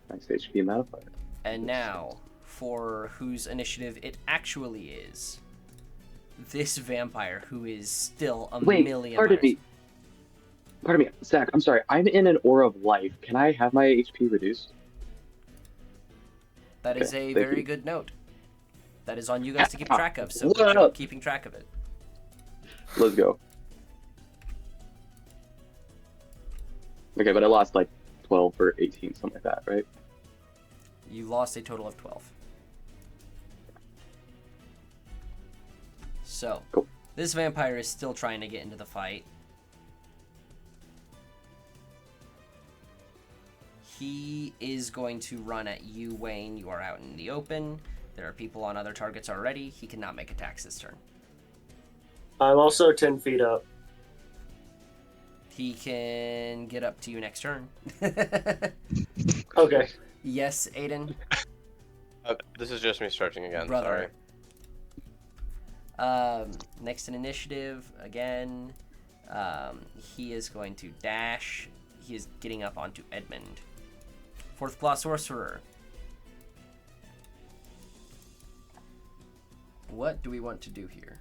Nice HP modifier. And now, for whose initiative it actually is, this vampire who is still a million pardon miles. me. Pardon me, Zach, I'm sorry. I'm in an aura of life. Can I have my HP reduced? That is Okay, a thank very you. good note. That is on you guys to keep track of, so good job keeping track of it. Let's go. Okay, but I lost like 12 or 18, something like that, right? You lost a total of 12. So, Cool. this vampire is still trying to get into the fight. He is going to run at you, Wayne. You are out in the open. There are people on other targets already. He cannot make attacks this turn. I'm also 10 feet up. He can get up to you next turn. Okay. Yes, Aiden? This is just me stretching again. Brother. Sorry. Next in initiative, again, he is going to dash. He is getting up onto Edmund. 4th Claw Sorcerer. What do we want to do here?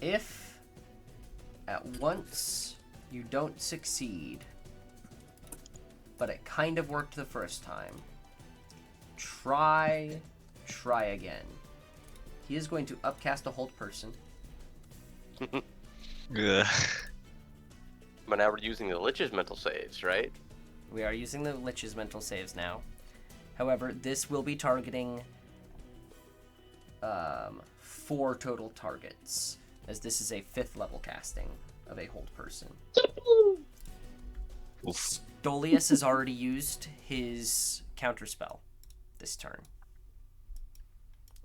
If at once you don't succeed, but it kind of worked the first time, try again. He is going to upcast a hold person. Ugh. But now we're using the Lich's mental saves, right? We are using the Lich's mental saves now. However, this will be targeting 4 total targets, as this is a 5th level casting of a hold person. Oof. Stolius has already used his counterspell this turn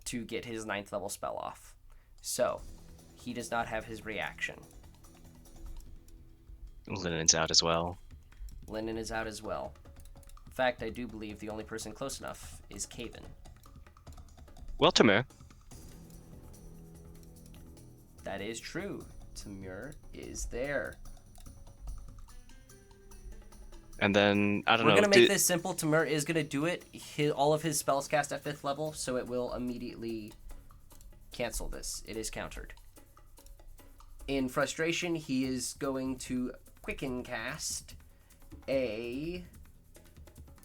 to get his 9th level spell off. So, he does not have his reaction. Linen's out as well. Linen is out as well. In fact, I do believe the only person close enough is Kevan. Well, Tamir. That is true. Tamir is there. And then I don't We're know. gonna make this simple. Tamur is gonna do it. All of his spells cast at 5th level, so it will immediately cancel this. It is countered. In frustration, he is going to quicken cast a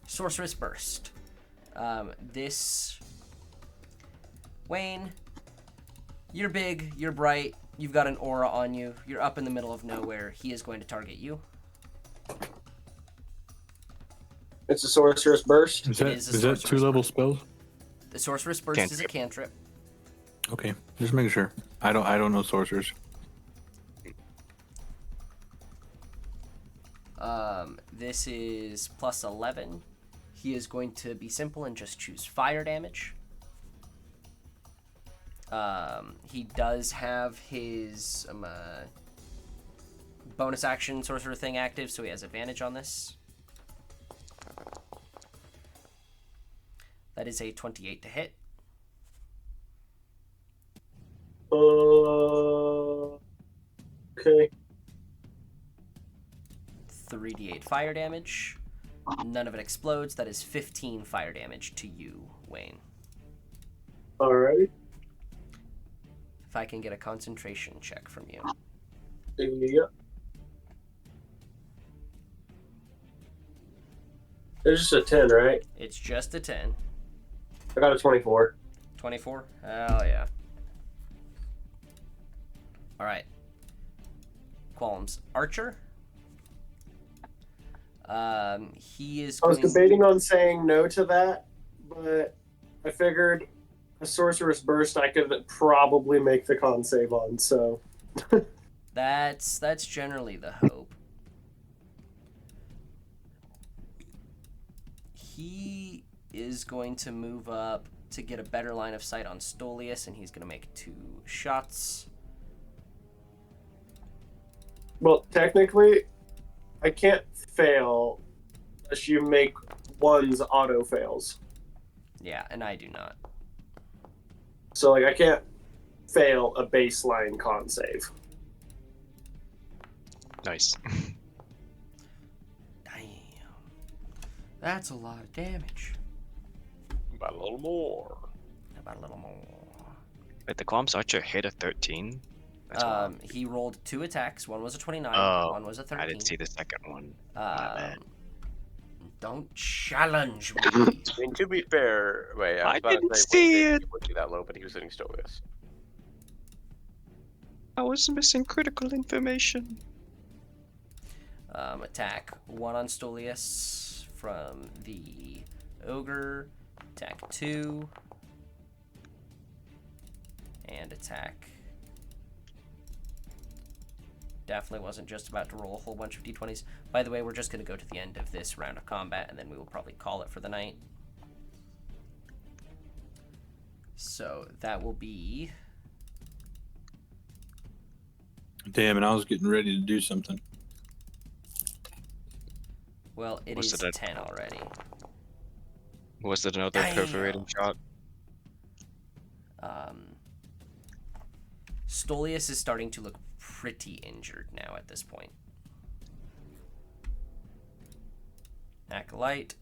Sorceress Burst. This Wayne, you're big, you're bright, you've got an aura on you, you're up in the middle of nowhere. He is going to target you. It's a sorceress burst. Is It that, is a is that sorcerer's 2-level burst. spell? The Sorceress Burst is a cantrip. Okay, just making sure. I don't know sorcerers. This is plus 11. He is going to be simple and just choose fire damage. He does have his bonus action sorcerer thing active, so he has advantage on this. That is a 28 to hit. Okay. 3d8 fire damage. None of it explodes. That is 15 fire damage to you, Wayne. Alright. If I can get a concentration check from you. Yeah. It's just a 10, right? It's just a 10. I got a 24. 24? Hell yeah. Alright. Qualms. Archer? He is I was going... debating on saying no to that, but I figured a sorceress burst I could probably make the con save on, so. That's generally the hope. He is going to move up to get a better line of sight on Stolius, and he's going to make 2 shots. Well, technically, I can't fail unless you make one's auto fails. Yeah, and I do not. So, like, I can't fail a baseline con save. Nice. Damn. That's a lot of damage. About a little more. About a little more. Wait, the Qualms Archer hit a 13? That's wild. He rolled 2 attacks. One was a 29, Oh, one was a 13. I didn't see the second one. My bad. Don't challenge me. I mean, to be fair, wait, I was I about didn't to say see Wayne it. didn't be that low, but he was hitting Stolius. I was missing critical information. Attack 1 on Stolius from the Ogre. Attack 2. And attack. Definitely wasn't just about to roll a whole bunch of d20s. By the way, we're just going to go to the end of this round of combat, and then we will probably call it for the night. So that will be... Damn, and I was getting ready to do something. Well, it Was is it a- 10 already. Was it another Damn. perforating shot? Stolius is starting to look pretty injured now at this point. Acolyte.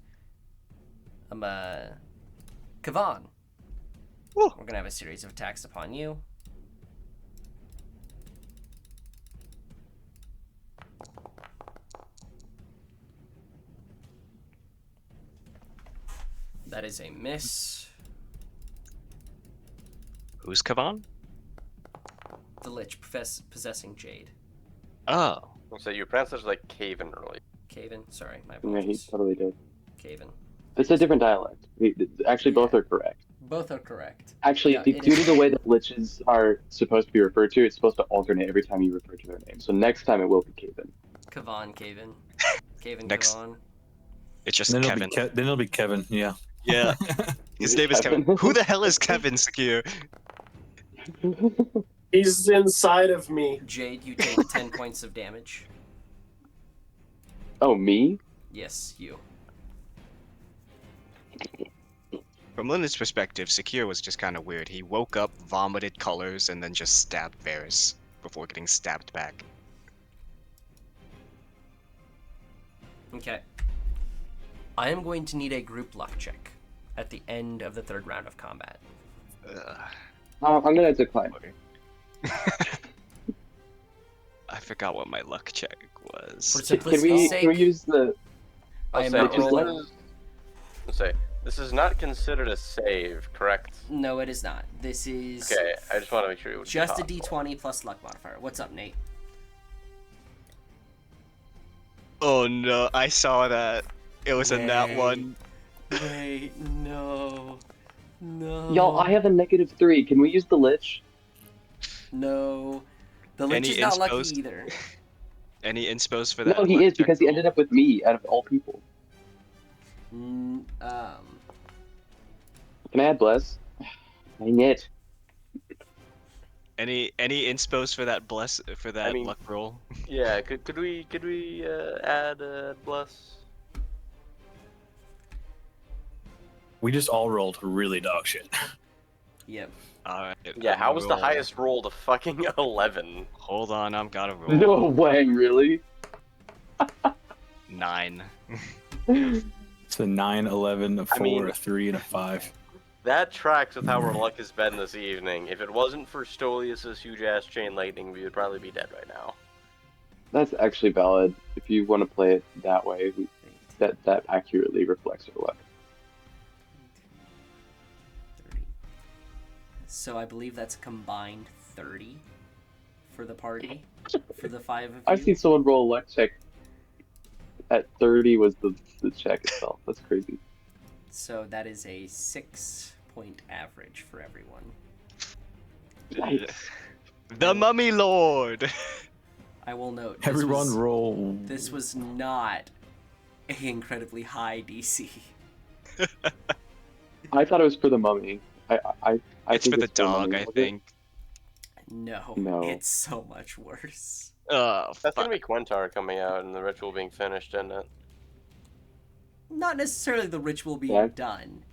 Kevan. Woo. We're gonna have a series of attacks upon you. That is a miss. Who's Kevan? The Lich possessing Jade. Oh. So you pronounced it like Kevan early. Caven, sorry, my Yeah, he apologies. totally did. Caven. It's a different dialect. Actually, both are correct. Both are correct. Actually, Yeah, due it to is. the way that liches are supposed to be referred to, it's supposed to alternate every time you refer to their name. So next time it will be Kevan. Caven. Caven, Next- Caven. It's just Then Kevin. then it'll be Kevin, yeah. Yeah. His name is Kevin. Kevin. Who the hell is Kevin Secure? He's inside of me. Jade, you take 10 points of damage. Oh, me? Yes, you. From Lynn's perspective, Secure was just kind of weird. He woke up, vomited colors, and then just stabbed Varys before getting stabbed back. Okay. I am going to need a group luck check at the end of the 3rd round of combat. I'm gonna decline. I forgot what my luck check For was. Can simplicity's we sake, can we use the? I am say, not just rolling. Let's say this is not considered a save, correct? No, it is not. This is Okay, I just want to make sure it would just a be possible. d20 plus luck modifier. What's up, Nate? Oh no, I saw that. It was a nat Wait. 1. Wait, no. No. Y'all, I have a -3. Can we use the Lich? No. The Lich Any is not lucky insposed? either. Any inspo for that? No, he luck is check because he roll? ended up with me out of all people. Mm, Can I add bless? Dang it. Any inspos for that mean- luck roll? Yeah, could we add bless? We just all rolled really dog shit. Yep. Alright. Yeah, I'm how was the roll. highest roll to fucking 11? Hold on, I've got to roll. No way, really? 9. It's a 9, 11, a 4, mean- a 3, and a 5. That tracks with how our luck has been this evening. If it wasn't for Stolius' huge ass chain lightning, we would probably be dead right now. That's actually valid. If you want to play it that way, that accurately reflects your luck. 30. So I believe that's a combined 30 for the party, for the 5 of you. I've seen someone roll a luck check at 30 was the check itself. That's crazy. So that is a 6-point average for everyone. Nice. The Mummy Lord! I will note, Everyone roll. this was not an incredibly high DC. I thought it was for the mummy. I It's think for the the dog, mummy, I was it? think. No, No. it's so much worse. Oh, That's fuck. gonna be Quentar coming out and the ritual being finished, isn't it? Not necessarily the ritual being Yeah. done,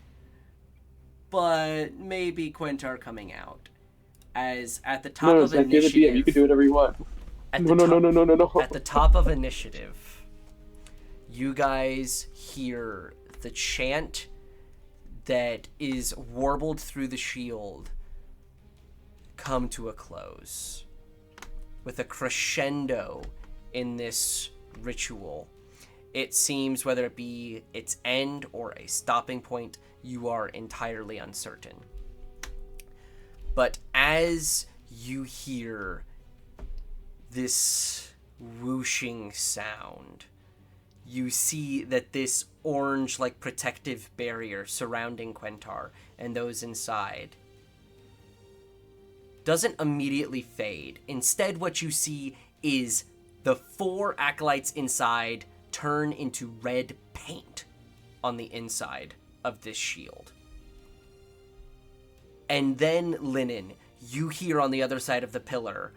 but maybe Quentar coming out. As at the top No, of Zach, you're the initiative, DM. You can do whatever you want. at No, the no, top, no, no, no, no, no. at the top of initiative, you guys hear the chant that is warbled through the shield come to a close. With a crescendo in this ritual. It seems, whether it be its end or a stopping point, you are entirely uncertain. But as you hear this whooshing sound, you see that this orange, like, protective barrier surrounding Quentar and those inside doesn't immediately fade. Instead, what you see is the 4 acolytes inside turn into red paint on the inside of this shield. And then, Linen, you hear on the other side of the pillar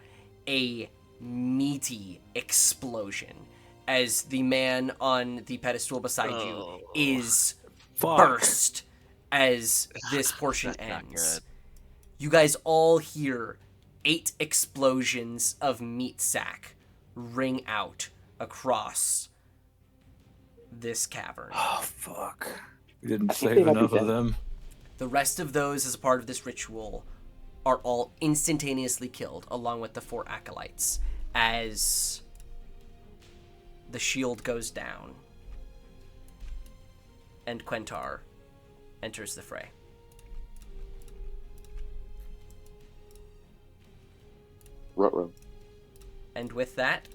a meaty explosion as the man on the pedestal beside you is Fuck. burst as this portion That's not ends. good. You guys all hear 8 explosions of meat sack ring out across this cavern. Oh, fuck. We didn't I think save they might be enough of dead. them. The rest of those, as a part of this ritual, are all instantaneously killed, along with the 4 acolytes, as the shield goes down and Quentar enters the fray. Ruh-roh. And with that,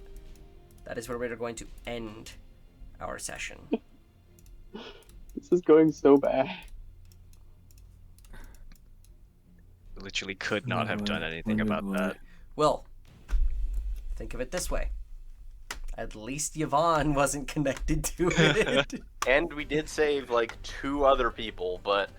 that is where we're going to end our session. This is going so bad. Literally could not have done anything about that. Well, think of it this way. At least Yvonne wasn't connected to it. And we did save like 2 other people, but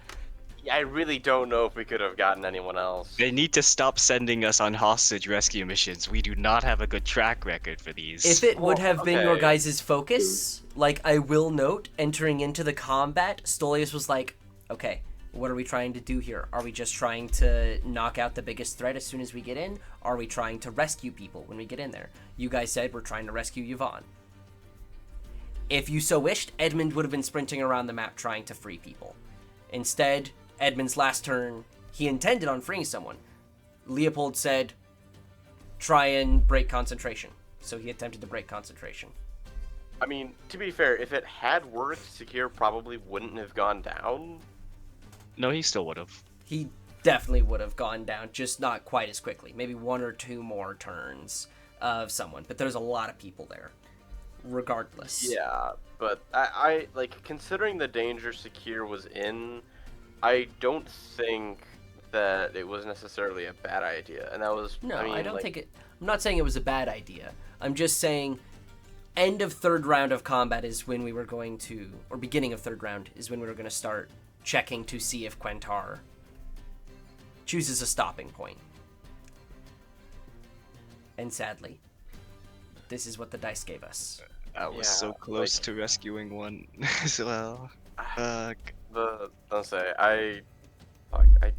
I really don't know if we could have gotten anyone else. They need to stop sending us on hostage rescue missions. We do not have a good track record for these. If it would have been your okay. guys' focus, like I will note, entering into the combat, Stolius was like, okay, what are we trying to do here? Are we just trying to knock out the biggest threat as soon as we get in? Are we trying to rescue people when we get in there? You guys said we're trying to rescue Yvonne. If you so wished, Edmund would have been sprinting around the map trying to free people. Instead, Edmund's last turn, he intended on freeing someone. Leopold said, try and break concentration. So he attempted to break concentration. I mean, to be fair, if it had worked, Secure probably wouldn't have gone down. No, he still would have. He definitely would have gone down, just not quite as quickly. Maybe 1 or 2 more turns of someone. But there's a lot of people there, regardless. Yeah, but I like, considering the danger Secure was in, I don't think that it was necessarily a bad idea. And that was, No, I mean, I don't like, think it... I'm not saying it was a bad idea. I'm just saying end of third round of combat is when we were going to... Or beginning of third round is when we were going to start checking to see if Quentar chooses a stopping point. And sadly, this is what the dice gave us. I was Yeah, so close like- to rescuing one as well. Fuck. Don't say,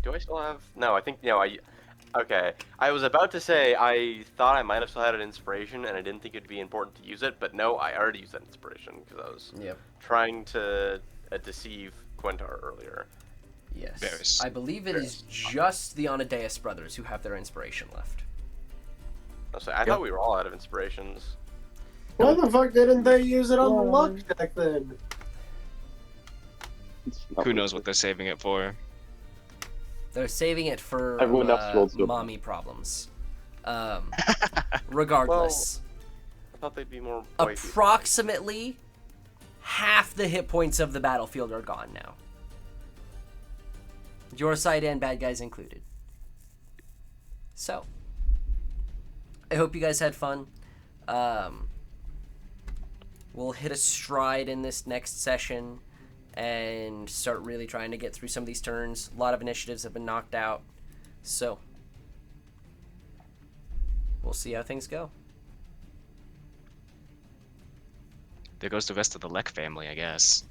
do I still have, no, I think, no, okay, I was about to say, I thought I might have still had an inspiration, and I didn't think it'd be important to use it, but no, I already used that inspiration, because I was Yep. trying to deceive Quentar earlier. Yes. Varys. I believe it is just the Anadeus brothers who have their inspiration left. I thought we were all out of inspirations. Why the fuck didn't they use it on the luck deck then? It's not Who knows worth what they're saving it for? They're saving it for Everyone else rolls to a mommy problems. Regardless, I thought they'd be more wifey. approximately half the hit points of the battlefield are gone now. Your side and bad guys included. So, I hope you guys had fun. We'll hit a stride in this next session and start really trying to get through some of these turns. A lot of initiatives have been knocked out. So, we'll see how things go. There goes the rest of the Lek family, I guess.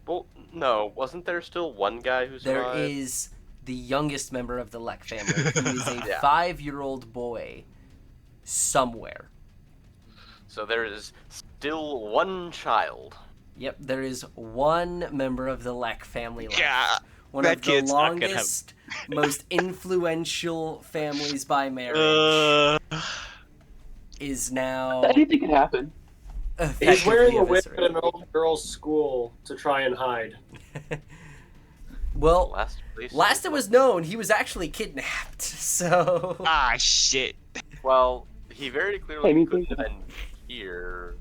Well, no, wasn't there still one guy who There survived? is the youngest member of the Lek family, who is a Yeah. 5-year-old boy somewhere. So there is still one child. Yep, there is one member of the Lek family left. Yeah, One that of the kid's not gonna have- longest, most influential families by marriage is now Anything can happen. He's wearing a effectively whip at an eviscerated. old girl's school to try and hide. Well, Last last it was known, he was actually kidnapped. So Ah, shit. Well, he very clearly Anything couldn't have been here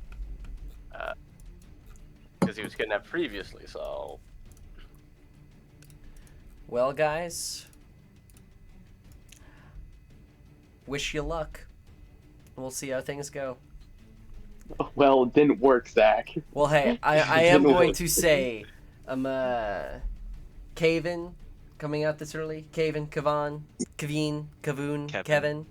because he was kidnapped previously. So well, guys, wish you luck. We'll see how things go. Well, it didn't work, Zach. Well, hey, I am Didn't going work. to say, Kevan coming out this early. Kevan, Kevan, Kevin. Kevin.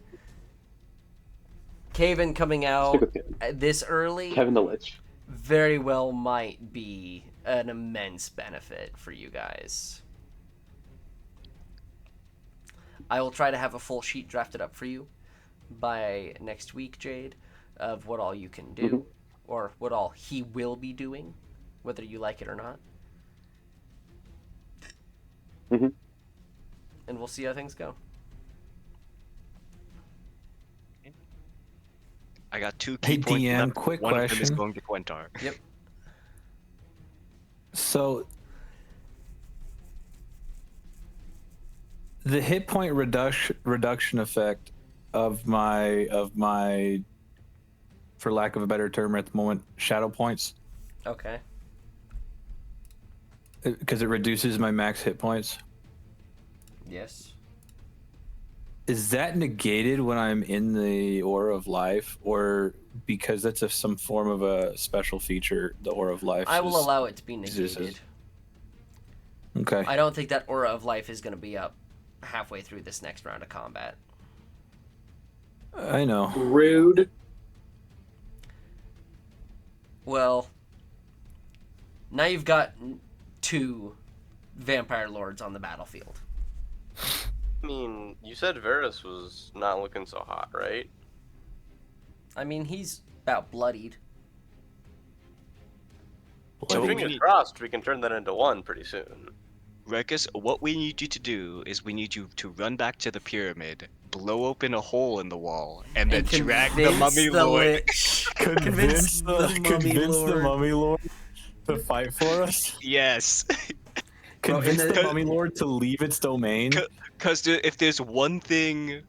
Kevan coming Stick out with Kevin. this early Kevin the Lich. very well might be an immense benefit for you guys. I will try to have a full sheet drafted up for you by next week, Jade, of what all you can do, Mhm. or what all he will be doing, whether you like it or not. Mhm. And we'll see how things go. I got 2 Hey, key points DM, left. quick One of them is question. going to Quentar. So the hit point reduction effect of my for lack of a better term at the moment, shadow points, Okay. because it reduces my max hit points. Yes. Is that negated when I'm in the Aura of Life, or because that's some form of a special feature, the Aura of Life? I will is- allow it to be exists. negated. Okay. I don't think that Aura of Life is going to be up halfway through this next round of combat. I know. Rude. Well, now you've got 2 vampire lords on the battlefield. I mean, you said Varys was not looking so hot, right? I mean, he's about bloodied. So we Fingers need, crossed, we can turn that into one pretty soon. Ruckus, what we need you to do is we need you to run back to the pyramid, blow open a hole in the wall, and then drag the convince mummy the lord. Lich. Convince the mummy lord. mummy lord to fight for us. Yes. Bro, in Convince the- the mummy lord to leave its domain. Because if there's one thing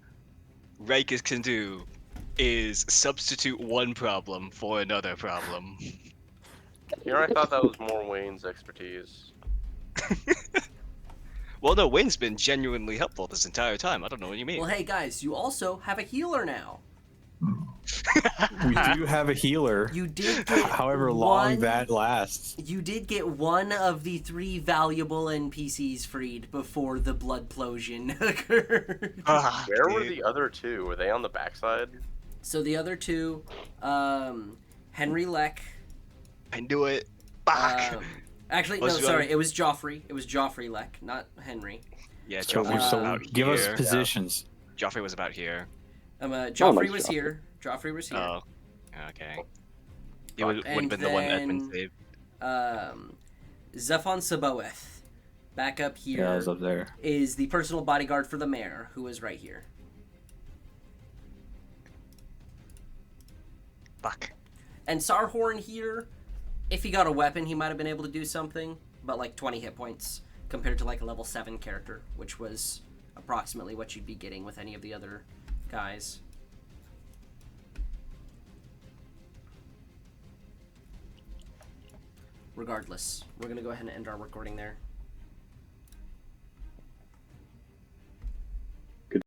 Rikus can do, is substitute one problem for another problem. You know, I thought that was more Wayne's expertise. Well, no, Wayne's been genuinely helpful this entire time. I don't know what you mean. Well, hey guys, you also have a healer now. We do have a healer. You did get However long one- that lasts. You did get one of the 3 valuable NPCs freed before the bloodplosion occurred. Ah, Where were dude. the other two? Were they on the backside? So the other 2, Henry Leck. I knew it. Fuck. Actually, no, Was the sorry, other- it was Joffrey. It was Joffrey Leck, not Henry. Yeah, So, Joffrey was so about give us here. positions. Joffrey was about here. Joffrey was Joffrey. here. Joffrey was here. Oh, okay. He would have And been the one that had been then- saved. Zephon Saboeth, back up here, Yeah, I was up there. is the personal bodyguard for the mayor, who is right here. Fuck. And Sarhorn here, if he got a weapon, he might have been able to do something, but like 20 hit points compared to like a level 7 character, which was approximately what you'd be getting with any of the other guys. Regardless, we're going to go ahead and end our recording there.